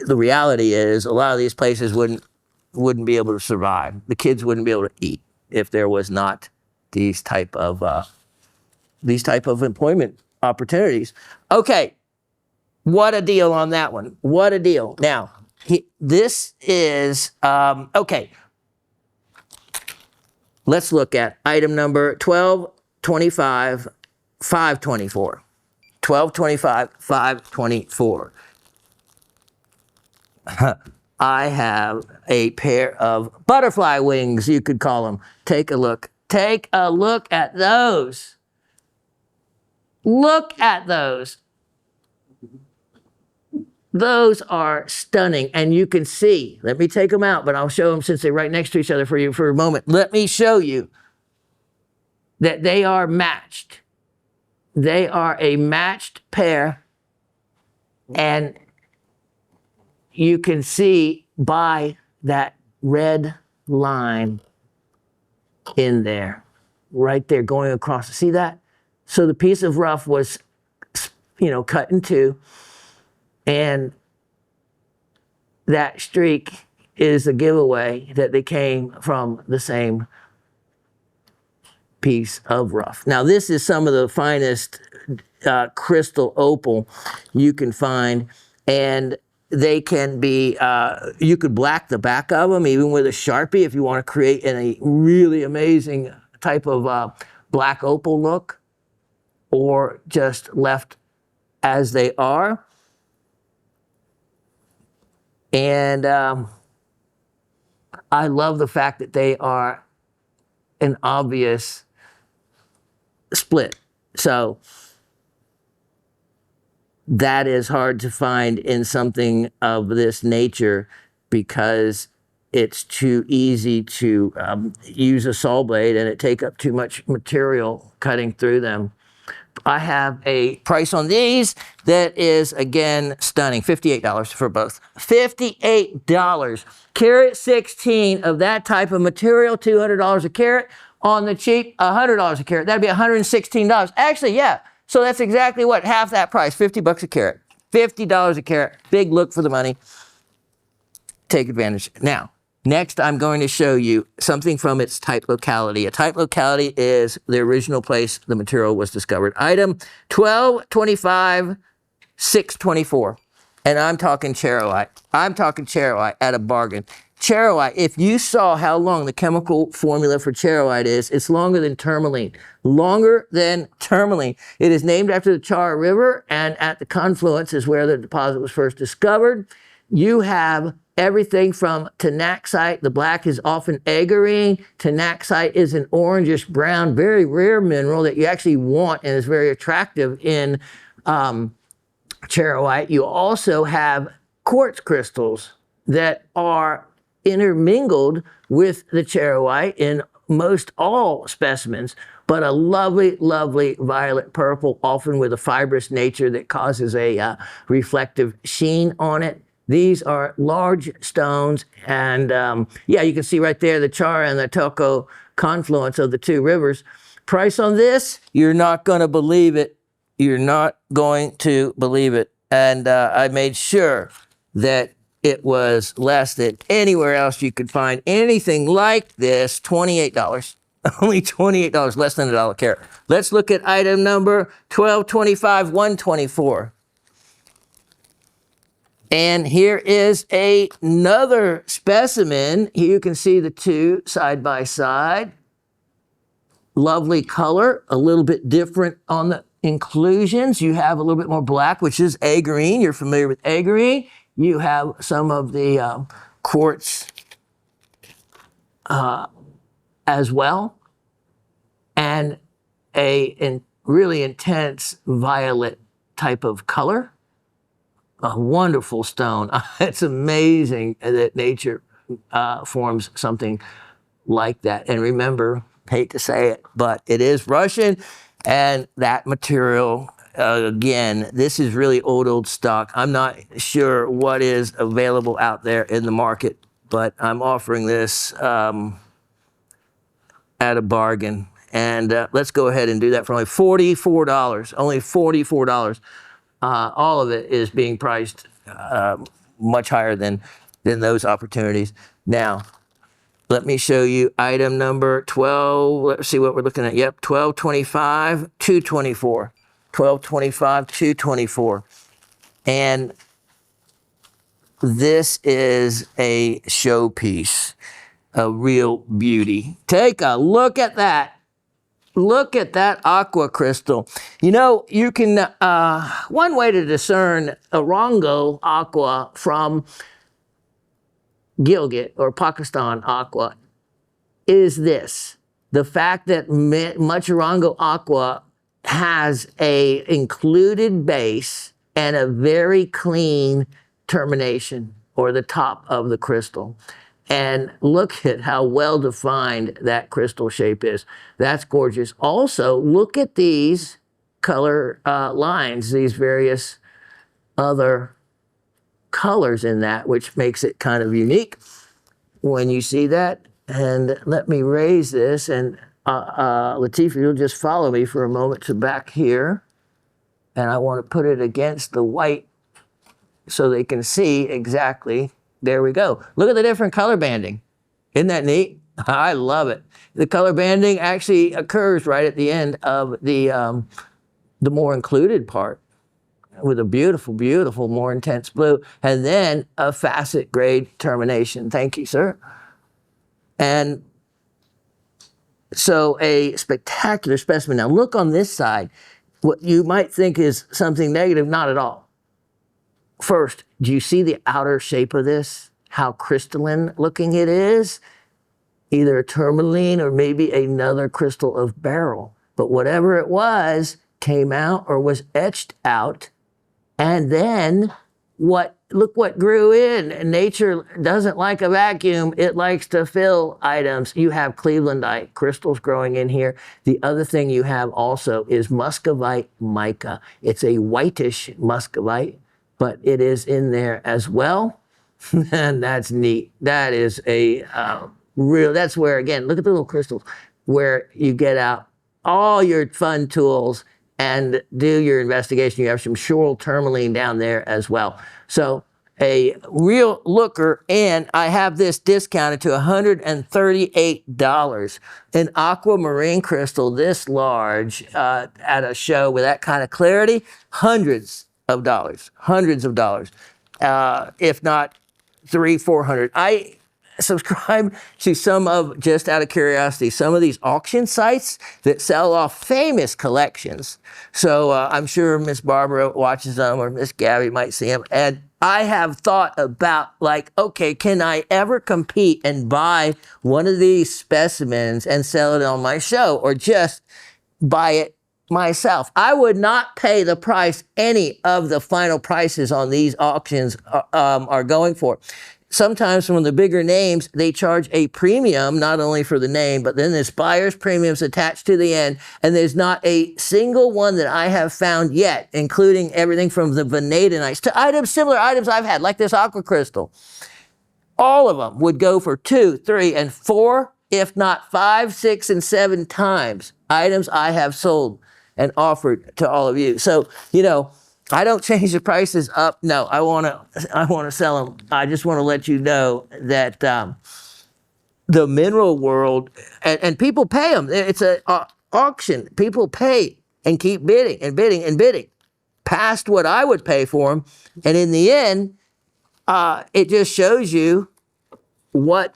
the reality is a lot of these places wouldn't be able to survive. The kids wouldn't be able to eat if there was not these type of employment opportunities. Okay, what a deal on that one. What a deal. Now, this is, okay. Let's look at item number 1225, 524. 1225, 524. I have a pair of butterfly wings, you could call them. Take a look. Take a look at those. Look at those. Those are stunning, and you can see. Let me take them out, but I'll show them since they're right next to each other for you for a moment. Let me show you that they are matched. They are a matched pair, and you can see by that red line in there, right there going across. See that? So the piece of rough was, you know, cut in two, and that streak is a giveaway that they came from the same piece of rough. Now, this is some of the finest crystal opal you can find, and they can be, you could black the back of them even with a Sharpie if you want to create a really amazing type of black opal look, or just left as they are. And I love the fact that they are an obvious split. So that is hard to find in something of this nature because it's too easy to use a saw blade and it take up too much material cutting through them. I have a price on these that is, again, stunning. $58 for both. $58. Carat 16 of that type of material, $200 a carat. On the cheap, $100 a carat. That'd be $116. Actually, yeah. So that's exactly what? Half that price, $50 a carat. $50 a carat. Big look for the money. Take advantage. Now, next I'm going to show you something from its type locality. A type locality is the original place the material was discovered. Item 1225, 624. And I'm talking charoite. I'm talking charoite at a bargain. Charoite, if you saw how long the chemical formula for charoite is, it's longer than tourmaline. Longer than tourmaline. It is named after the Char River, and at the confluence is where the deposit was first discovered. You have everything from tanaxite. The black is often agarine. Tanaxite is an orangish brown, very rare mineral that you actually want and is very attractive in charoite. You also have quartz crystals that are intermingled with the charoite in most all specimens, but a lovely, lovely violet purple, often with a fibrous nature that causes a reflective sheen on it. These are large stones, and yeah, you can see right there the Char and the Toko confluence of the two rivers. Price on this, you're not going to believe it. You're not going to believe it. And I made sure that it was less than anywhere else you could find anything like this. $28. Only $28, less than $1 a carat. Let's look at item number 1225, 124. And here is another specimen. Here you can see the two side by side. lovely color, a little bit different on the inclusions. You have a little bit more black, which is agarine. You're familiar with agarine. You have some of the quartz as well, and a really intense violet type of color. A wonderful stone. It's amazing that nature forms something like that. And remember, hate to say it, but it is Russian, and that material, again, this is really old stock. I'm not sure what is available out there in the market, but I'm offering this at a bargain. And let's go ahead and do that for only $44. Only $44. All of it is being priced much higher than those opportunities. Now, let me show you item number 12. Let's see what we're looking at. Yep, 1225, 224. 1225, 224. And this is a showpiece, a real beauty. Take a look at that. Look at that aqua crystal. You know, you can, one way to discern Orongo aqua from Gilgit or Pakistan aqua is this. The fact that much Orongo aqua has a included base and a very clean termination or the top of the crystal. And look at how well defined that crystal shape is. That's gorgeous. Also, look at these color lines, these various other colors in that, which makes it kind of unique when you see that. And let me raise this, and Latifah, you'll just follow me for a moment to back here. And I want to put it against the white so they can see exactly. There we go. Look at the different color banding. Isn't that neat? I love it. The color banding actually occurs right at the end of the more included part with a beautiful, beautiful, more intense blue, and then a facet grade termination. Thank you, sir. And so a spectacular specimen. Now look on this side. What you might think is something negative, not at all. First, do you see the outer shape of this? How crystalline looking it is? Either a tourmaline or maybe another crystal of beryl. But whatever it was came out or was etched out. And then look what grew in. Nature doesn't like a vacuum. It likes to fill items. You have Clevelandite crystals growing in here. The other thing you have also is muscovite mica. It's a whitish muscovite, but it is in there as well. And that's neat. That is a that's where, again, look at the little crystals, where you get out all your fun tools and do your investigation. You have some shoral tourmaline down there as well. So a real looker, and I have this discounted to $138. An aquamarine crystal this large at a show with that kind of clarity, hundreds of dollars, if not $300-400. I subscribe to some of, just out of curiosity, some of these auction sites that sell off famous collections. So I'm sure Miss Barbara watches them, or Miss Gabby might see them. And I have thought about, like, okay, can I ever compete and buy one of these specimens and sell it on my show, or just buy it myself? I would not pay the price any of the final prices on these auctions are going for. Sometimes from the bigger names, they charge a premium, not only for the name, but then there's buyer's premiums attached to the end. And there's not a single one that I have found yet, including everything from the vanadinites to similar items I've had, like this aqua crystal. All of them would go for 2, 3, and 4, if not 5, 6, and 7 times items I have sold and offered to all of you. So, you know, I don't change the prices up. No, I want to sell them. I just want to let you know that the mineral world, and people pay them. It's an auction. People pay and keep bidding and bidding and bidding past what I would pay for them. And in the end, it just shows you what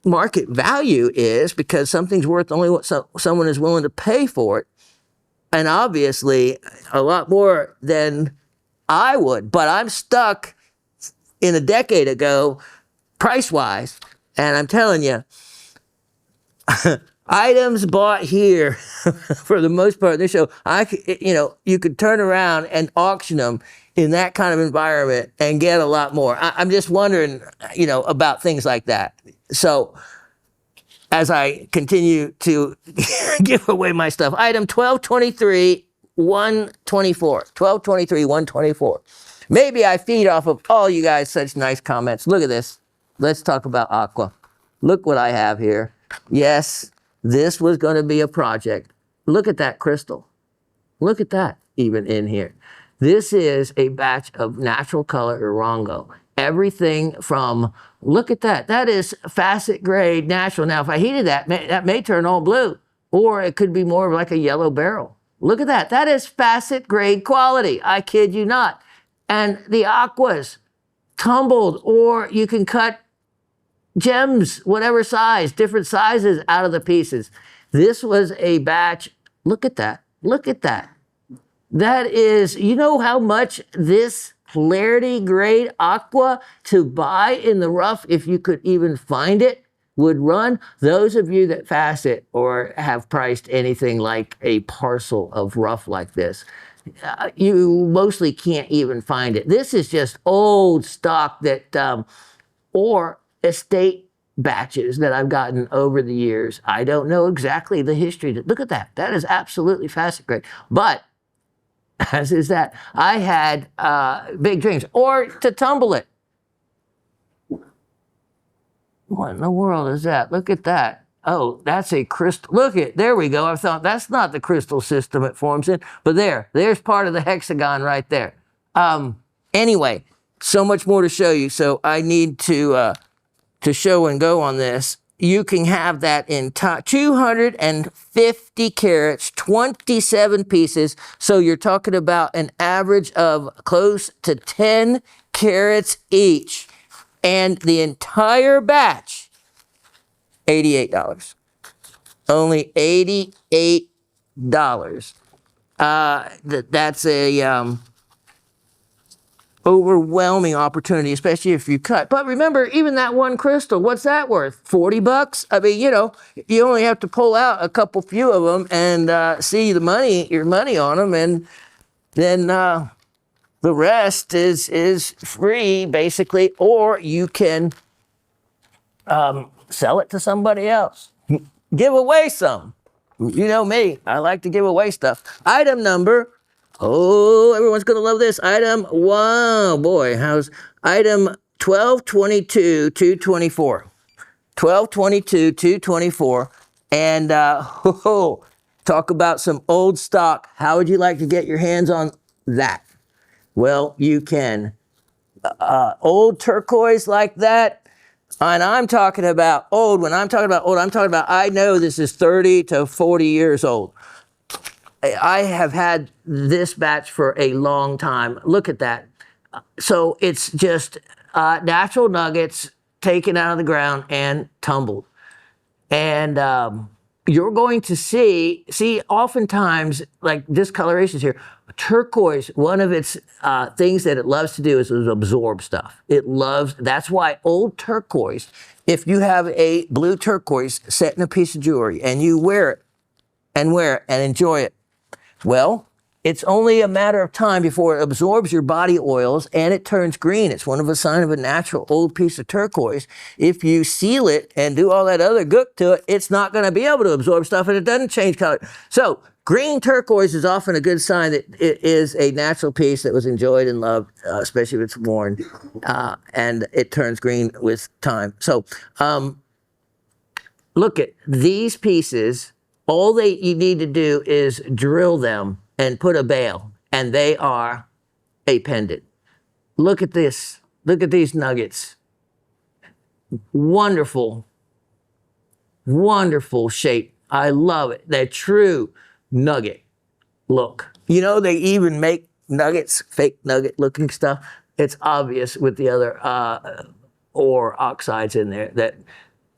market value is, because something's worth only what someone is willing to pay for it. And obviously a lot more than I would, but I'm stuck in a decade ago price-wise. And I'm telling you, items bought here, for the most part, this show, you could turn around and auction them in that kind of environment and get a lot more. I'm just wondering, about things like that. So as I continue to give away my stuff, item 1223, 124, 1223, 124. Maybe I feed off of all you guys such nice comments. Look at this. Let's talk about aqua. Look what I have here. Yes, this was going to be a project. Look at that crystal. Look at that even in here. This is a batch of natural color Irongo. Everything from, look at that. That is facet grade natural. Now, if I heated that, that may turn all blue, or it could be more of like a yellow beryl. Look at that. That is facet grade quality. I kid you not. And the aquas tumbled, or you can cut gems, whatever size, different sizes out of the pieces. This was a batch. Look at that. Look at that. That is, you know how much this clarity grade aqua to buy in the rough, if you could even find it, would run? Those of you that facet or have priced anything like a parcel of rough like this, you mostly can't even find it. This is just old stock that, or estate batches that I've gotten over the years. I don't know exactly the history. Look at that. That is absolutely facet grade. But as is that, I had big dreams. Or to tumble it. What in the world is that? Look at that. Oh, that's a crystal. Look at, there we go. I thought that's not the crystal system it forms in, but there's part of the hexagon right there. Anyway, so much more to show you. So I need to show and go on this. You can have that in 250 carats, 27 pieces. So you're talking about an average of close to 10 carats each. And the entire batch, $88. Only $88. That's a overwhelming opportunity, especially if you cut. But remember, even that one crystal, what's that worth? $40? I mean, you only have to pull out a few of them and see your money on them, and then the rest is free, basically, or you can sell it to somebody else. Give away some. You know me, I like to give away stuff. Item number, everyone's going to love this. Item, wow, boy, how's item 1222, 224. 1222, 224. And talk about some old stock. How would you like to get your hands on that? Well, you can. Old turquoise like that. And I'm talking about old. When I'm talking about old, I know this is 30 to 40 years old. I have had this batch for a long time. Look at that. So it's just natural nuggets taken out of the ground and tumbled. And you're going to see oftentimes, like discolorations here, turquoise, one of its things that it loves to do is absorb stuff. That's why old turquoise, if you have a blue turquoise set in a piece of jewelry and you wear it and enjoy it, well, it's only a matter of time before it absorbs your body oils and it turns green. It's one of a sign of a natural old piece of turquoise. If you seal it and do all that other gook to it, it's not going to be able to absorb stuff, and it doesn't change color. So green turquoise is often a good sign that it is a natural piece that was enjoyed and loved, especially if it's worn, and it turns green with time. So look at these pieces. All you need to do is drill them and put a bail, and they are a pendant. Look at this. Look at these nuggets. Wonderful, wonderful shape. I love it. They're true nugget look. They even make nuggets, fake nugget looking stuff. It's obvious with the other ore oxides in there that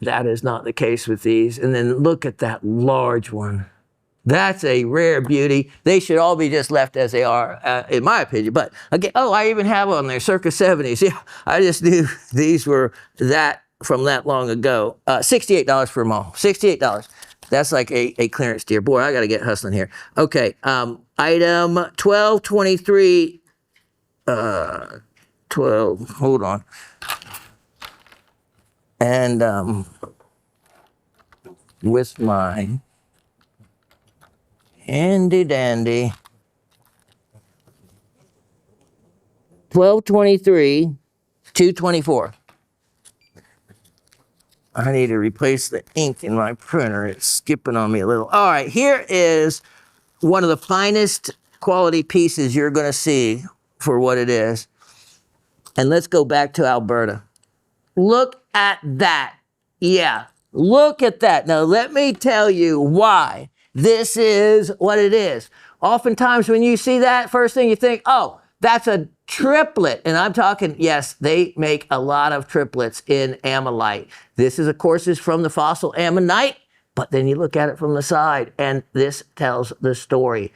That is not the case with these. And then look at that large one. That's a rare beauty. They should all be just left as they are, in my opinion. But again, oh, I even have on there circa 70s. Yeah, I just knew these were that from that long ago. $68 for them all. $68. That's like a clearance deal. Boy, I got to get hustling here. Okay, item 1223. 12. Hold on. And with my handy dandy 1223 224. I need to replace the ink in my printer. It's skipping on me a little. All right, here is one of the finest quality pieces you're going to see for what it is. And let's go back to Alberta. Look at that. Yeah, look at that. Now, let me tell you why this is what it is. Oftentimes when you see that, first thing you think, oh, that's a triplet. And I'm talking, yes, they make a lot of triplets in ammonite. This is, of course, is from the fossil ammonite, but then you look at it from the side and this tells the story.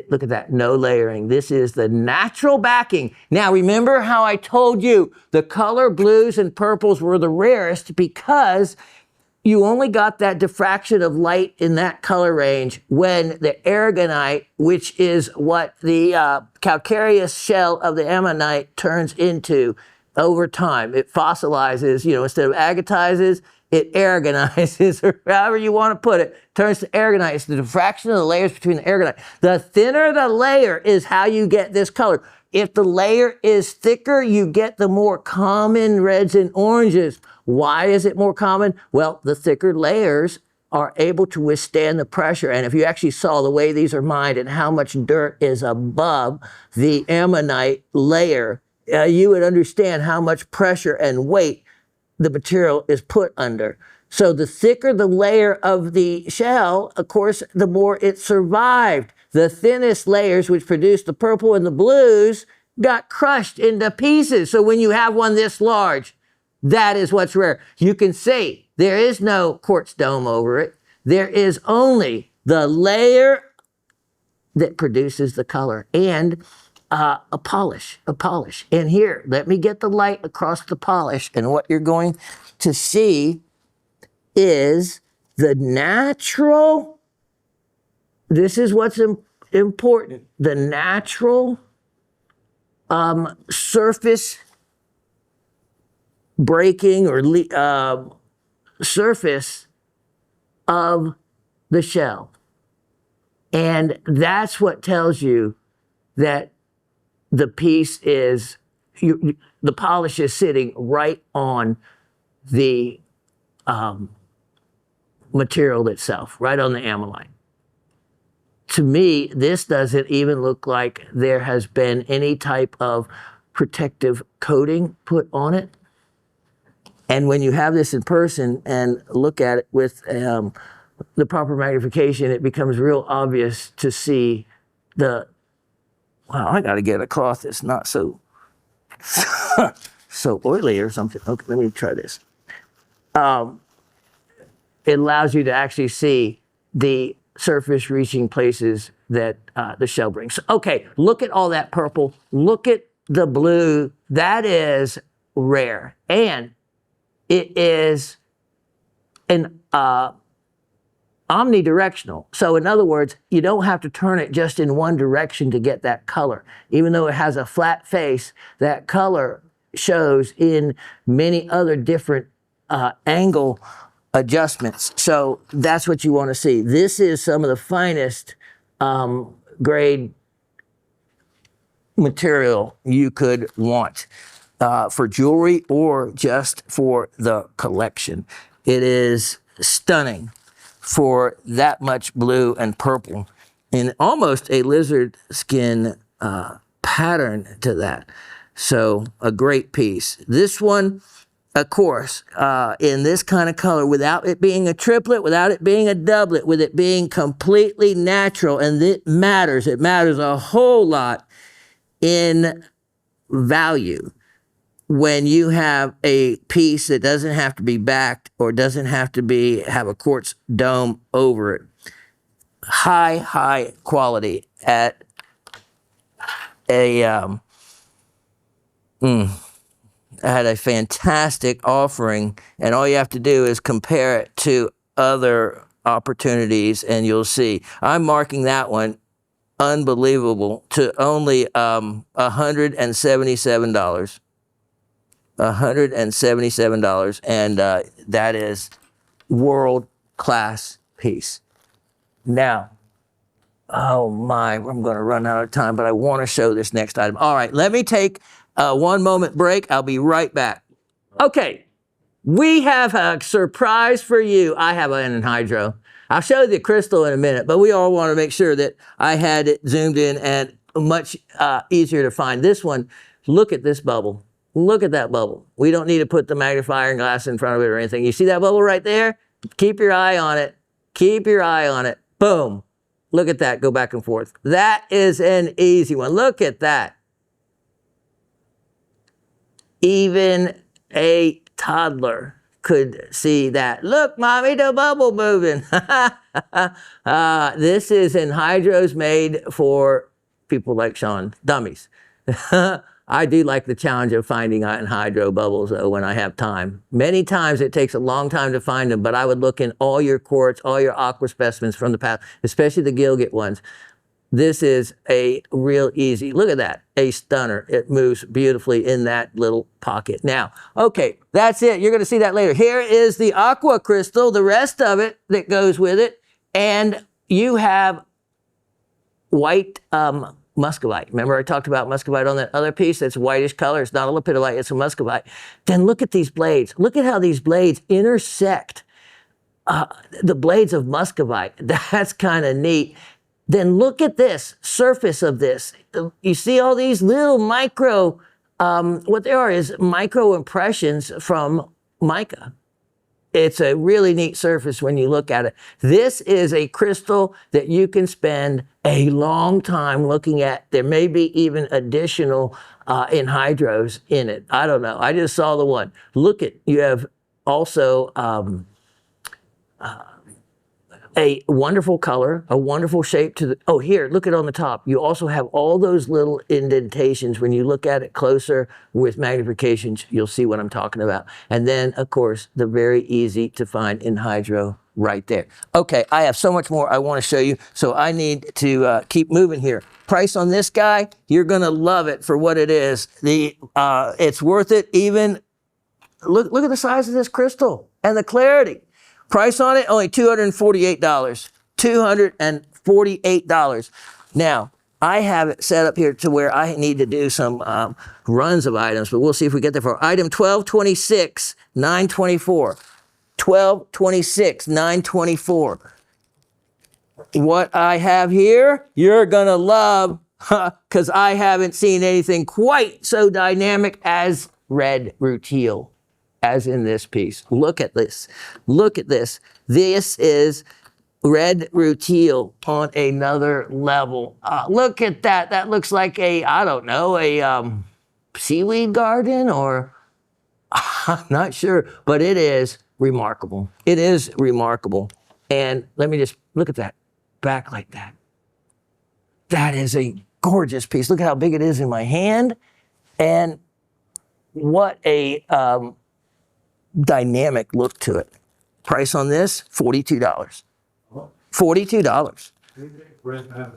Look at that, no layering. This is the natural backing. Now, remember how I told you the color blues and purples were the rarest because you only got that diffraction of light in that color range when the aragonite, which is what the calcareous shell of the ammonite turns into over time. It fossilizes, instead of agatizes, it aragonizes, or however you want to put it, turns to aragonite. It's the diffraction of the layers between the aragonite. The thinner the layer is how you get this color. If the layer is thicker, you get the more common reds and oranges. Why is it more common? Well, the thicker layers are able to withstand the pressure. And if you actually saw the way these are mined and how much dirt is above the ammonite layer, you would understand how much pressure and weight the material is put under. So the thicker the layer of the shell, of course, the more it survived. The thinnest layers, which produced the purple and the blues, got crushed into pieces. So when you have one this large, that is what's rare. You can see there is no quartz dome over it. There is only the layer that produces the color and a polish. And here, let me get the light across the polish. And what you're going to see is the natural, this is what's important, the natural surface breaking or surface of the shell. And that's what tells you that the piece is, the polish is sitting right on the material itself, right on the ammonite. To me, this doesn't even look like there has been any type of protective coating put on it. And when you have this in person and look at it with the proper magnification, it becomes real obvious to see the, wow, I got to get a cloth that's not so so oily or something. Okay, let me try this. It allows you to actually see the surface reaching places that the shell brings. Okay, look at all that purple. Look at the blue. That is rare. And it is an omnidirectional. So in other words, you don't have to turn it just in one direction to get that color. Even though it has a flat face, that color shows in many other different angle adjustments. So that's what you want to see. This is some of the finest grade material you could want for jewelry or just for the collection. It is stunning for that much blue and purple and almost a lizard skin pattern to that. So a great piece. This one, of course, in this kind of color, without it being a triplet, without it being a doublet, with it being completely natural, and it matters. It matters a whole lot in value. when you have a piece that doesn't have to be backed or doesn't have to have a quartz dome over it. High quality at at a fantastic offering, and all you have to do is compare it to other opportunities and you'll see. I'm marking that one unbelievable to only $177. $177, and that is world-class piece. Now, oh my, I'm going to run out of time, but I want to show this next item. All right, let me take a 1 moment break. I'll be right back. Okay, we have a surprise for you. I have an anhydro. I'll show you the crystal in a minute, but we all want to make sure that I had it zoomed in and much easier to find. This one, look at this bubble. Look at that bubble. We don't need to put the magnifying glass in front of it or anything. You see that bubble right there? Keep your eye on it. Keep your eye on it. Boom. Look at that. Go back and forth. That is an easy one. Look at that. Even a toddler could see that. Look, mommy, the bubble moving. This is anhydros made for people like Shawn, dummies. I do like the challenge of finding anhydro bubbles though when I have time. Many times it takes a long time to find them, but I would look in all your quartz, all your aqua specimens from the past, especially the Gilgit ones. This is a real easy, look at that, a stunner. It moves beautifully in that little pocket. Now, okay, that's it. You're gonna see that later. Here is the aqua crystal, the rest of it that goes with it, and you have white muscovite. Remember I talked about muscovite on that other piece? That's whitish color. It's not a lepidolite, it's a muscovite. Then look at these blades. Look at how these blades intersect the blades of muscovite. That's kind of neat. Then look at this surface of this. You see all these little micro, what they are is micro impressions from mica. It's a really neat surface when you look at it. This is a crystal that you can spend a long time looking at. There may be even additional anhydros in it. I don't know. I just saw the one. Look at, you have also a wonderful color, a wonderful shape to the, oh, here, look at on the top. You also have all those little indentations. When you look at it closer with magnifications, you'll see what I'm talking about. And then, of course, the very easy to find anhydro right there. Okay, I have so much more I want to show you, so I need to keep moving here. Price on this guy, you're going to love it for what it is. It's worth it even, look at the size of this crystal and the clarity. Price on it, only $248. $248. Now, I have it set up here to where I need to do some runs of items, but we'll see if we get there for item 1226, 924. 1226, 924. What I have here, you're gonna love, because I haven't seen anything quite so dynamic as red rutile. As in this piece. Look at this. Look at this. This is red rutile on another level. Look at that. That looks like a, I don't know, a seaweed garden or, I'm not sure, but it is remarkable. It is remarkable. And let me just, look at that, back like that. That is a gorgeous piece. Look at how big it is in my hand. And what a, dynamic look to it. Price on this, $42. $42.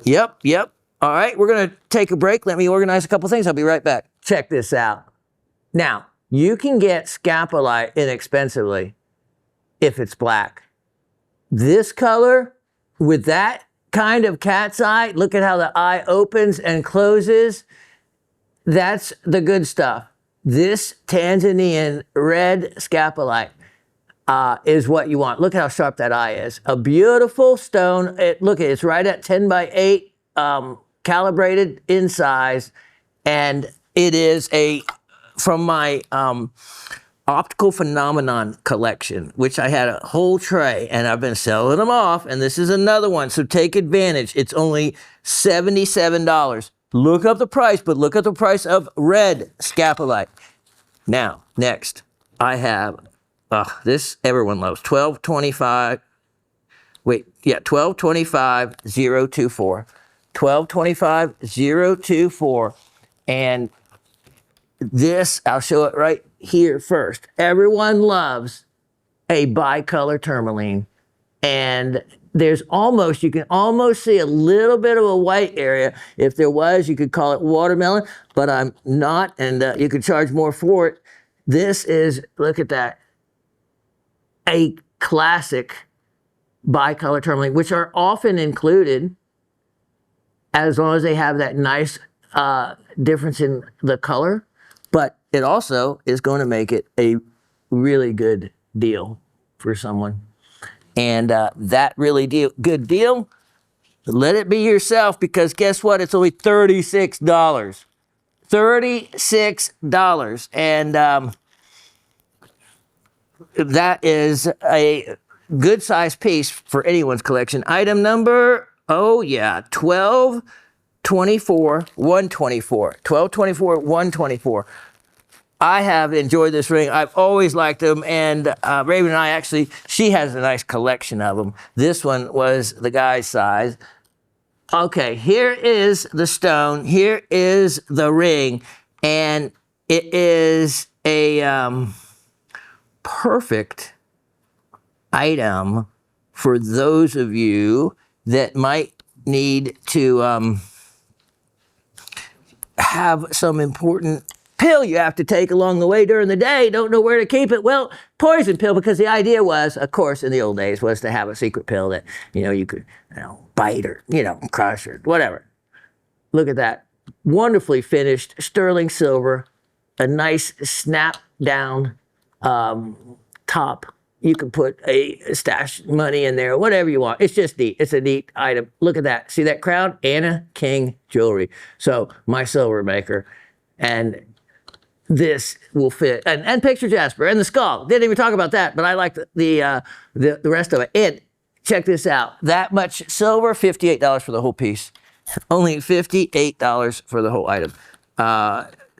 Yep. All right, we're gonna take a break. Let me organize a couple things. I'll be right back. Check this out. Now, you can get scapolite inexpensively if it's black. This color, with that kind of cat's eye, look at how the eye opens and closes. That's the good stuff. This Tanzanian red scapolite is what you want. Look how sharp that eye is. A beautiful stone. Look, it's right at 10 by 8, calibrated in size. And it is from my optical phenomenon collection, which I had a whole tray and I've been selling them off. And this is another one. So take advantage. It's only $77. Look up the price, but look at the price of red scapolite. Now, next, I have this everyone loves 1225. Wait, yeah, 1225 024. 1225 024. And this, I'll show it right here first. Everyone loves a bicolor tourmaline. And there's almost, you can almost see a little bit of a white area. If there was, you could call it watermelon, but I'm not, and you could charge more for it. This is, look at that, a classic bicolor tourmaline, which are often included as long as they have that nice difference in the color. But it also is going to make it a really good deal for someone. And that really good deal, let it be yourself, because guess what? It's only $36. $36. And that is a good size piece for anyone's collection. Item number, 1224 124. 1224 124. I have enjoyed this ring. I've always liked them, and Raven and I actually, she has a nice collection of them. This one was the guy's size. Okay, here is the stone. Here is the ring, and it is a perfect item for those of you that might need to have some important pill you have to take along the way during the day, don't know where to keep it. Well, poison pill, because the idea was, of course, in the old days, was to have a secret pill that, you could, bite or, crush or whatever. Look at that. Wonderfully finished sterling silver, a nice snap down top. You can put a stash money in there, whatever you want. It's just neat. It's a neat item. Look at that. See that crown? Anna King jewelry. So my silver maker. And this will fit, and picture Jasper and the skull. Didn't even talk about that, but I like the rest of it. And check this out: that much silver, $58 for the whole piece. Only $58 for the whole item.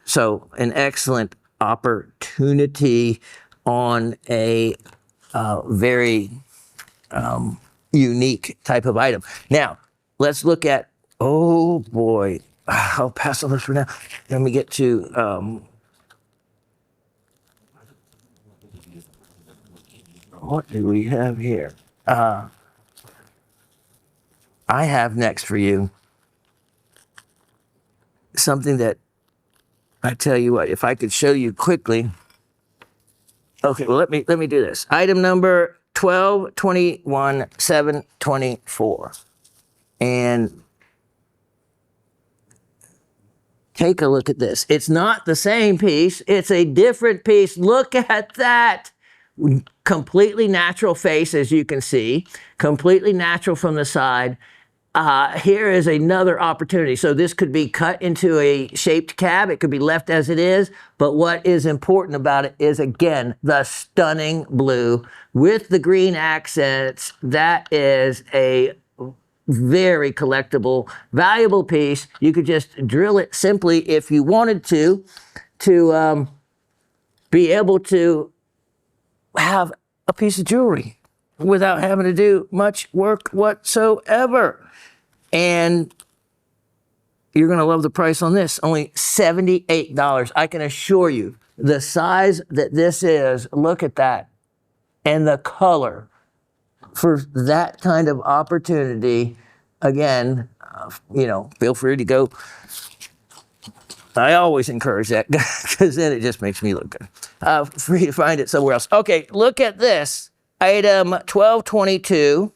So an excellent opportunity on a very unique type of item. Now let's look at. Oh boy, I'll pass on this for now. Let me get to. What do we have here? I have next for you something that I tell you what, if I could show you quickly. Okay, well let me do this. Item number 1221 724. And take a look at this. It's not the same piece. It's a different piece. Look at that. Completely natural face, as you can see. Completely natural from the side. Here is another opportunity. So this could be cut into a shaped cab. It could be left as it is. But what is important about it is, again, the stunning blue with the green accents. That is a very collectible, valuable piece. You could just drill it simply if you wanted to be able to have a piece of jewelry without having to do much work whatsoever. And you're going to love the price on this. Only $78. I can assure you, the size that this is, look at that. And the color for that kind of opportunity, again, feel free to go. I always encourage that, because then it just makes me look good. Free to find it somewhere else. Okay, look at this. Item 1222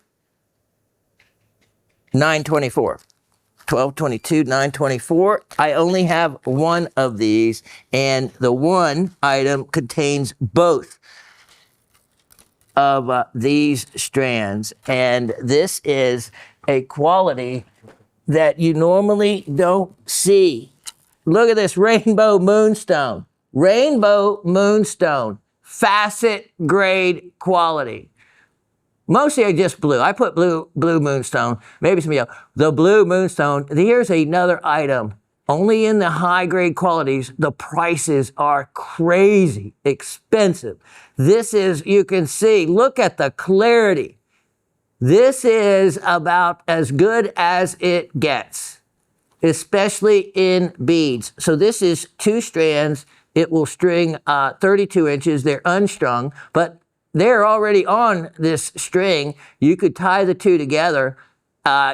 924. 1222 924. I only have one of these, and the one item contains both of these strands. And this is a quality that you normally don't see. Look at this rainbow moonstone. Rainbow moonstone. Facet grade quality. Mostly I just blue. I put blue moonstone. Maybe some yellow. The blue moonstone. Here's another item only in the high grade qualities, the prices are crazy expensive. This is, you can see, look at the clarity. This is about as good as it gets, especially in beads. So this is 2 strands. It will string 32 inches. They're unstrung, but they're already on this string. You could tie the 2 together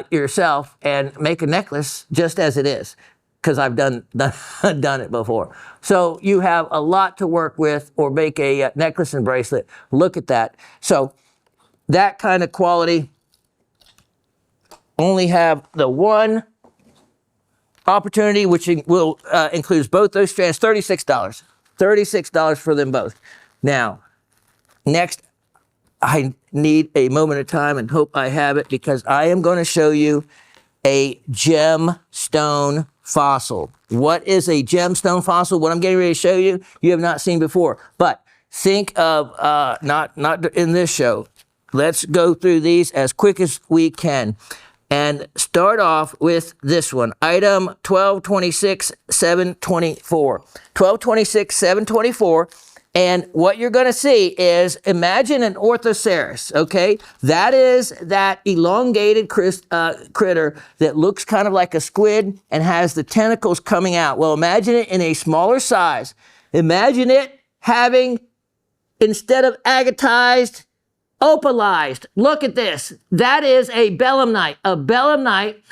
yourself and make a necklace just as it is, because I've done it before. So you have a lot to work with, or make a necklace and bracelet. Look at that. So that kind of quality, only have the one opportunity, which will includes both those strands, $36. $36 for them both. Now, next, I need a moment of time and hope I have it, because I am going to show you a gemstone fossil. What is a gemstone fossil? What I'm getting ready to show you, you have not seen before. But think of, not in this show. Let's go through these as quick as we can. And start off with this one, item 1226-724. 1226-724. And what you're going to see is, imagine an orthoceras, okay? That is that elongated critter that looks kind of like a squid and has the tentacles coming out. Well, imagine it in a smaller size. Imagine it having, instead of agatized, opalized. Look at this. That is a belemnite. A belemnite,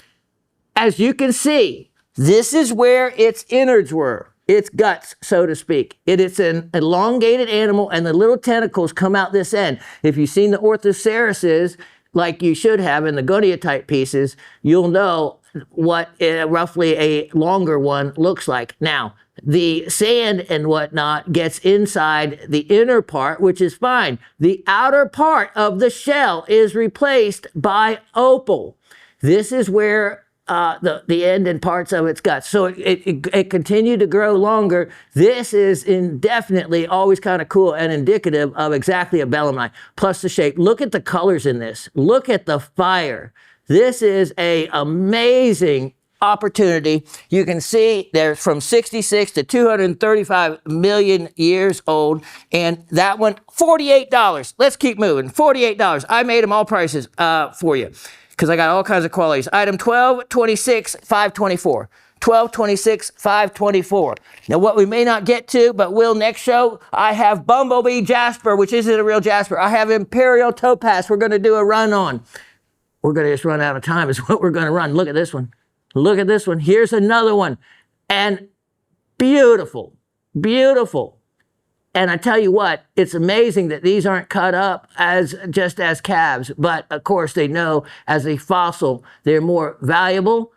as you can see, this is where its innards were. Its guts, so to speak. It's an elongated animal, and the little tentacles come out this end. If you've seen the orthocerases, like you should have in the goniatite pieces, you'll know what roughly a longer one looks like. Now, the sand and whatnot gets inside the inner part, which is fine. The outer part of the shell is replaced by opal. This is where the end and parts of its guts. So it continued to grow longer. This is indefinitely always kind of cool and indicative of exactly a belemnite. Plus the shape. Look at the colors in this. Look at the fire. This is a amazing opportunity. You can see they're from 66 to 235 million years old. And that one, $48. Let's keep moving. $48. I made them all prices for you, because I got all kinds of qualities. Item 1226-524. 1226-524. Now, what we may not get to, but will next show, I have Bumblebee Jasper, which isn't a real Jasper. I have Imperial Topaz we're going to do a run on. We're going to just run out of time is what we're going to run. Look at this one. Look at this one. Here's another one. And beautiful, beautiful. And I tell you what, it's amazing that these aren't cut up as just as calves, but of course they know as a fossil, they're more valuable.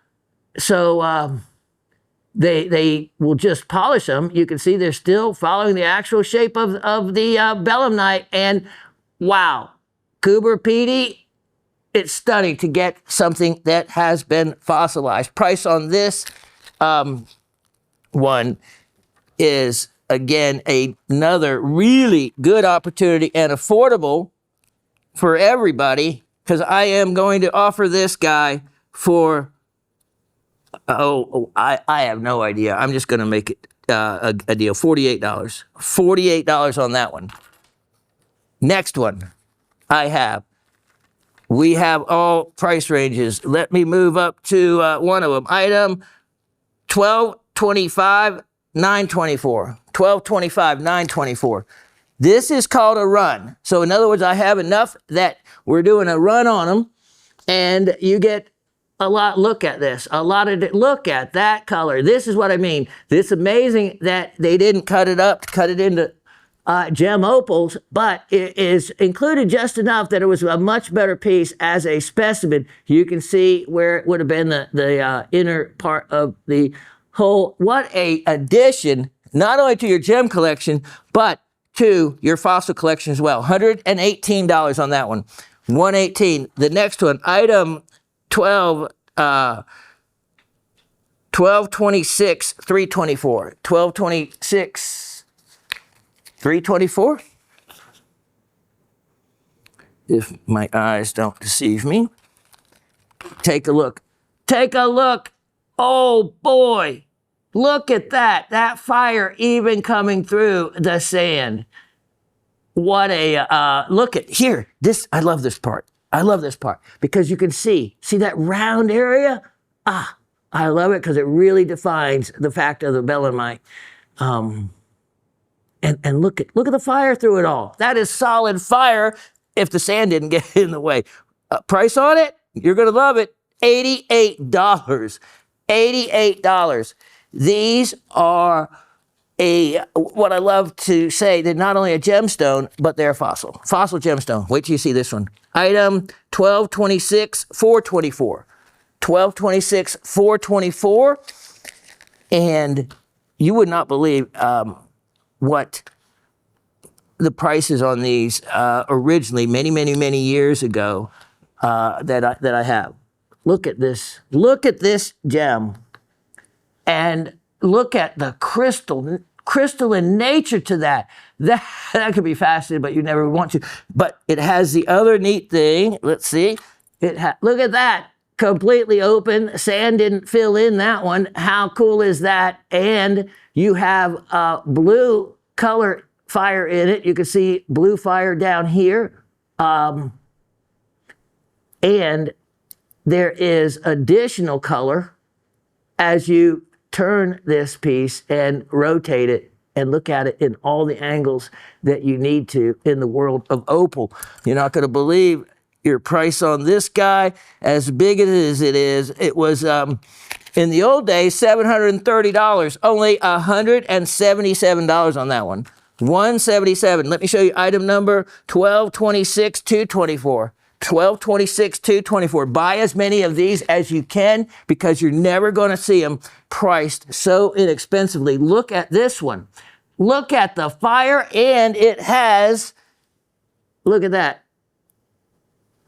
So they will just polish them. You can see they're still following the actual shape of the belemnite. And wow, Cooper Petey, it's stunning to get something that has been fossilized. Price on this one is, again, another really good opportunity and affordable for everybody, because I am going to offer this guy for, I have no idea. I'm just going to make it a deal. $48. $48 on that one. Next one we have all price ranges. Let me move up to one of them. Item 1225. $924. $1225, $924. This is called a run. So in other words, I have enough that we're doing a run on them, and you get a lot. Look at this. A lot of it. Look at that color. This is what I mean. It's amazing that they didn't cut it up, cut it into gem opals, but it is included just enough that it was a much better piece as a specimen. You can see where it would have been the inner part of the whole. What a addition, not only to your gem collection, but to your fossil collection as well. $118 on that one. $118. The next one, item 1226, 324. 1226, 324. If my eyes don't deceive me. Take a look. Take a look. Oh boy. Look at that. That fire even coming through the sand. What a, look at here. This, I love this part. I love this part because you can see that round area? Ah, I love it because it really defines the fact of the belemnite. And look at the fire through it all. That is solid fire if the sand didn't get in the way. Price on it? You're going to love it. $88. $88. These are what I love to say, they're not only a gemstone, but they're a fossil. Fossil gemstone. Wait till you see this one. Item 1226, 424. 1226, 424. And you would not believe what the prices on these originally, many years ago, that I have. Look at this. Look at this gem. And look at the crystalline nature to that. That could be fascinating, but you never want to. But it has the other neat thing. Let's see. Look at that. Completely open. Sand didn't fill in that one. How cool is that? And you have blue color fire in it. You can see blue fire down here. And there is additional color as you turn this piece and rotate it and look at it in all the angles that you need to in the world of opal. You're not going to believe your price on this guy, as big as it is. It was, in the old days, $730. Only $177 on that one. $177. Let me show you item number 1226, 224. 1226, 224. Buy as many of these as you can because you're never going to see them priced so inexpensively. Look at this one. Look at the fire, and it has, look at that.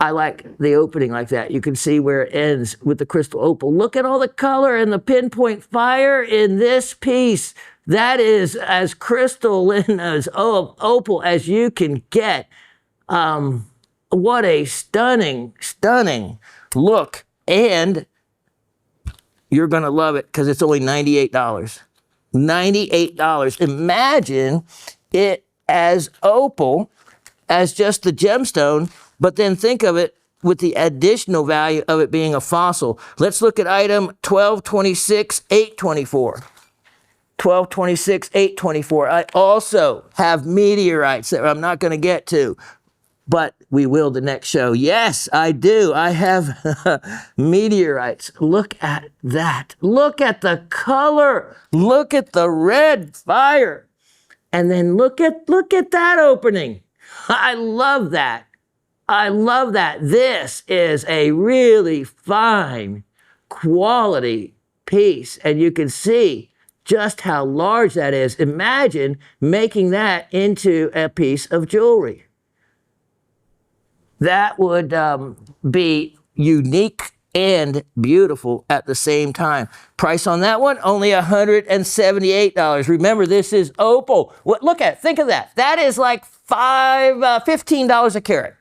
I like the opening like that. You can see where it ends with the crystal opal. Look at all the color and the pinpoint fire in this piece. That is as crystalline as opal as you can get. What a stunning look. And you're going to love it because it's only $98. $98. Imagine it as opal, as just the gemstone, but then think of it with the additional value of it being a fossil. Let's look at item 1226, 824. 1226, 824. I also have meteorites that I'm not going to get to, but we will the next show. Yes, I do. I have meteorites. Look at that. Look at the color. Look at the red fire. And then look at that opening. I love that. I love that. This is a really fine quality piece, and you can see just how large that is. Imagine making that into a piece of jewelry. That would be unique and beautiful at the same time. Price on that one, only $178. Remember, this is opal. Look at it. Think of that. That is like $15 a carat.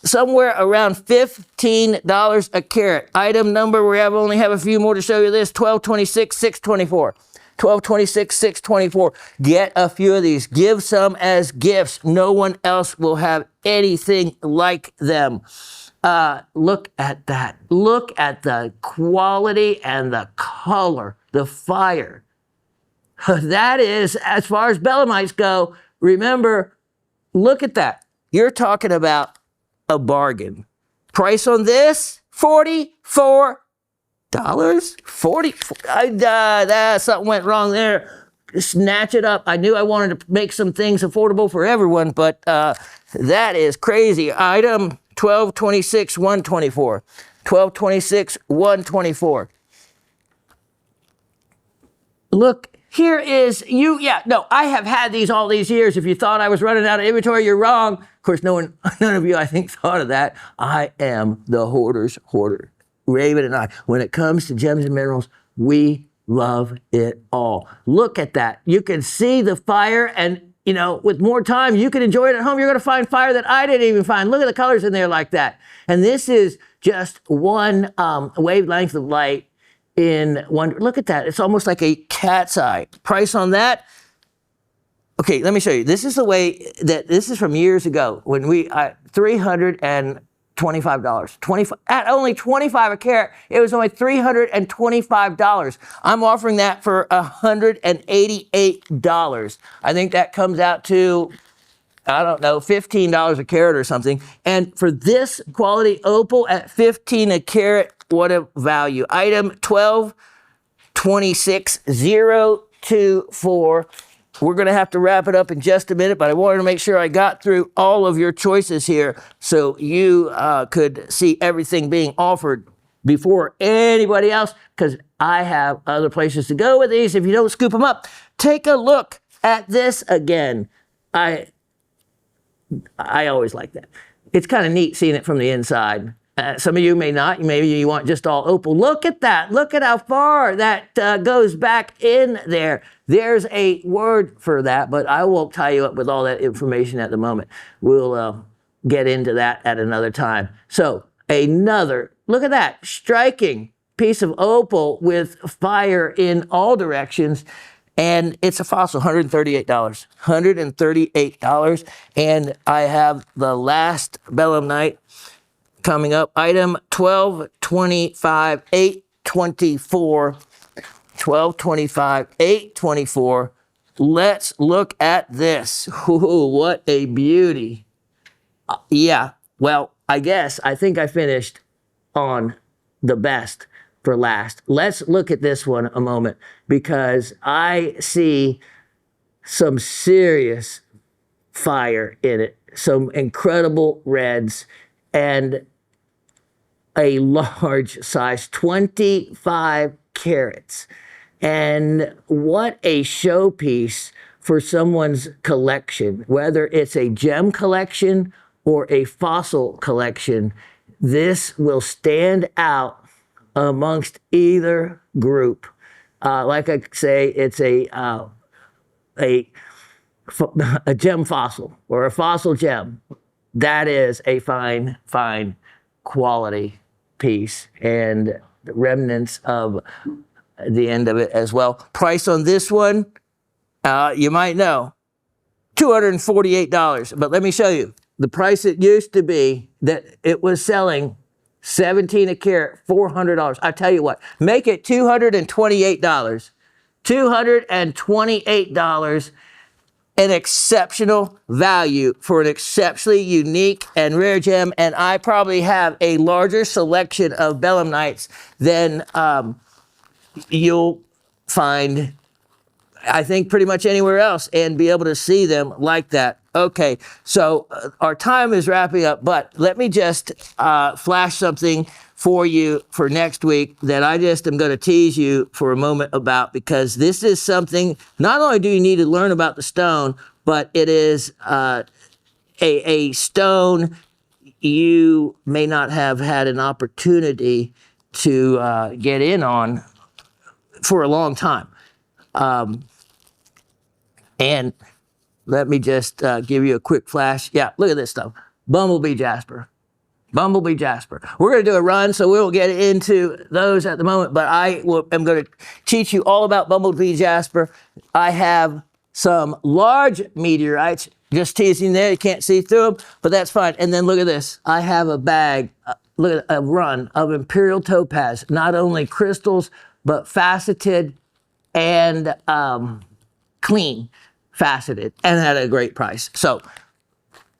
Somewhere around $15 a carat. Item number, we only have a few more to show you this, 1226, 624. 1226, 624. Get a few of these. Give some as gifts. No one else will have anything like them. Look at that. Look at the quality and the color, the fire. That is, as far as belemnites go, remember, look at that. You're talking about a bargain. Price on this, $44. 40. Something went wrong there. Snatch it up. I knew I wanted to make some things affordable for everyone, but that is crazy. Item 1226, 124. 1226, 124. Look. Here is I have had these all these years. If you thought I was running out of inventory, you're wrong. Of course, none of you, I think, thought of that. I am the hoarder's hoarder. Raven and I, when it comes to gems and minerals, we love it all. Look at that. You can see the fire, and, with more time, you can enjoy it at home. You're going to find fire that I didn't even find. Look at the colors in there like that. And this is just one wavelength of light. in one. Look at that. It's almost like a cat's eye. Price on that. Okay, let me show you. This is the way that this is from years ago when we $325. 25 at only 25 a carat. It was only $325. I'm offering that for $188. I think that comes out to, I don't know, $15 a carat or something. And for this quality opal at 15 a carat, what a value. Item 1226024. We're going to have to wrap it up in just a minute, but I wanted to make sure I got through all of your choices here so you could see everything being offered before anybody else, because I have other places to go with these if you don't scoop them up. Take a look at this again. I always like that. It's kind of neat seeing it from the inside. Some of you may not. Maybe you want just all opal. Look at that. Look at how far that goes back in there. There's a word for that, but I won't tie you up with all that information at the moment. We'll get into that at another time. So another, look at that, striking piece of opal with fire in all directions. And it's a fossil, $138. $138. And I have the last belemnite coming up. Item 1225-824. 1225-824. Let's look at this. Ooh, what a beauty. Yeah, well, I think I finished on the best for last. Let's look at this one a moment, because I see some serious fire in it, some incredible reds, and a large size, 25 carats. And what a showpiece for someone's collection, whether it's a gem collection or a fossil collection. This will stand out amongst either group. Like I say, it's a gem fossil or a fossil gem. That is a fine, fine quality piece, and the remnants of the end of it as well. Price on this one, you might know, $248. But let me show you. The price it used to be that it was selling 17 a carat, $400. I tell you what, make it $228. $228. An exceptional value for an exceptionally unique and rare gem. And I probably have a larger selection of belemnites than you'll find, I think, pretty much anywhere else, and be able to see them like that. Okay, so our time is wrapping up, but let me just flash something for you for next week that I just am going to tease you for a moment about, because this is something, not only do you need to learn about the stone, but it is a stone you may not have had an opportunity to get in on for a long time. And let me just give you a quick flash. Yeah, look at this stuff. Bumblebee jasper. Bumblebee jasper. We're going to do a run, so we won't get into those at the moment, but am going to teach you all about bumblebee jasper. I have some large meteorites, just teasing there. You can't see through them, but that's fine. And then look at this. I have a bag, look at a run of imperial topaz, not only crystals, but faceted and clean faceted, and at a great price. So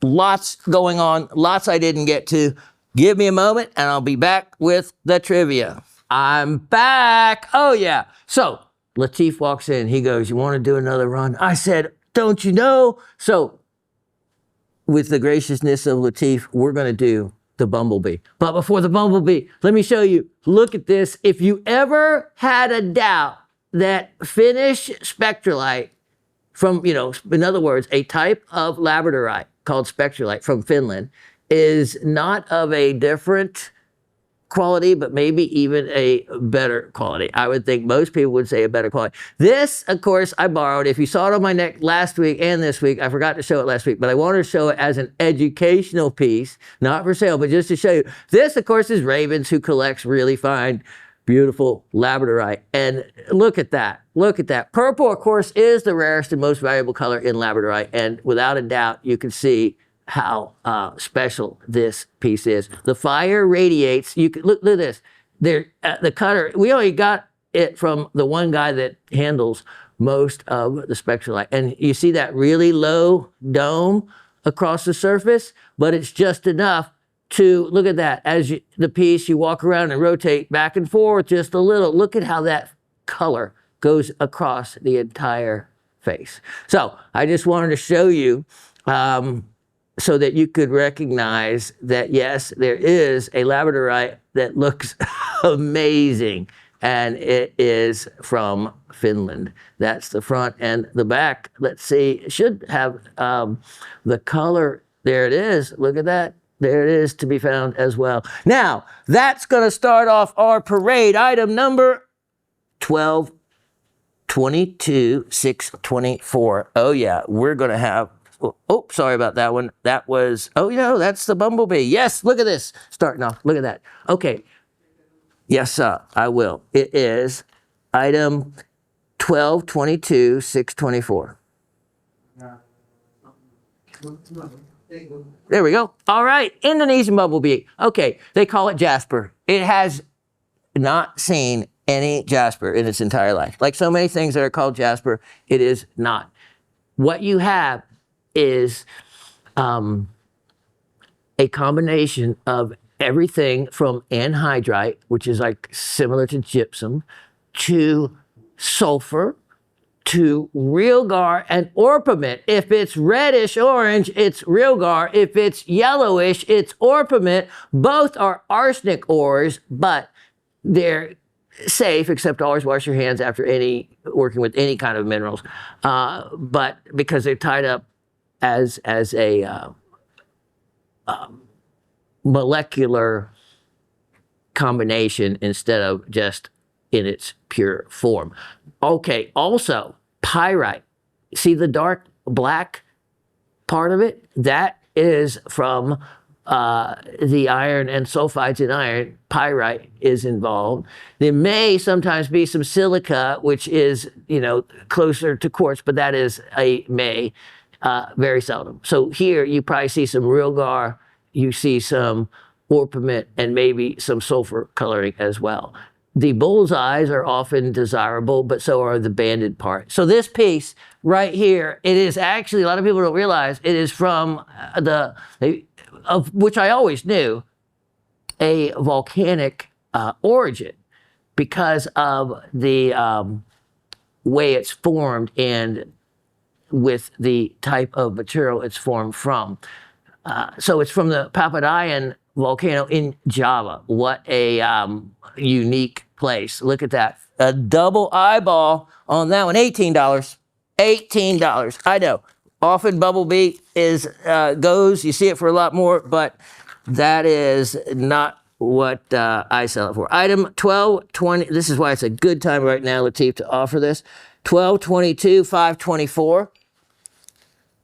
lots going on, lots I didn't get to. Give me a moment and I'll be back with the trivia. I'm back. Oh yeah. So Latif walks in. He goes, "You want to do another run?" I said, "Don't you know?" So with the graciousness of Latif, we're going to do the bumblebee. But before the bumblebee, let me show you. Look at this. If you ever had a doubt that Finnish spectrolite from, in other words, a type of labradorite called spectrolite from Finland is not of a different quality, but maybe even a better quality. I would think most people would say a better quality. This, of course, I borrowed. If you saw it on my neck last week and this week, I forgot to show it last week, but I wanted to show it as an educational piece, not for sale, but just to show you. This, of course, is Ravens, who collects really fine Beautiful labradorite. And look at that. Look at that. Purple, of course, is the rarest and most valuable color in labradorite. And without a doubt, you can see how special this piece is. The fire radiates. You can, look at this. There, the cutter, we only got it from the one guy that handles most of the spectralite. And you see that really low dome across the surface, but it's just enough to, look at that, as the piece, you walk around and rotate back and forth just a little. Look at how that color goes across the entire face. So I just wanted to show you so that you could recognize that, yes, there is a labradorite that looks amazing, and it is from Finland. That's the front, and the back, let's see, it should have the color. There it is. Look at that. There it is to be found as well. Now, that's going to start off our parade. Item number 12, 22, 624. Oh, yeah, we're going to have, oh, sorry about that one. That was, oh, you know, that's the bumblebee. Yes, look at this. Starting off, look at that. Okay. Yes, sir, I will. It is item 12, 22, 624. There we go. All right, Indonesian bumblebee. Okay, they call it jasper. It has not seen any jasper in its entire life. Like so many things that are called jasper, it is not. What you have is a combination of everything from anhydrite, which is like similar to gypsum, to sulfur, to realgar and orpiment. If it's reddish orange, it's realgar. If it's yellowish, it's orpiment. Both are arsenic ores, but they're safe, except always wash your hands after working with any kind of minerals. But because they're tied up as a molecular combination instead of just in its pure form. Okay, also pyrite. See the dark black part of it? That is from the iron and sulfides in iron. Pyrite is involved. There may sometimes be some silica, which is, you know, closer to quartz, but that is very seldom. So here you probably see some realgar, you see some orpiment, and maybe some sulfur coloring as well. The bullseyes are often desirable, but so are the banded parts. So this piece right here, it is actually, a lot of people don't realize, it is from which I always knew, a volcanic origin because of the way it's formed and with the type of material it's formed from. So it's from the Papadayan volcano in Java. What a unique place. Look at that. A double eyeball on that one. $18. $18. I know. Often bumblebee goes, you see it for a lot more, but that is not what I sell it for. Item 1220, this is why it's a good time right now, Latif, to offer this. 1222, 524.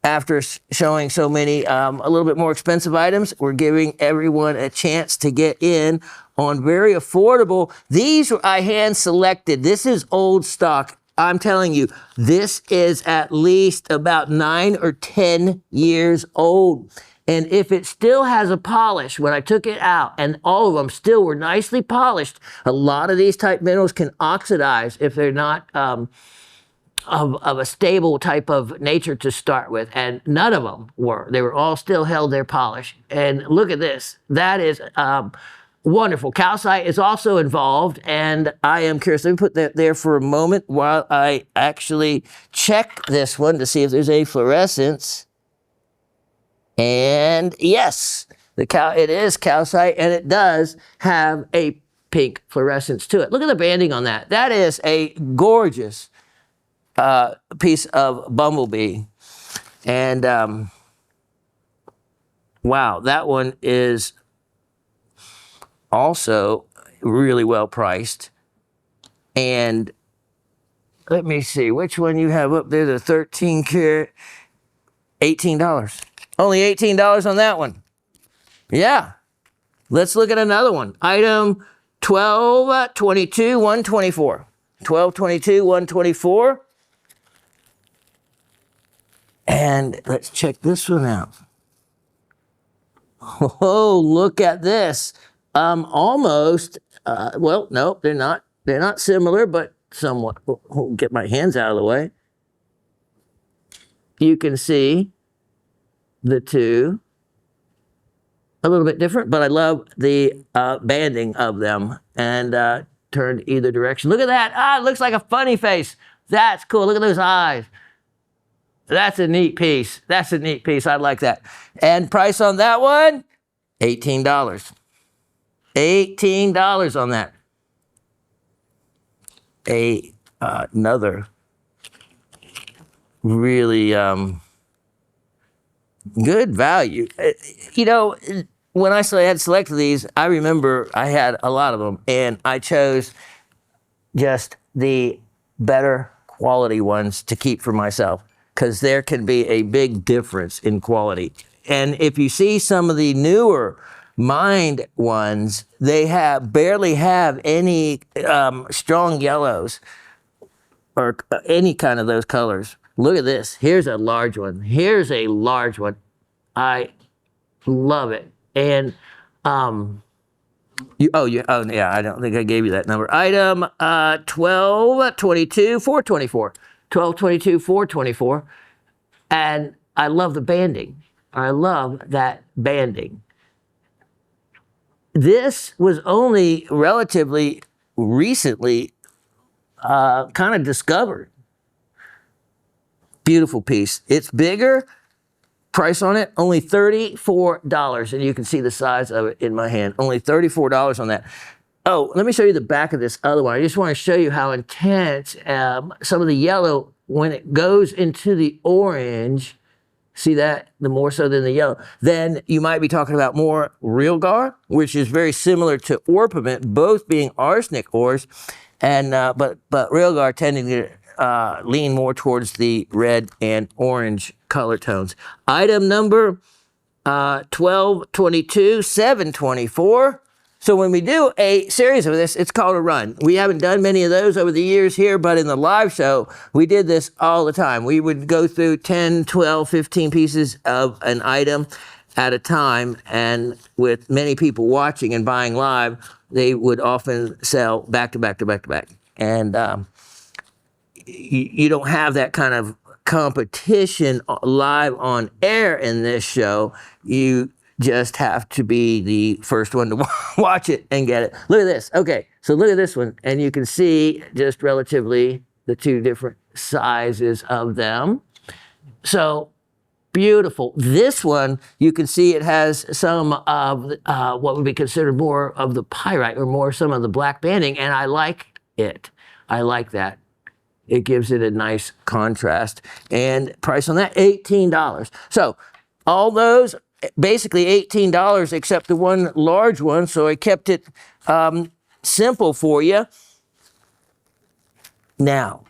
After showing so many, a little bit more expensive items, we're giving everyone a chance to get in on very affordable. These I hand selected. This is old stock. I'm telling you, this is at least about 9 or 10 years old. And if it still has a polish, when I took it out, and all of them still were nicely polished, a lot of these type minerals can oxidize if they're not of a stable type of nature to start with, and none of them were. They were all still held their polish. And look at this. That is wonderful. Calcite is also involved, and I am curious. Let me put that there for a moment while I actually check this one to see if there's any fluorescence. And yes, it is calcite, and it does have a pink fluorescence to it. Look at the banding on that. That is a gorgeous piece of bumblebee. And wow, that one is also really well priced. And let me see which one you have up there, the 13 karat, $18. Only $18 on that one. Yeah. Let's look at another one. Item 12, 22, 124. 12, 22, 124. And let's check this one out. Oh, look at this. Almost, well, no, they're not. They're not similar, but somewhat. I'll get my hands out of the way. You can see the two. A little bit different, but I love the banding of them and turned either direction. Look at that. Ah, it looks like a funny face. That's cool. Look at those eyes. That's a neat piece. That's a neat piece. I like that. And price on that one, $18. $18 on that. Another really good value. You know, when I had selected these, I remember I had a lot of them, and I chose just the better quality ones to keep for myself, because there can be a big difference in quality. And if you see some of the newer mined ones, they barely have any strong yellows or any kind of those colors. Look at this. Here's a large one. Here's a large one. I love it. And yeah, I don't think I gave you that number. Item 1222 424. 1222 424. And I love the banding. I love that banding. This was only relatively recently kind of discovered. Beautiful piece. It's bigger. Price on it, only $34. And you can see the size of it in my hand. Only $34 on that. Oh, let me show you the back of this other one. I just want to show you how intense some of the yellow, when it goes into the orange, see that? The more so than the yellow. Then you might be talking about more real gar, which is very similar to orpiment, both being arsenic ores, and but real gar tending to lean more towards the red and orange color tones. Item number 1222 724. So when we do a series of this, it's called a run. We haven't done many of those over the years here, but in the live show, we did this all the time. We would go through 10, 12, 15 pieces of an item at a time, and with many people watching and buying live, they would often sell back to back to back to back. And you don't have that kind of competition live on air in this show. You just have to be the first one to watch it and get it. Look at this. Okay, so look at this one, and you can see just relatively the two different sizes of them. So beautiful. This one, you can see it has some of what would be considered more of the pyrite or more some of the black banding, and I like it. I like that. It gives it a nice contrast. And price on that, $18. So all those, basically $18 except the one large one, so I kept it simple for you. Now,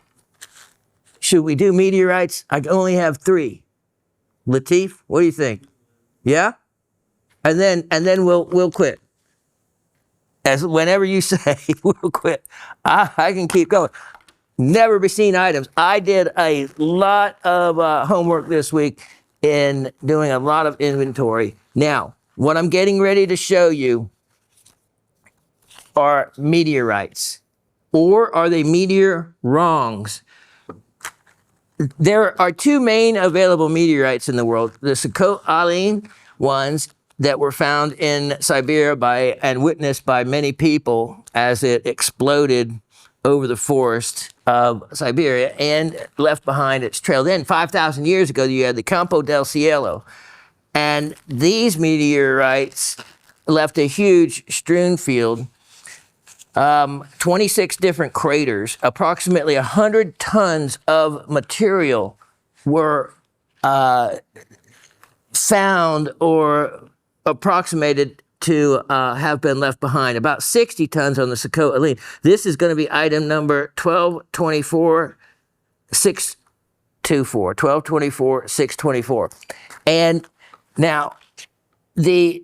should we do meteorites? I only have 3. Latif, what do you think? Yeah? And then we'll quit. As whenever you say we'll quit, I can keep going. Never be seen items. I did a lot of homework this week in doing a lot of inventory. Now, what I'm getting ready to show you are meteorites, or are they meteor wrongs? There are 2 main available meteorites in the world. The Sakhalin ones that were found in Siberia and witnessed by many people as it exploded over the forest of Siberia and left behind its trail. Then 5,000 years ago, you had the Campo del Cielo. And these meteorites left a huge strewn field, 26 different craters, approximately 100 tons of material were found or approximated to have been left behind. About 60 tons on the Sakhalin. This is going to be item number 1224 624. 1224 624. And now, the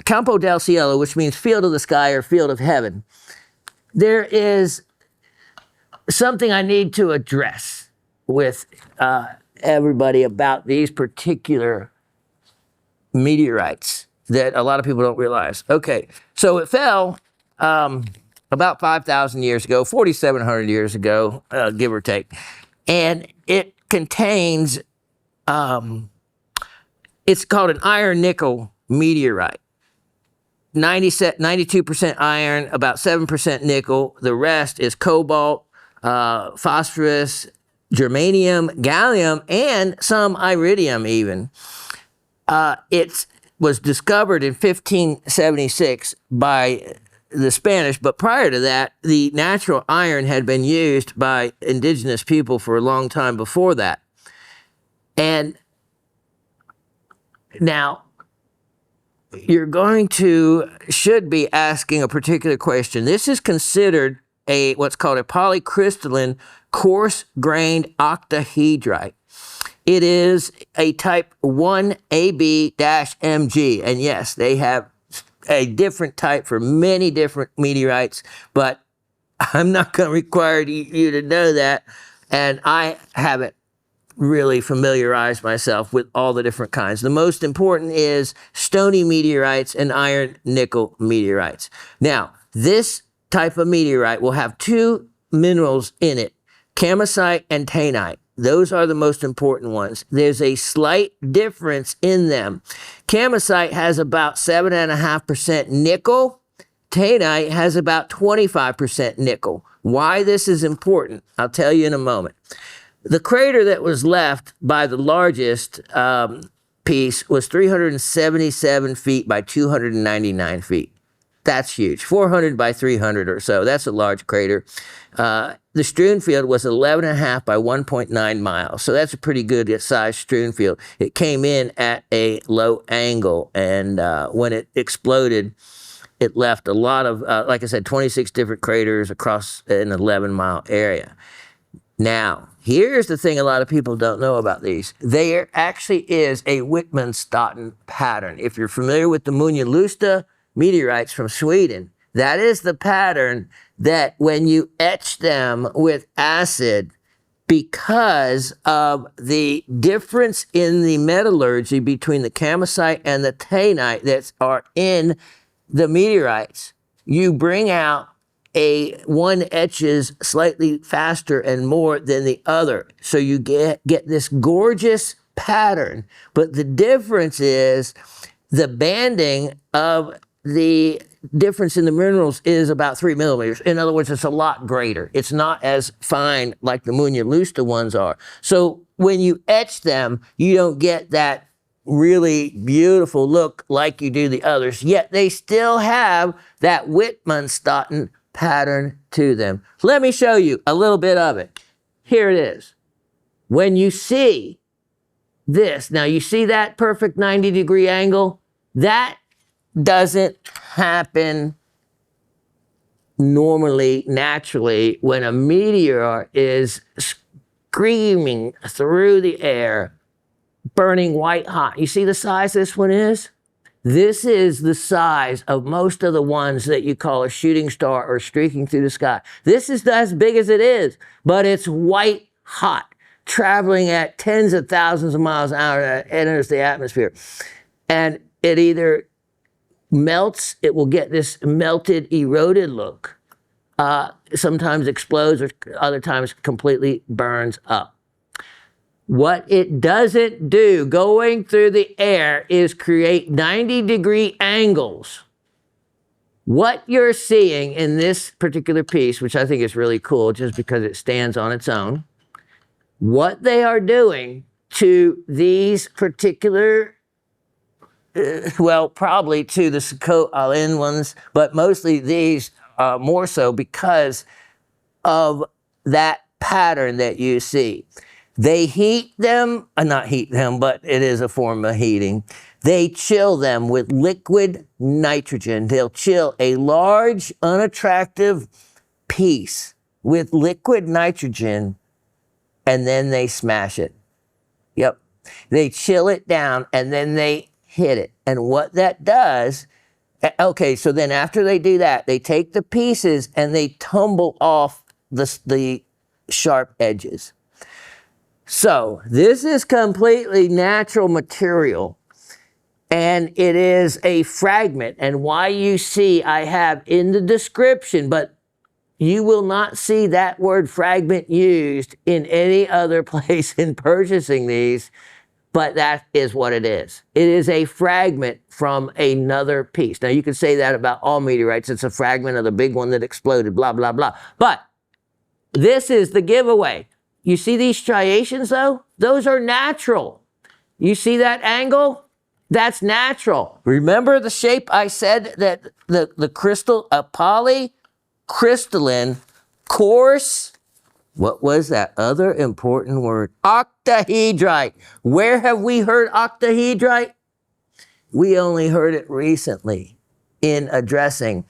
Campo del Cielo, which means field of the sky or field of heaven, there is something I need to address with everybody about these particular meteorites that a lot of people don't realize. Okay, so it fell about 5,000 years ago, 4,700 years ago, give or take, and it contains, it's called an iron-nickel meteorite. 92% iron, about 7% nickel. The rest is cobalt, phosphorus, germanium, gallium, and some iridium even. It was discovered in 1576 by the Spanish, but prior to that, the natural iron had been used by indigenous people for a long time before that. And now, should be asking a particular question. This is considered what's called a polycrystalline coarse-grained octahedrite. It is a type 1AB-Mg, and yes, they have a different type for many different meteorites, but I'm not going to require you to know that, and I haven't really familiarized myself with all the different kinds. The most important is stony meteorites and iron-nickel meteorites. Now, this type of meteorite will have two minerals in it, kamacite and taenite. Those are the most important ones. There's a slight difference in them. Kamacite has about 7.5% nickel. Taenite has about 25% nickel. Why this is important, I'll tell you in a moment. The crater that was left by the largest piece was 377 feet by 299 feet. That's huge. 400 by 300 or so. That's a large crater. The strewn field was 11.5 by 1.9 miles. So that's a pretty good sized strewn field. It came in at a low angle, and when it exploded, it left a lot of, like I said, 26 different craters across an 11-mile area. Now, here's the thing a lot of people don't know about these. There actually is a Wittmann-Staten pattern. If you're familiar with the Munja-Lusta meteorites from Sweden, that is the pattern that when you etch them with acid, because of the difference in the metallurgy between the kamacite and the taenite that are in the meteorites, you bring out one etches slightly faster and more than the other. So you get this gorgeous pattern. But the difference is the banding of the difference in the minerals is about 3 millimeters. In other words, it's a lot greater. It's not as fine like the Munja-Lusta ones are. So when you etch them, you don't get that really beautiful look like you do the others, yet they still have that Wittmann-Staten pattern to them. Let me show you a little bit of it. Here it is. When you see this, now you see that perfect 90-degree angle? That doesn't happen normally, naturally, when a meteor is screaming through the air, burning white hot. You see the size this one is? This is the size of most of the ones that you call a shooting star or streaking through the sky. This is as big as it is, but it's white hot, traveling at tens of thousands of miles an hour that enters the atmosphere. And it either melts, it will get this melted, eroded look. Sometimes explodes, or other times completely burns up. What it doesn't do going through the air is create 90-degree angles. What you're seeing in this particular piece, which I think is really cool just because it stands on its own, what they are doing to these particular, well, probably to the Sakhalin ones, but mostly these more so because of that pattern that you see. They heat them, not heat them, but it is a form of heating. They chill them with liquid nitrogen. They'll chill a large, unattractive piece with liquid nitrogen, and then they smash it. Yep. They chill it down, and then they hit it. And what that does, Okay, so then after they do that, they take the pieces and they tumble off the sharp edges. So this is completely natural material, and it is a fragment. And why you see I have in the description, but you will not see that word fragment used in any other place in purchasing these, but that is what it is. It is a fragment from another piece. Now, you can say that about all meteorites. It's a fragment of the big one that exploded, blah, blah, blah. But this is the giveaway. You see these striations, though? Those are natural. You see that angle? That's natural. Remember the shape I said that the crystal, a polycrystalline, coarse, what was that other important word? Octahedrite. Where have we heard octahedrite? We only heard it recently in addressing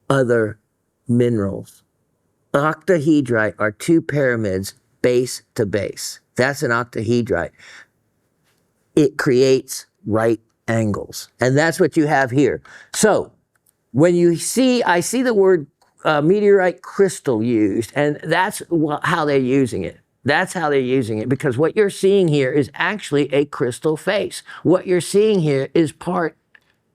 other minerals. Octahedrite are two pyramids base to base. That's an octahedrite. It creates right angles. And that's what you have here. So when you see, I see the word meteorite crystal used, and that's how they're using it. That's how they're using it, because what you're seeing here is actually a crystal face. What you're seeing here is part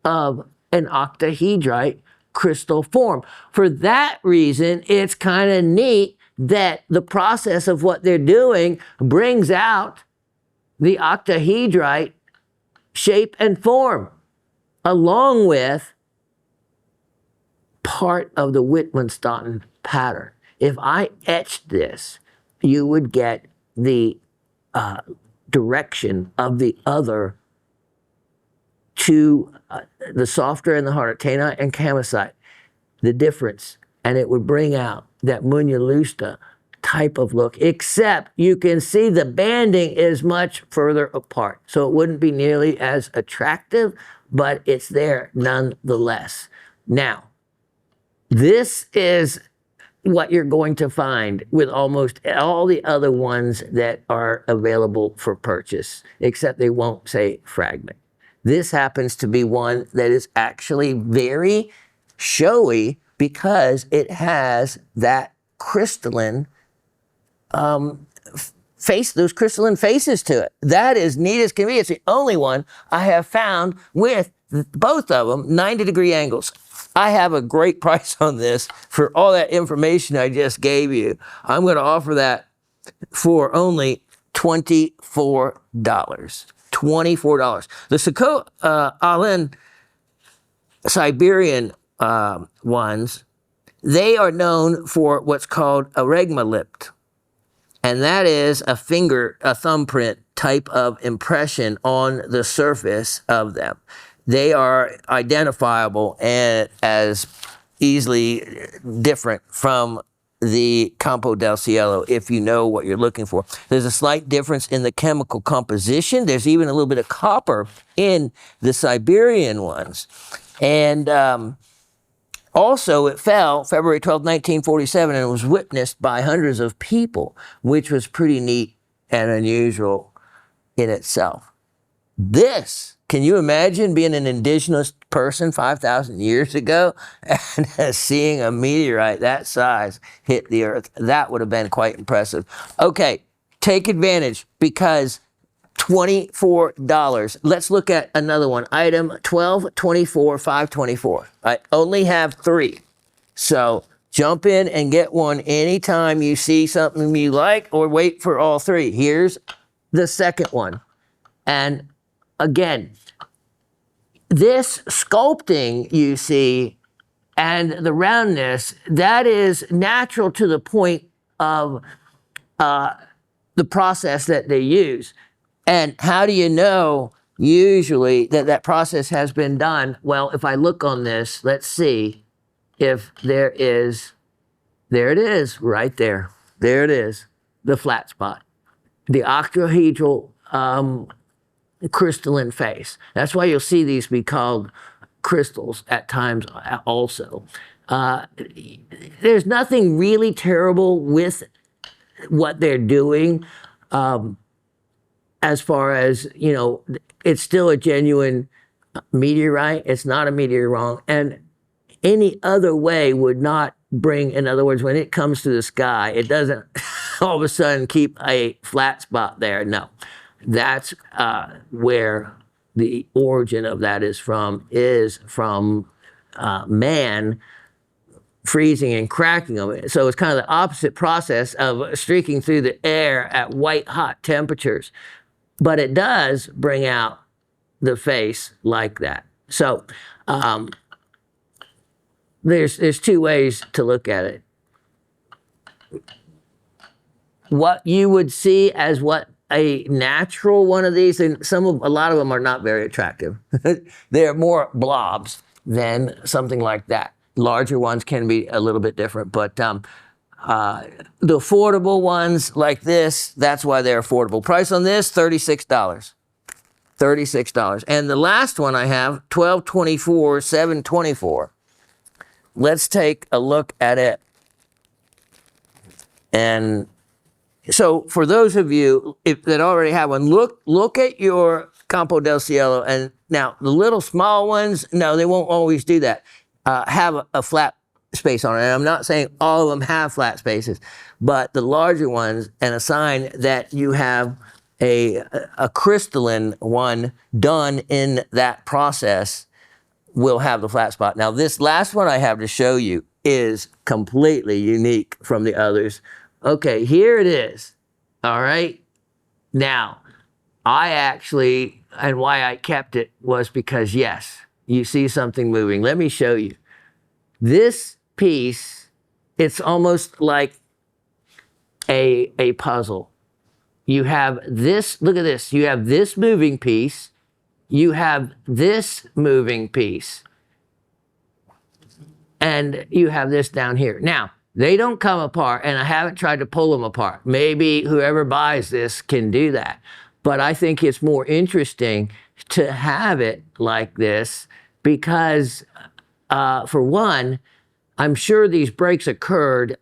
of an octahedrite crystal form. For that reason, it's kind of neat that the process of what they're doing brings out the octahedrite shape and form, along with part of the Wittgenstein pattern. If I etched this, you would get the direction of the other two, the softer and the harder, taenite and kamacite, the difference, and it would bring out that Munya type of look, except you can see the banding is much further apart. So it wouldn't be nearly as attractive, but it's there nonetheless. Now, this is what you're going to find with almost all the other ones that are available for purchase, except they won't say fragment. This happens to be one that is actually very showy because it has that crystalline face, those crystalline faces to it. That is neat as can be. It's the only one I have found with both of them 90-degree angles. I have a great price on this for all that information I just gave you. I'm going to offer that for only $24. $24. The Sakho Alin Siberian ones, they are known for what's called a regmalipt. And that is a thumbprint type of impression on the surface of them. They are identifiable and as easily different from the Campo del Cielo if you know what you're looking for. There's a slight difference in the chemical composition. There's even a little bit of copper in the Siberian ones. And also, it fell February 12, 1947, and it was witnessed by hundreds of people, which was pretty neat and unusual in itself. This, can you imagine being an indigenous person 5,000 years ago and seeing a meteorite that size hit the earth? That would have been quite impressive. Okay, take advantage because $24. Let's look at another one. Item 12, 24, 524. I only have 3. So jump in and get one anytime you see something you like or wait for all 3. Here's the second one. And again, this sculpting you see and the roundness, that is natural to the point of the process that they use. And how do you know usually that that process has been done? Well, if I look on this, let's see if there it is right there. There it is, the flat spot, the octahedral crystalline face. That's why you'll see these be called crystals at times also. There's nothing really terrible with what they're doing. As far as, you know, it's still a genuine meteorite, it's not a meteor wrong. And any other way would not bring, in other words, when it comes to the sky, it doesn't all of a sudden keep a flat spot there. No, that's where the origin of that is from man freezing and cracking them. So it's kind of the opposite process of streaking through the air at white hot temperatures. But it does bring out the face like that. So there's two ways to look at it. What you would see as what a natural one of these, and a lot of them are not very attractive. They're more blobs than something like that. Larger ones can be a little bit different, but the affordable ones like this, that's why they're affordable. Price on this, $36. $36. And the last one I have, $12.24, $7.24. Let's take a look at it. And so for those of you that already have one, look at your Campo del Cielo. And now the little small ones, no, they won't always do that. Have a flat space on it. And I'm not saying all of them have flat spaces, but the larger ones, and a sign that you have a crystalline one done in that process, will have the flat spot. Now this last one I have to show you is completely unique from the others. Okay, here it is. All right. Now, I actually, and why I kept it was because, yes, you see something moving. Let me show you. This piece, it's almost like a puzzle. You have this, look at this. You have this moving piece. You have this moving piece. And you have this down here. Now, they don't come apart, and I haven't tried to pull them apart. Maybe whoever buys this can do that. But I think it's more interesting to have it like this because, for one, I'm sure these breaks occurred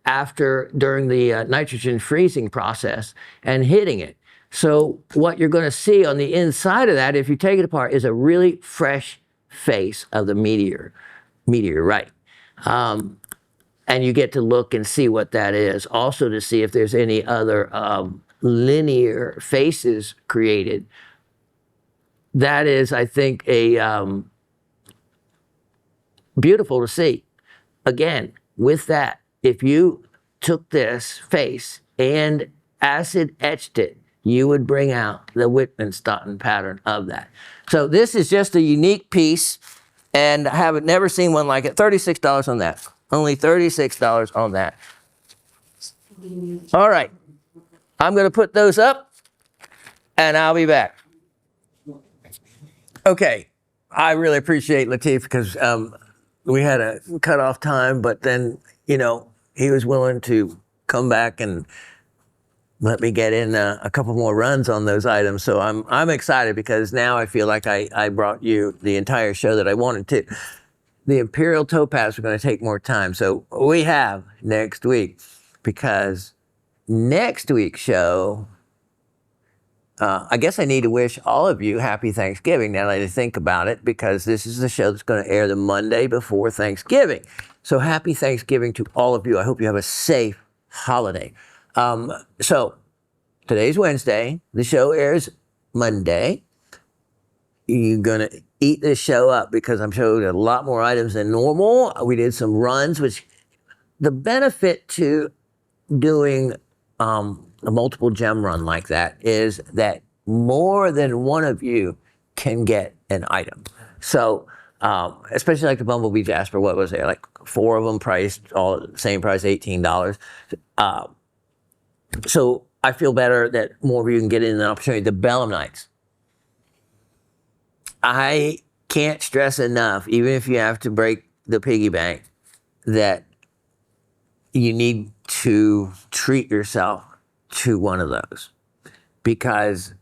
during the nitrogen freezing process and hitting it. So what you're going to see on the inside of that, if you take it apart, is a really fresh face of the meteorite. And you get to look and see what that is. Also to see if there's any other linear faces created. That is, I think, beautiful to see. Again, with that, if you took this face and acid etched it, you would bring out the Wittgenstein pattern of that. So this is just a unique piece, and I haven't never seen one like it. $36 on that. Only $36 on that. All right. I'm going to put those up, and I'll be back. Okay. I really appreciate Latif because we had a cutoff time, but then, you know, he was willing to come back and let me get in a couple more runs on those items. So I'm excited because now I feel like I brought you the entire show that I wanted to. The Imperial Topaz are going to take more time. So we have next week, because next week's show, I guess I need to wish all of you happy Thanksgiving now that I think about it, because this is the show that's going to air the Monday before Thanksgiving. So happy Thanksgiving to all of you. I hope you have a safe holiday. So today's Wednesday. The show airs Monday. You're going to eat this show up because I'm showing a lot more items than normal. We did some runs, which the benefit to doing a multiple gem run like that is that more than one of you can get an item. So, especially like the Bumblebee Jasper, what was there? Like 4 of them priced all at the same price, $18. So I feel better that more of you can get in an opportunity. The Belemnites. I can't stress enough, even if you have to break the piggy bank, that you need to treat yourself to one of those. Because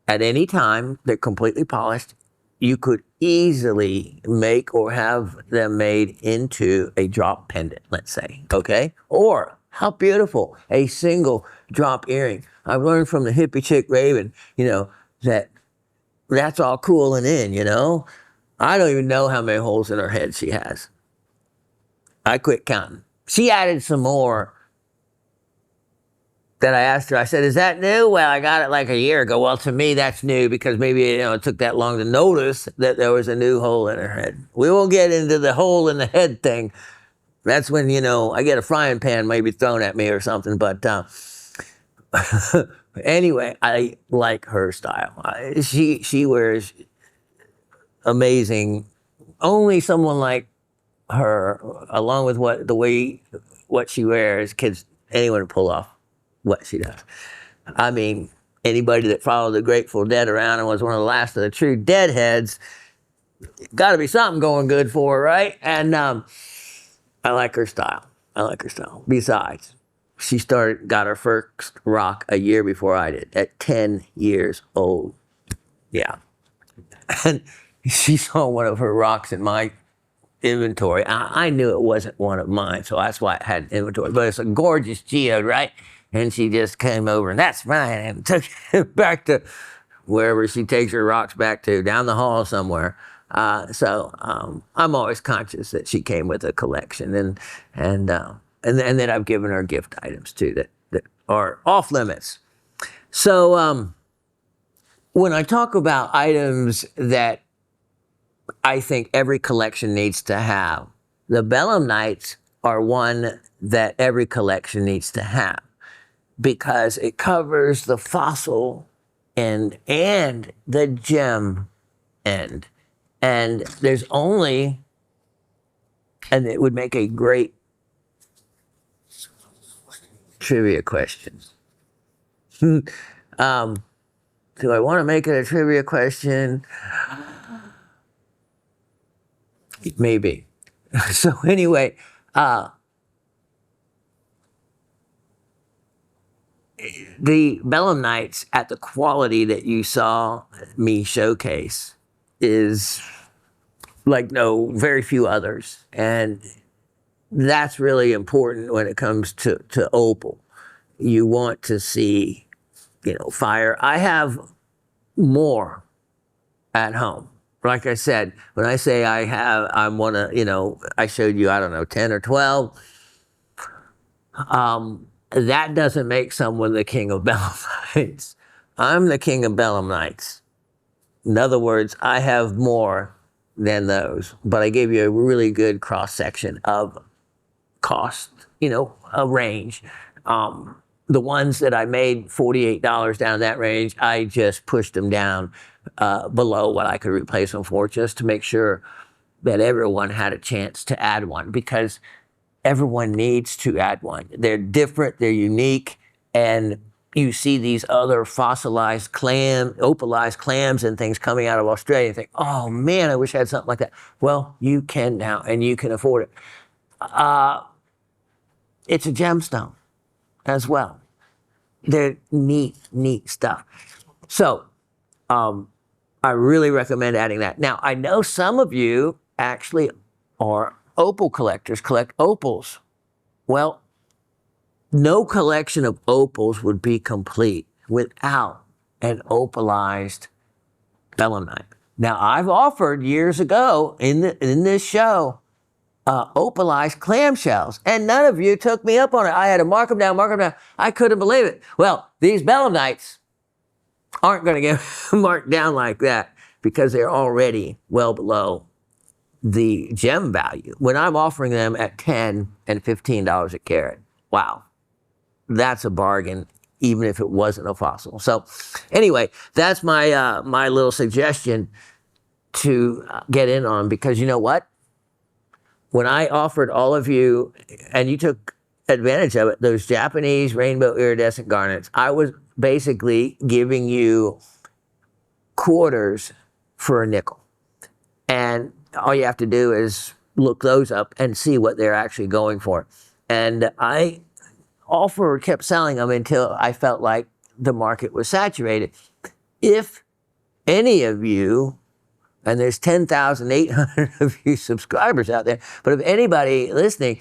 at any time, they're completely polished. You could easily make or have them made into a drop pendant, let's say, okay? Or, how beautiful, a single drop earring. I've learned from the hippie chick Raven, you know, that's all cool and in, you know? I don't even know how many holes in her head she has. I quit counting. She added some more that I asked her. I said, is that new? Well, I got it like a year ago. Well, to me, that's new because maybe it took that long to notice that there was a new hole in her head. We won't get into the hole in the head thing. That's when, I get a frying pan maybe thrown at me or something. But anyway, I like her style. She wears amazing. Only someone like her, along with what she wears, anyone to pull off what she does. I mean, anybody that followed the Grateful Dead around and was one of the last of the true Deadheads, got to be something going good for her, right? And I like her style. Besides, she got her first rock a year before I did, at 10 years old. Yeah. And she saw one of her rocks in my inventory. I knew it wasn't one of mine, so that's why I had inventory. But it's a gorgeous geode, right? And she just came over, and that's mine, and took it back to wherever she takes her rocks back to, down the hall somewhere. So I'm always conscious that she came with a collection, and then I've given her gift items too that are off limits. So when I talk about items that I think every collection needs to have, the Belemnites are one that every collection needs to have because it covers the fossil end and the gem end. And there's only, and it would make a great trivia question. Do I want to make it a trivia question? Maybe. So anyway, the Belemnites at the quality that you saw me showcase is like very few others. And that's really important when it comes to opal. You want to see, fire. I have more at home. Like I said, when I say I'm one of, I showed you, 10 or 12. That doesn't make someone the king of Belemnites. I'm the king of Belemnites. In other words, I have more than those, but I gave you a really good cross section of cost, a range. The ones that I made $48 down that range, I just pushed them down below what I could replace them for, just to make sure that everyone had a chance to add one, because everyone needs to add one. They're different, they're unique, and you see these other fossilized opalized clams and things coming out of Australia and think, oh man, I wish I had something like that. Well, you can now, and you can afford it. It's a gemstone as well. They're neat stuff. So I really recommend adding that. Now, I know some of you actually are opal collectors, collect opals. Well, no collection of opals would be complete without an opalized belemnite. Now, I've offered years ago in this show opalized clamshells, and none of you took me up on it. I had to mark them down. I couldn't believe it. Well, these belemnites aren't going to get marked down like that because they're already well below the gem value. When I'm offering them at $10 and $15 a carat, wow, that's a bargain, even if it wasn't a fossil. So anyway, that's my my little suggestion to get in on, because you know what? When I offered all of you, and you took advantage of it, those Japanese rainbow iridescent garnets, I was basically giving you quarters for a nickel. And all you have to do is look those up and see what they're actually going for. And I kept selling them until I felt like the market was saturated. If any of you, and there's 10,800 of you subscribers out there, but if anybody listening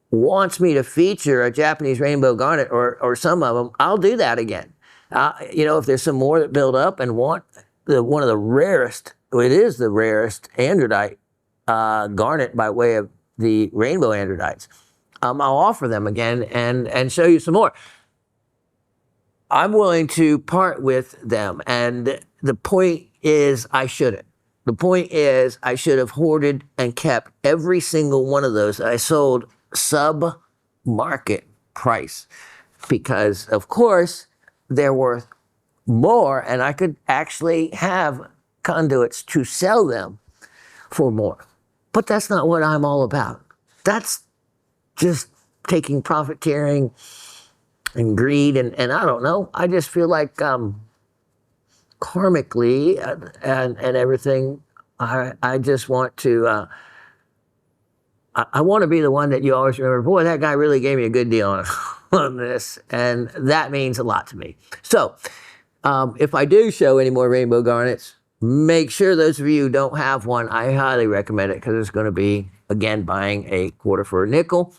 wants me to feature a Japanese rainbow garnet or some of them, I'll do that again. If there's some more that build up and want one of the rarest. It is the rarest androdite garnet by way of the rainbow androdites. I'll offer them again and show you some more. I'm willing to part with them, and the point is I shouldn't. The point is I should have hoarded and kept every single one of those I sold sub-market price, because of course they're worth more, and I could actually have conduits to sell them for more. But that's not what I'm all about. That's just taking profiteering and greed, and I don't know. I just feel like karmically and everything, I just want to, I want to be the one that you always remember, boy, that guy really gave me a good deal on this, and that means a lot to me. So if I do show any more rainbow garnets, make sure those of you who don't have one, I highly recommend it, because it's going to be, again, buying a quarter for a nickel.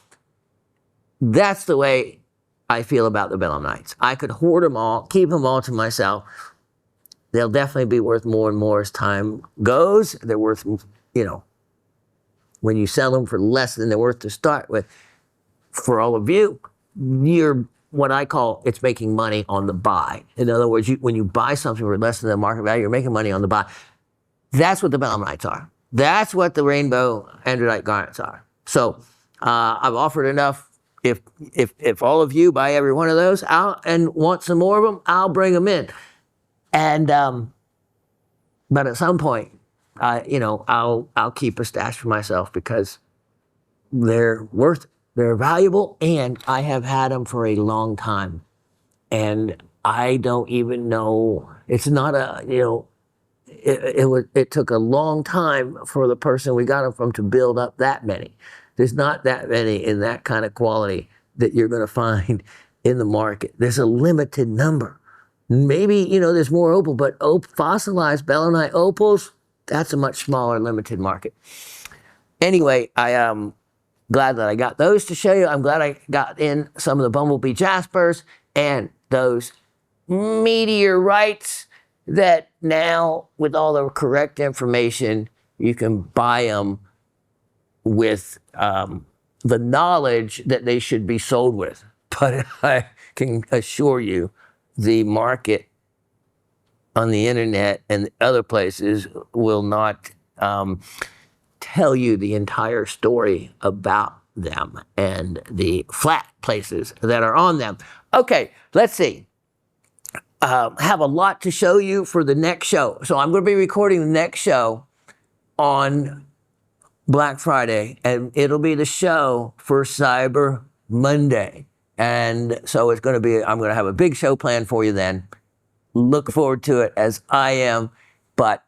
That's the way I feel about the belemnites. I could hoard them all, keep them all to myself. They'll definitely be worth more and more as time goes. They're worth, you know, when you sell them for less than they're worth to start with. For all of you, you're what I call, it's making money on the buy. In other words, when you buy something for less than the market value, you're making money on the buy. That's what the belemnites are. That's what the rainbow androdite garnets are. So I've offered enough. If all of you buy every one of those out and want some more of them, I'll bring them in. And but at some point, you know, I'll keep a stash for myself, because they're worth it. They're valuable, and I have had them for a long time. And I don't even know. It's not a, you know, it took a long time for the person we got them from to build up that many. There's not that many in that kind of quality that you're going to find in the market. There's a limited number. Maybe, you know, there's more opal, but fossilized belemnite opals, that's a much smaller, limited market. Anyway, I am glad that I got those to show you. I'm glad I got in some of the bumblebee jaspers and those meteorites that now, with all the correct information, you can buy them with the knowledge that they should be sold with. But I can assure you, the market on the internet and other places will not tell you the entire story about them and the flat places that are on them. Okay, let's see. Have a lot to show you for the next show. So I'm going to be recording the next show on Black Friday, and it'll be the show for Cyber Monday. And so it's going to be, I'm going to have a big show planned for you then. Look forward to it, as I am. But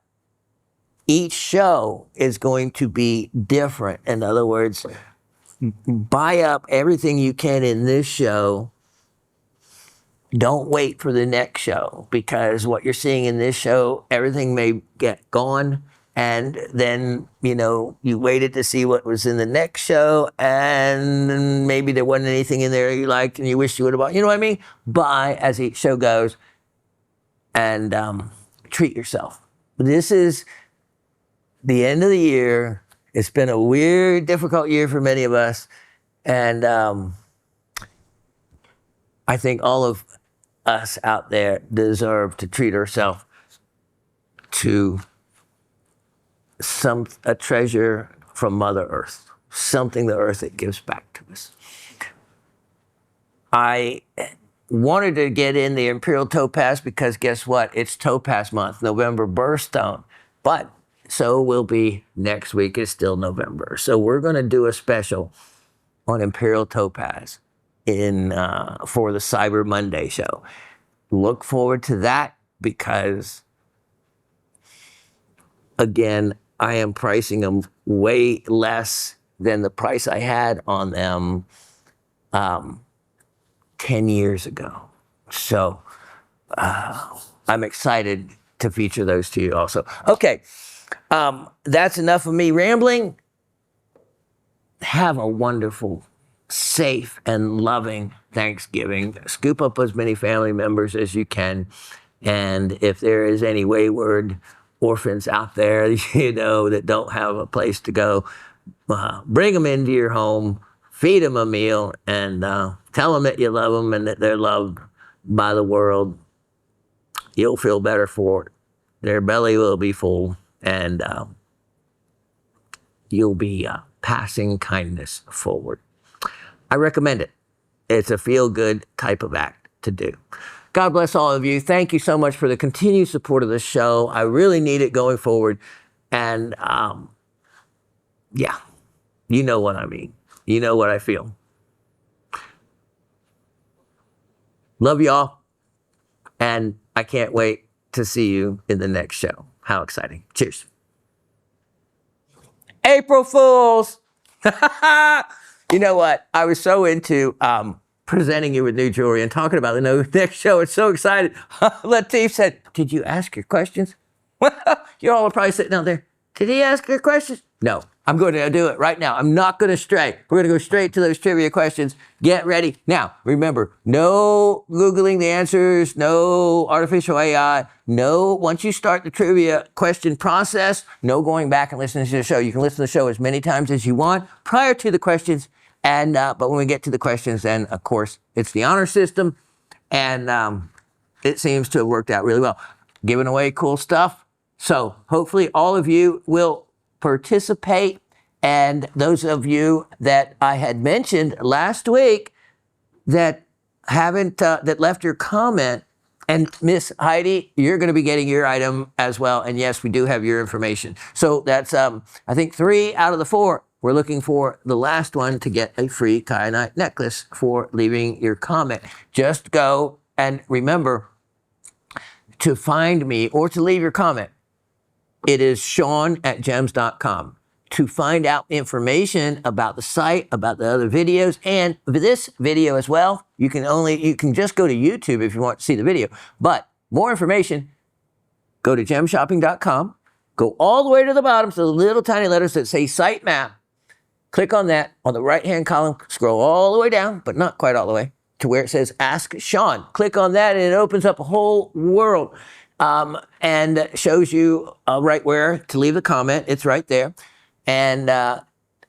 each show is going to be different. In other words, buy up everything you can in this show. Don't wait for the next show, because what you're seeing in this show, everything may get gone. And then, you know, you waited to see what was in the next show, and maybe there wasn't anything in there you liked and you wish you would have bought. You know what I mean? Buy as each show goes, and treat yourself. This is the end of the year. It's been a weird, difficult year for many of us. And I think all of us out there deserve to treat ourselves to a treasure from Mother Earth, something the earth that gives back to us. I wanted to get in the Imperial Topaz because guess what? It's Topaz month, November birthstone. But so will be next week. It's still November. So we're going to do a special on Imperial Topaz for the Cyber Monday show. Look forward to that, because again, I am pricing them way less than the price I had on them 10 years ago. So I'm excited to feature those to you also. Okay, that's enough of me rambling. Have a wonderful, safe, and loving Thanksgiving. Scoop up as many family members as you can, And if there is any wayward orphans out there, that don't have a place to go, bring them into your home, feed them a meal, and tell them that you love them and that they're loved by the world. You'll feel better for it. Their belly will be full, and you'll be passing kindness forward. I recommend it. It's a feel-good type of act to do. God bless all of you. Thank you so much for the continued support of the show. I really need it going forward. And yeah, you know what I mean. You know what I feel. Love y'all. And I can't wait to see you in the next show. How exciting. Cheers. April Fools. You know what? I was so into presenting you with new jewelry and talking about the next show. It's so excited. Latif said, did you ask your questions? You all are probably sitting out there. Did he ask your questions? No, I'm going to do it right now. I'm not going to stray. We're going to go straight to those trivia questions. Get ready. Now, remember, no Googling the answers, no artificial AI, no, once you start the trivia question process, no going back and listening to the show. You can listen to the show as many times as you want prior to the questions. And but when we get to the questions, then, of course, it's the honor system. And it seems to have worked out really well. Giving away cool stuff. So hopefully all of you will participate. And those of you that I had mentioned last week that haven't, that left your comment, and Miss Heidi, you're going to be getting your item as well. And yes, we do have your information. So that's, I think 3 out of the 4. We're looking for the last one to get a free kyanite necklace for leaving your comment. Just go and remember to find me or to leave your comment. It is Shawn@gems.com. To find out information about the site, about the other videos, and this video as well, you can just go to YouTube if you want to see the video. But more information, go to gemshopping.com, go all the way to the bottom, so the little tiny letters that say site map. Click on that on the right-hand column, scroll all the way down, but not quite all the way, to where it says Ask Shawn. Click on that and it opens up a whole world and shows you right where to leave the comment. It's right there. And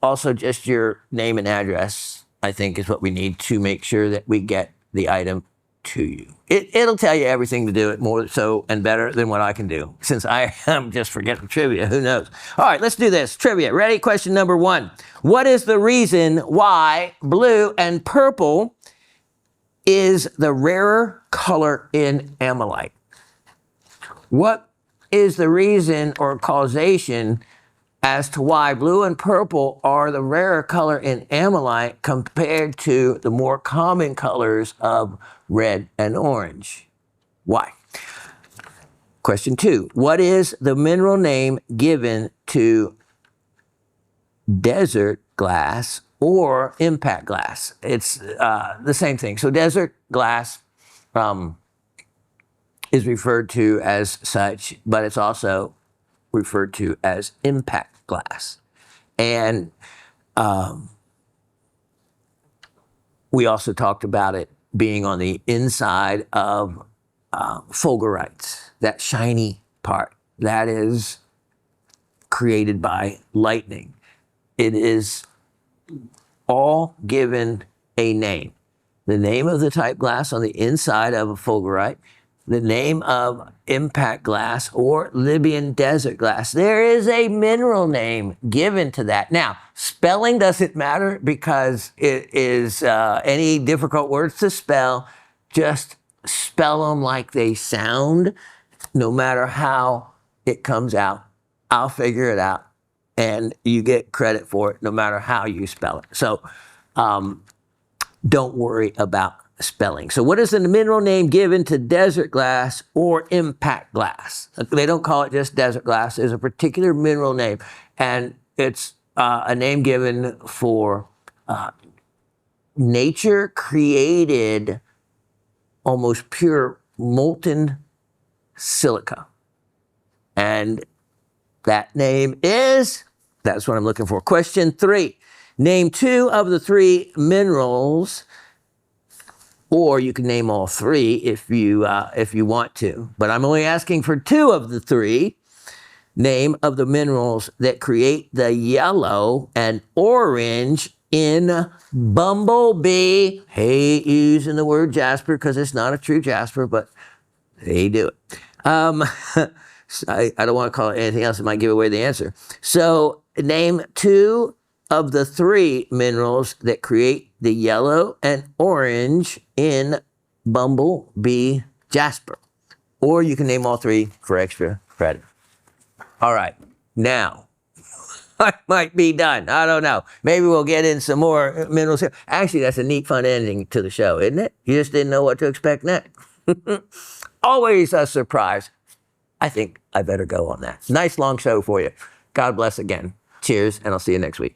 also just your name and address, I think, is what we need to make sure that we get the item to you. It'll tell you everything to do it more so and better than what I can do. Since I am just forgetting trivia, who knows? All right, let's do this. Trivia. Ready? Question number 1. What is the reason why blue and purple is the rarer color in ammolite? What is the reason or causation as to why blue and purple are the rarer color in ammolite compared to the more common colors of red and orange? Why? Question 2. What is the mineral name given to desert glass or impact glass? It's the same thing. So desert glass is referred to as such, but it's also referred to as impact glass. And we also talked about it being on the inside of fulgurites, that shiny part that is created by lightning. It is all given a name. The name of the type glass on the inside of a fulgurite, the name of impact glass or Libyan desert glass. There is a mineral name given to that. Now, spelling doesn't matter because it is any difficult words to spell. Just spell them like they sound, no matter how it comes out. I'll figure it out, and you get credit for it no matter how you spell it. So don't worry about spelling. So what is the mineral name given to desert glass or impact glass? They don't call it just desert glass. There's a particular mineral name, and it's a name given for nature created almost pure molten silica. And that name is, that's what I'm looking for. Question 3. Name 2 of the 3 minerals Or you can name all three if you want to. But I'm only asking for two of the three. Name of the minerals that create the yellow and orange in bumblebee. Hate using the word jasper because it's not a true jasper, but they do it. I don't want to call it anything else that might give away the answer. So name two of the three minerals that create the yellow and orange in bumblebee jasper. Or you can name all three for extra credit. All right, now I might be done. I don't know. Maybe we'll get in some more minerals here. Actually, that's a neat, fun ending to the show, isn't it? You just didn't know what to expect next. Always a surprise. I think I better go on that. Nice long show for you. God bless again. Cheers, and I'll see you next week.